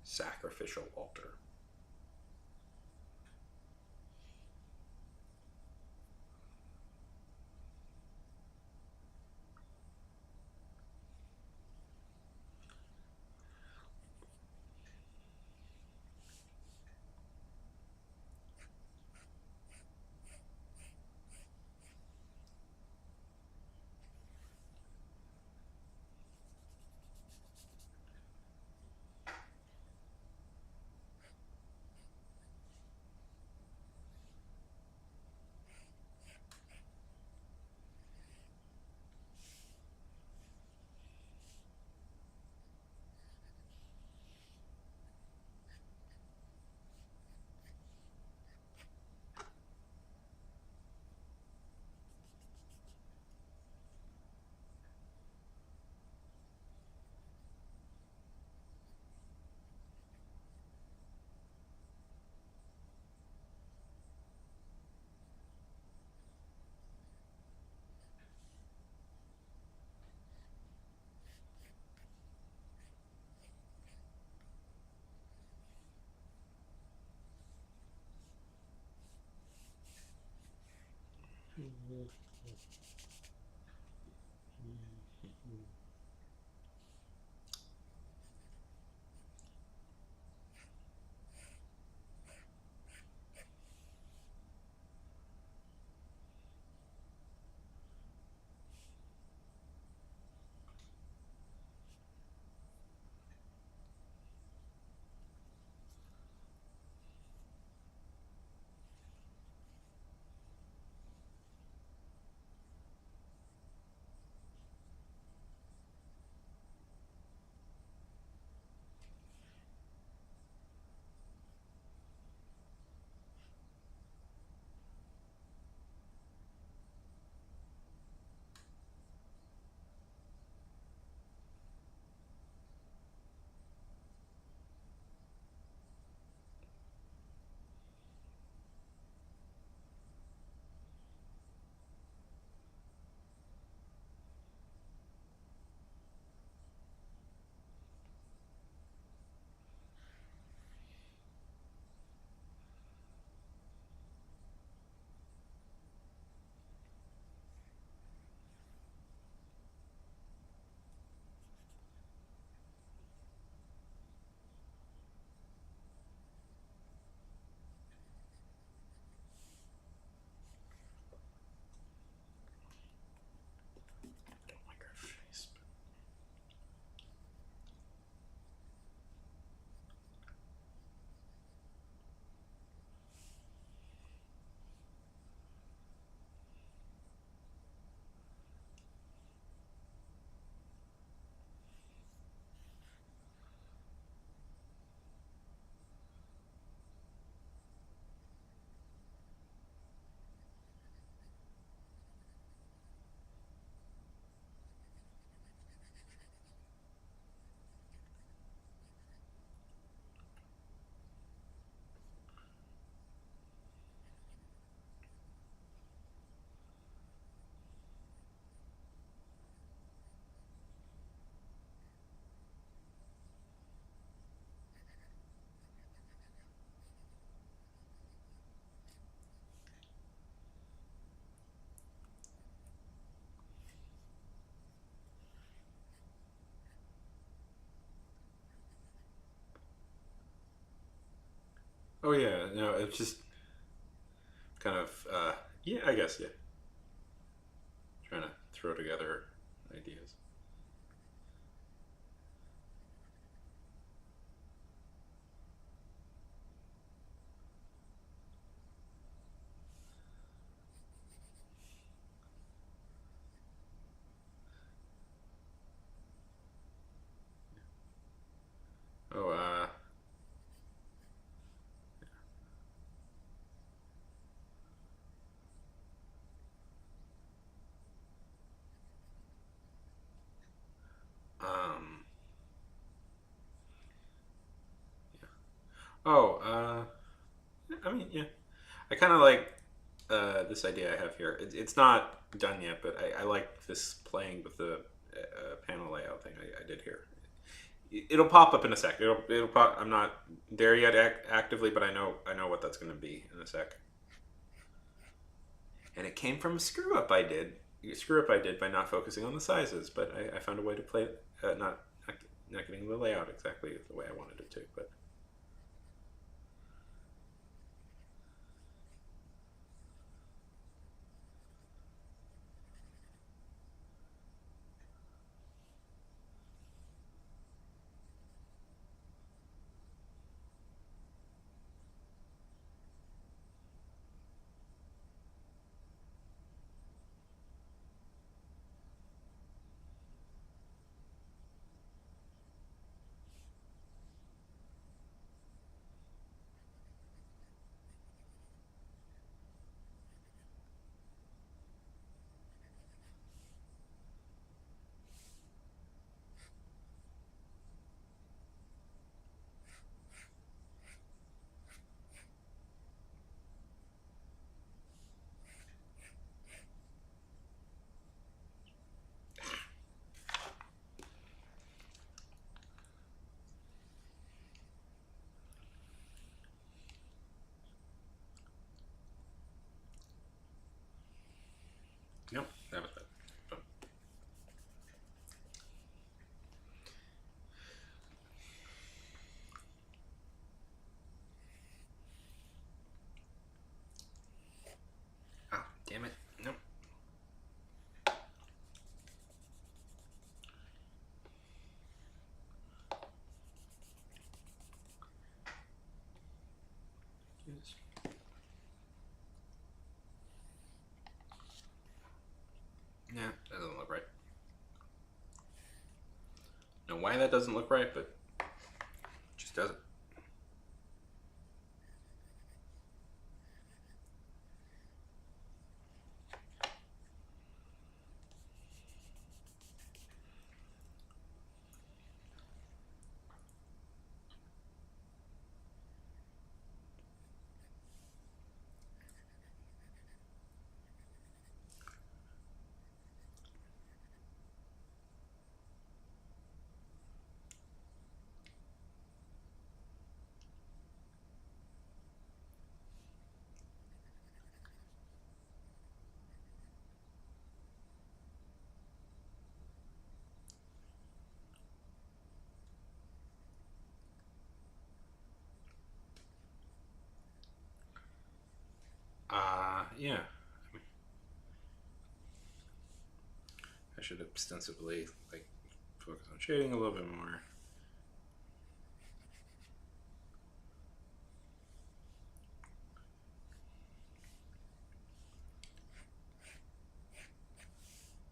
Speaker 1: Sacrificial altar. Oh yeah, no, it's just kind of yeah, I guess yeah, trying to throw together ideas. Oh, um, yeah. Oh, I mean, yeah, I kind of like this idea I have here. It's not done yet, but I like this playing with the panel layout thing I did here. It'll pop up in a sec. It'll pop. I'm not there yet actively, but I know what that's going to be in a sec. And it came from a screw up I did by not focusing on the sizes. But I found a way to play it, not getting the layout exactly the way I wanted it to. But yep, that was bad. But, oh, damn it! Nope. Yes. Yeah, that doesn't look right. Know why that doesn't look right, but it just doesn't. Yeah. I should ostensibly like focus on shading a little bit more.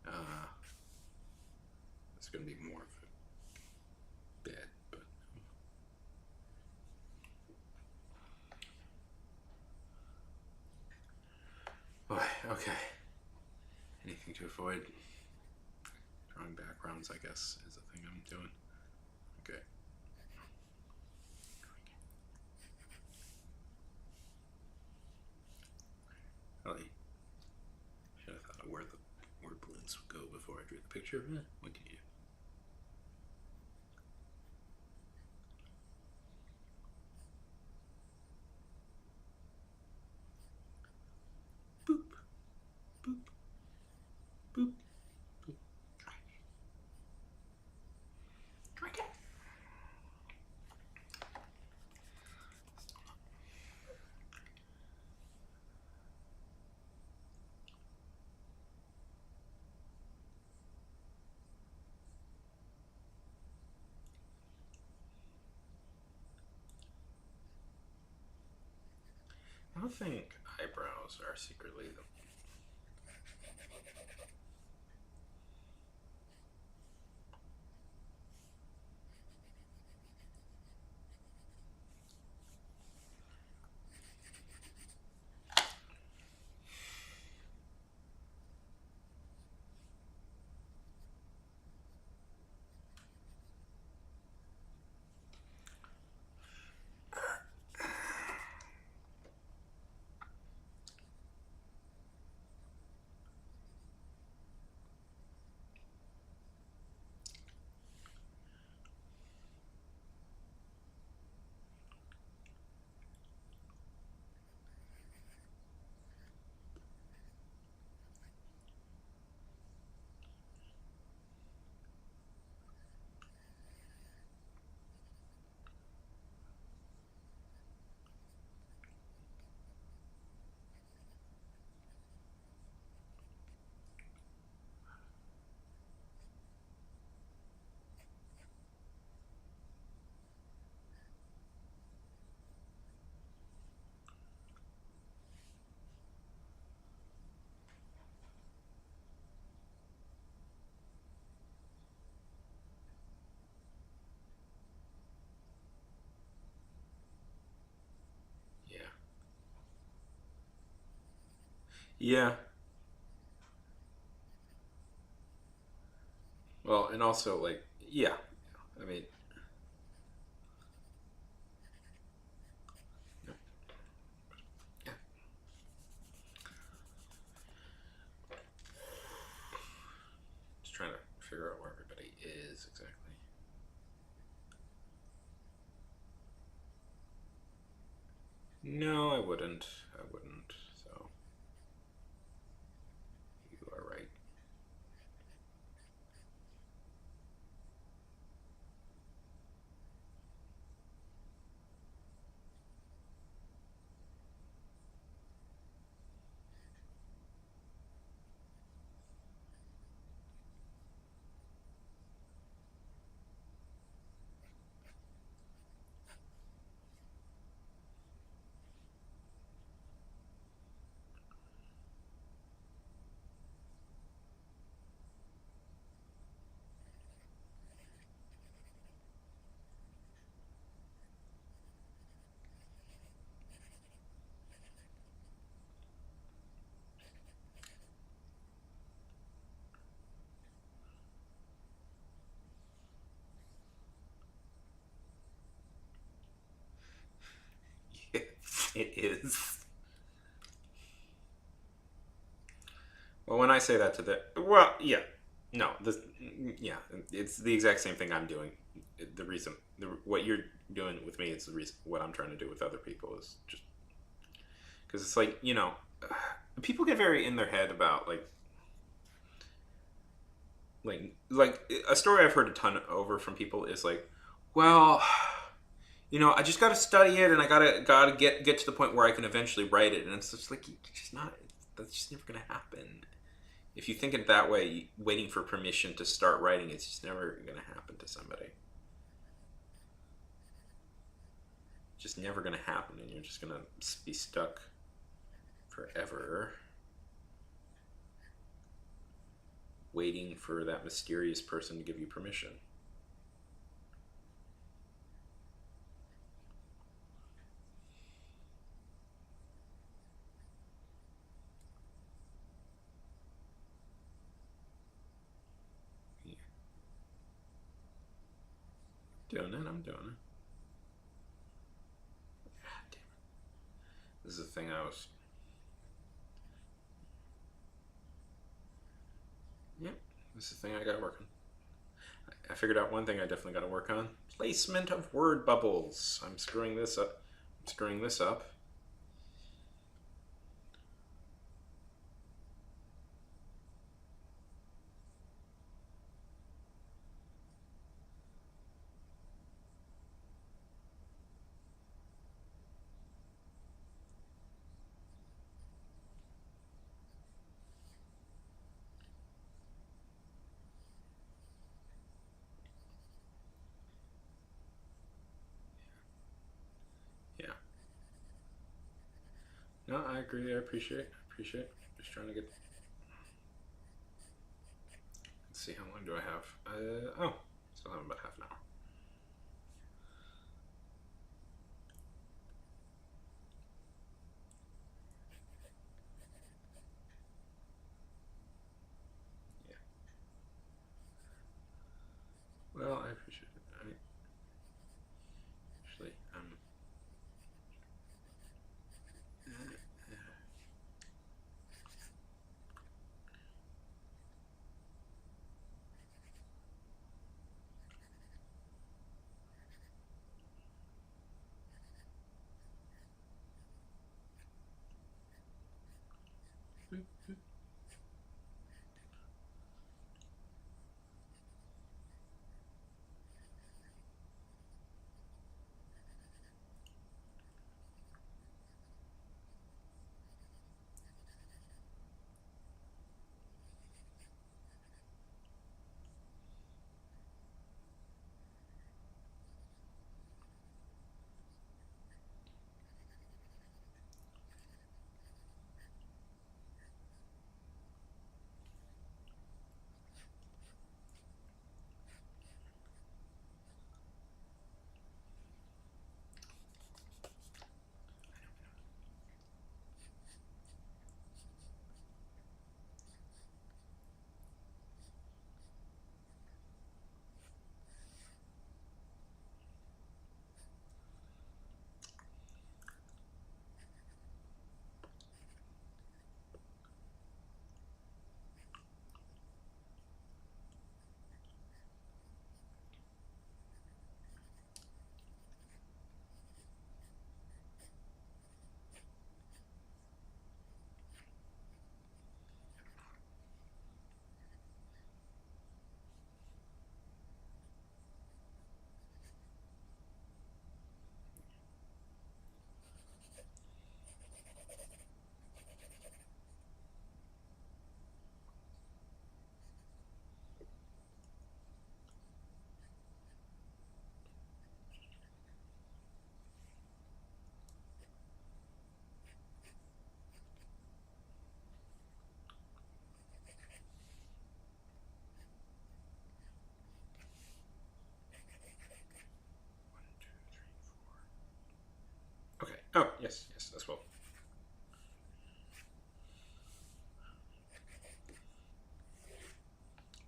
Speaker 1: Uh, it's going to be more of a bed, but boy, okay. Anything to avoid drawing backgrounds, I guess, is the thing I'm doing. Okay. Really should have thought of where the word balloons would go before I drew the picture. What can you do? Boop, boop, boop, boop. Drink it. I don't think eyebrows are secretly the. Yeah. Yeah. Well, and also like yeah. I mean, yeah. Just trying to figure out where everybody is exactly. No, I wouldn't. I wouldn't. So you are right. Yeah, it is. Well, when I say that to the well, yeah, no, this, yeah, it's the exact same thing I'm doing. The reason, what you're doing with me is the reason. What I'm trying to do with other people is just because it's like people get very in their head about like a story I've heard a ton over from people is like, well, I just got to study it and I gotta get to the point where I can eventually write it, and it's just like it's just not. That's just never gonna happen. If you think it that way, waiting for permission to start writing, it's just never gonna happen to somebody. It's just never gonna happen, and you're just gonna be stuck forever waiting for that mysterious person to give you permission. Yeah. Doing it, I'm doing it. God damn it. This is the thing I was. Yep. This is the thing I got working. I figured out one thing I definitely got to work on: placement of word bubbles. I'm screwing this up. I'm screwing this up. Yeah. No, I agree. I appreciate. Just trying to get. Let's see. How long do I have? Oh, still have about half an hour. Yeah. Well, I appreciate it. Actually, okay. Oh, yes, yes, as well.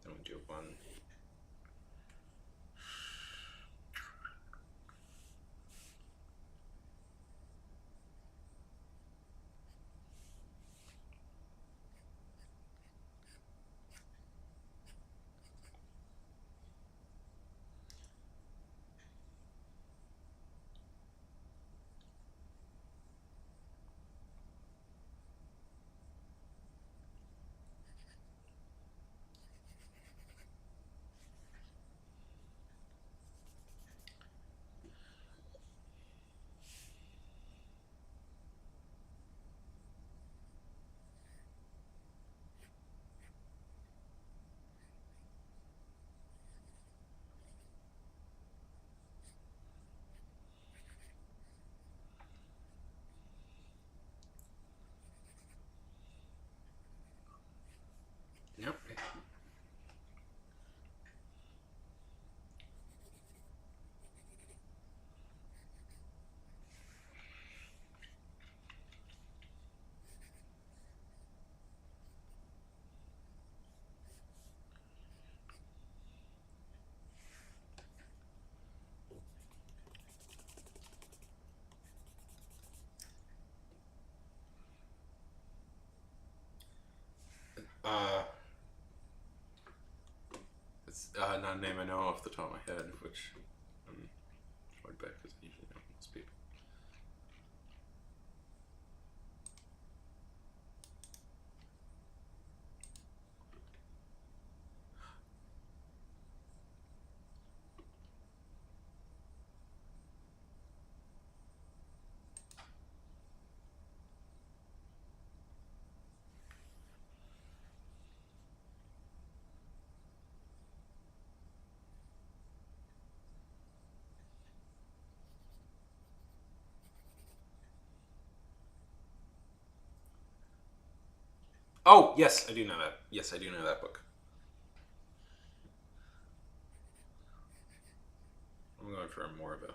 Speaker 1: Then we do one. Yep. Uh, it's not a name I know off the top of my head, which I'm annoyed by because I usually know most people. Oh, yes, I do know that. Yes, I do know that book. I'm going for more of a.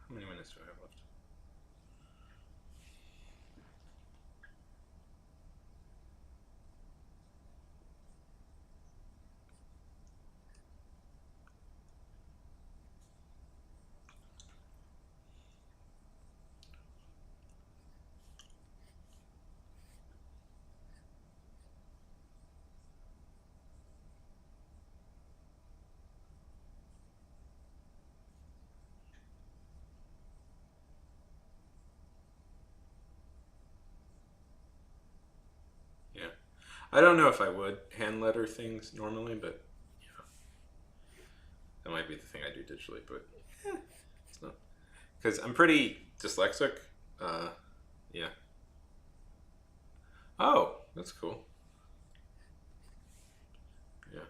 Speaker 1: How many minutes do I have left? Yeah. I don't know if I would hand letter things normally, but yeah, that might be the thing I do digitally. But eh, it's not because I'm pretty dyslexic. Uh, yeah. Oh, that's cool. Yeah.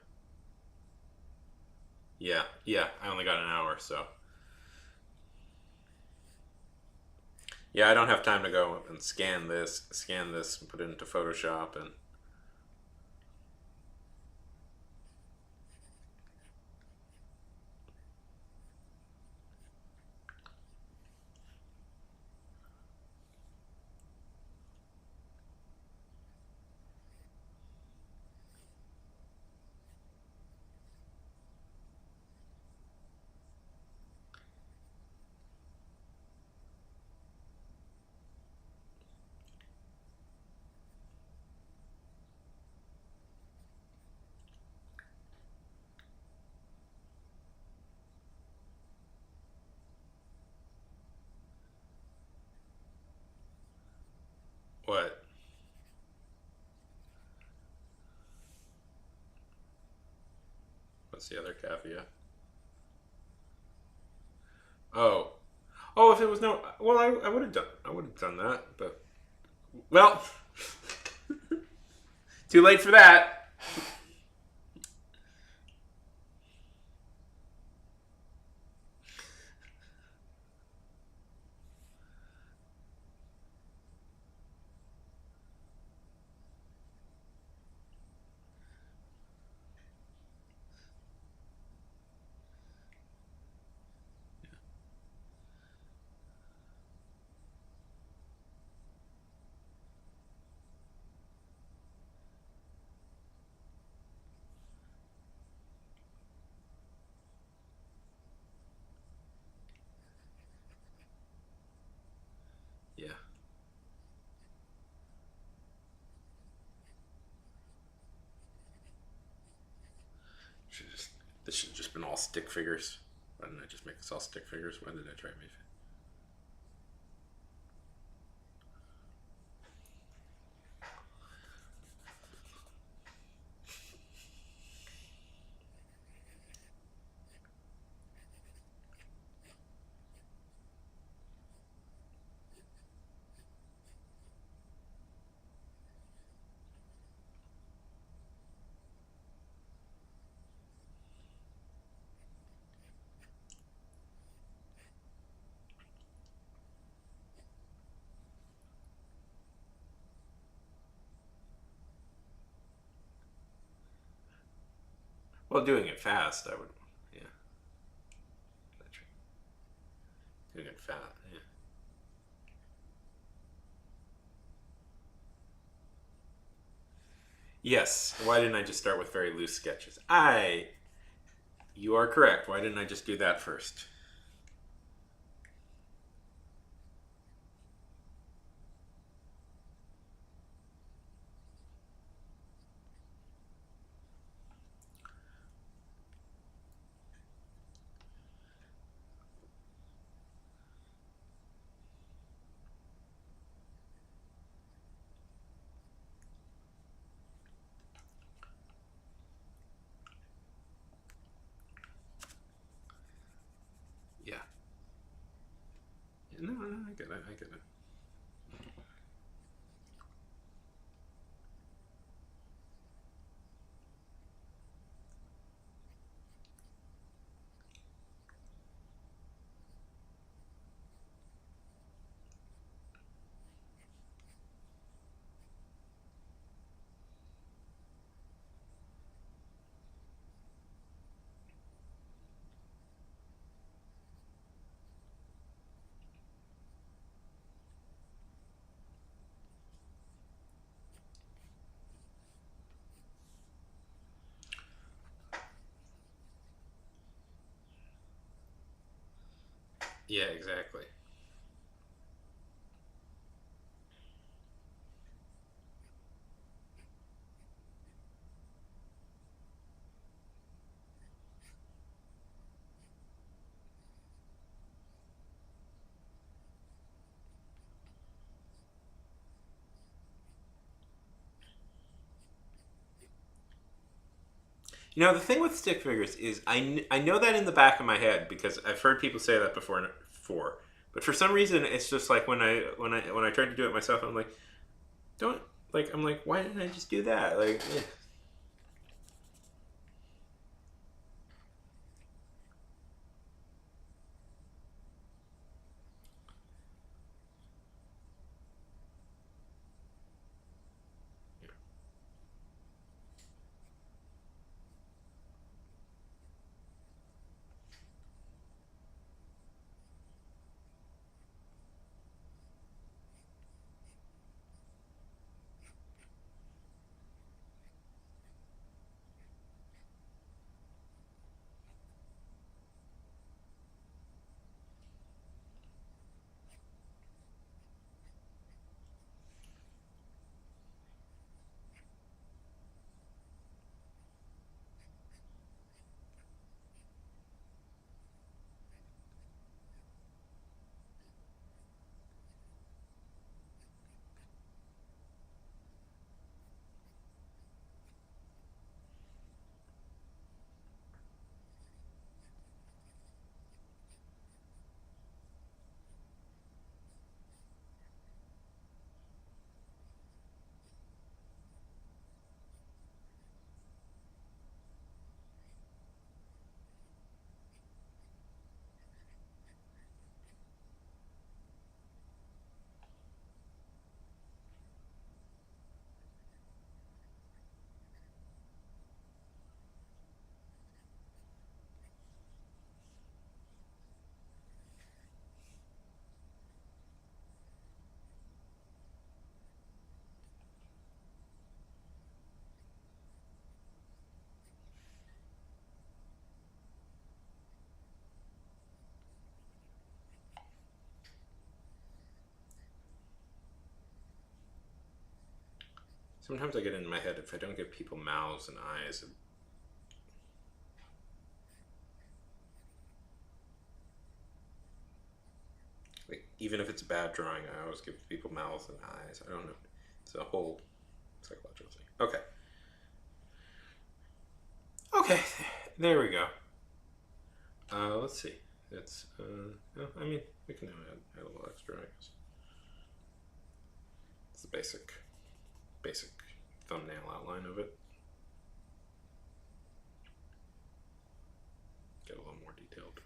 Speaker 1: Yeah. Yeah. I only got an hour, so yeah, I don't have time to go and scan this, and put it into Photoshop, and what? What's the other caveat? Oh, oh, if it was no, well, I would have done, that, but well, too late for that. Yeah, should just this should have just been all stick figures. Why didn't I just make this all stick figures? Why did I try to make it? Well, doing it fast, I would. Yeah, that's right. Doing it fast. Yeah. Yes. Why didn't I just start with very loose sketches? You are correct. Why didn't I just do that first? Yeah. No, no, I get it. I get it. Yeah, exactly. You know, the thing with stick figures is I know that in the back of my head because I've heard people say that before. But for some reason, it's just like when I tried to do it myself, I'm like, don't I'm like, why didn't I just do that? Like, eh. Sometimes I get in my head if I don't give people mouths and eyes, like even if it's a bad drawing, I always give people mouths and eyes. I don't know. It's a whole psychological thing. Okay. Okay. There we go. Let's see. It's I mean, we can add a little extra, I guess. It's the basic thumbnail outline of it. Get a little more detailed.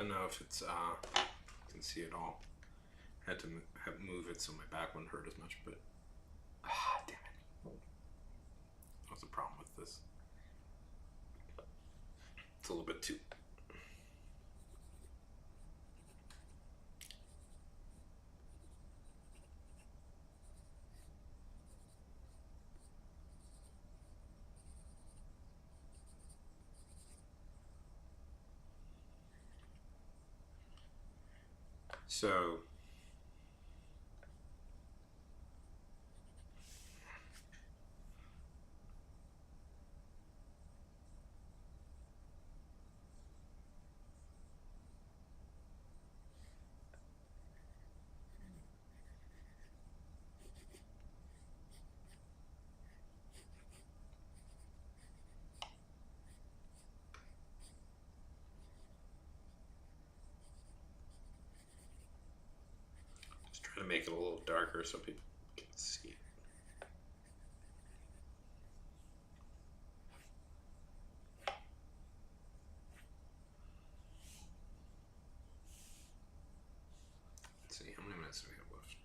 Speaker 1: don't know if it's you can see it all. Had to move it so my back wouldn't hurt as much, but damn it. What's the problem with this? It's a little bit too. So just trying to make it a little darker so people can see it. Let's see, how many minutes do we have left?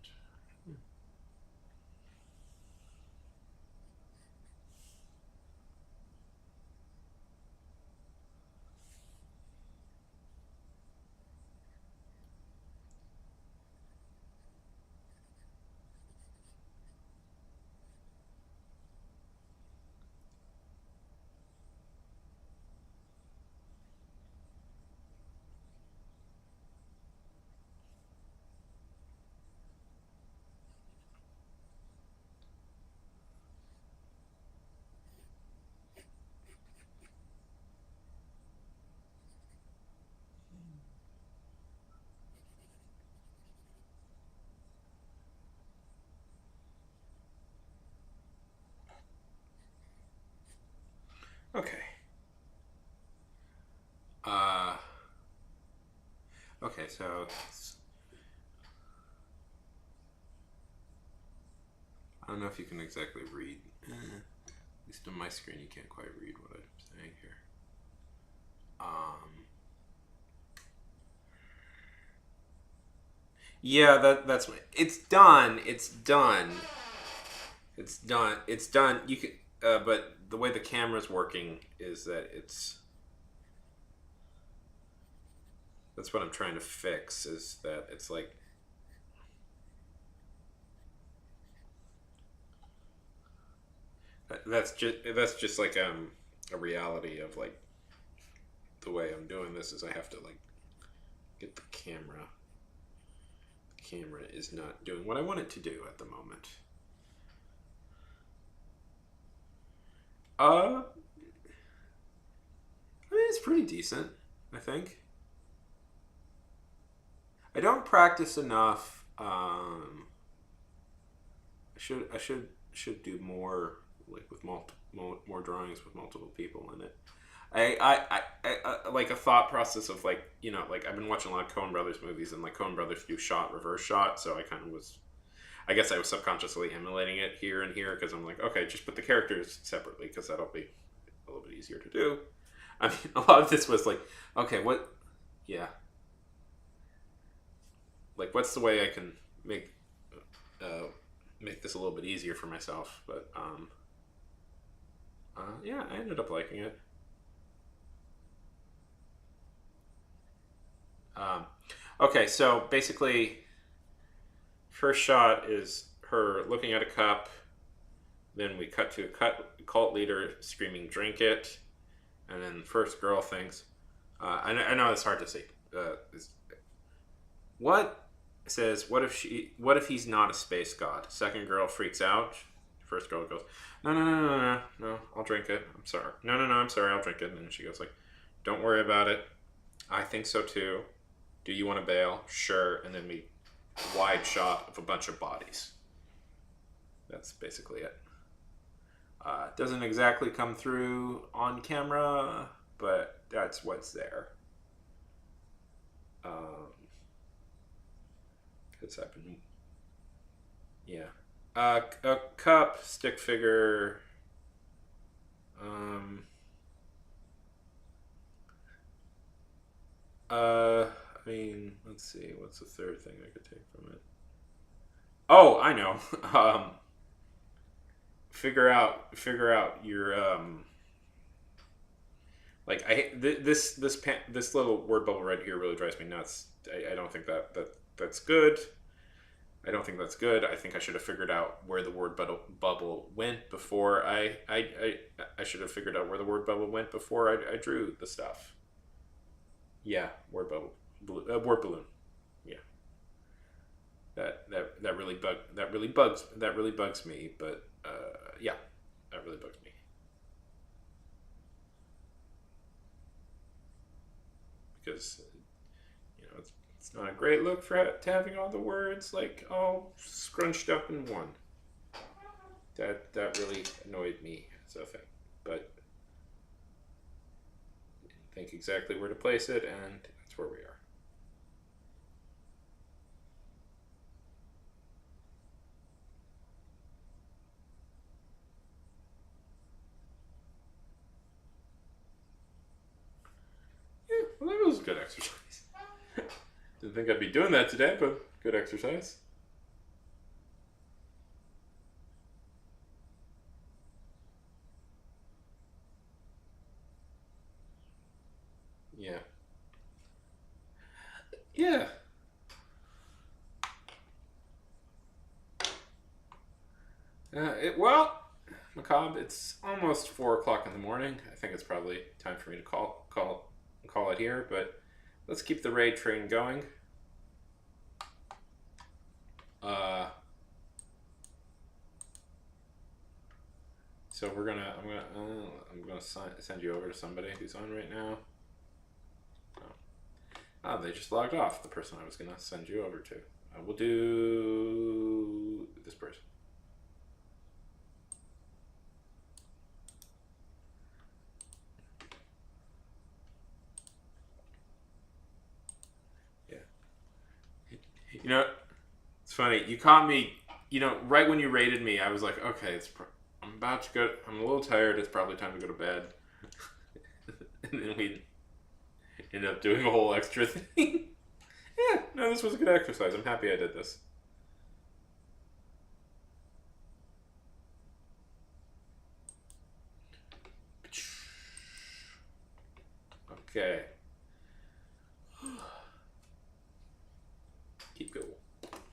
Speaker 1: Okay. Okay, so I don't know if you can exactly read. At least on my screen, you can't quite read what I'm saying here. Yeah, that's it's done. It's done. It's done. It's done. You can, but the way the camera's working is that it's. That's what I'm trying to fix. Is that it's like. That's just like a reality of like the way I'm doing this is I have to like get the camera. The camera is not doing what I want it to do at the moment. I mean it's pretty decent, I think. I don't practice enough. I should do more like with more drawings with multiple people in it. I like a thought process of like like I've been watching a lot of Coen Brothers movies and like Coen Brothers do shot reverse shot, so I kind of was I guess I was subconsciously emulating it here and here because I'm like okay just put the characters separately because that'll be a little bit easier to do. I mean a lot of this was like okay what yeah like what's the way I can uh, make this a little bit easier for myself but yeah I ended up liking it. Um, okay, so basically, first shot is her looking at a cup. Then we cut to a cult leader screaming, "Drink it!" And then the first girl thinks, I know it's hard to see. What says? What if she? What if he's not a space god? Second girl freaks out. First girl goes, "No, no, no, no, no, no! I'll drink it. I'm sorry. No, no, no, I'm sorry. I'll drink it." And then she goes like, "Don't worry about it. I think so too. Do you want to bail? Sure." And then we wide shot of a bunch of bodies. That's basically it. Doesn't exactly come through on camera, but that's what's there. It's happened. Yeah. A cup, stick figure. Um, uh, mean, let's see. What's the third thing I could take from it? Oh, I know. Figure out your like this little word bubble right here really drives me nuts. I don't think that's good. I don't think that's good. I think I should have figured out where the word bubble went before I should have figured out where the word bubble went before I drew the stuff. Yeah, word balloon. Yeah, that really bugs me. But yeah, that really bugs me because it's not a great look for to having all the words like all scrunched up in one. That really annoyed me as a thing, but think exactly where to place it, and that's where we are. Yeah, well, that was a good exercise. Didn't think I'd be doing that today, but good exercise. Yeah. Yeah. Well, Macabre, it's almost 4 o'clock in the morning. I think it's probably time for me to call it here. But let's keep the raid train going. Uh, so I'm gonna send you over to somebody who's on right now. Oh, they just logged off. The person I was gonna send you over to. We'll do this person. Yeah. You know, it's funny. You caught me. Right when you rated me, I was like, okay, I'm about to go. I'm a little tired. It's probably time to go to bed. And then we ended up doing a whole extra thing. Yeah, no, this was a good exercise. I'm happy I did this. Okay.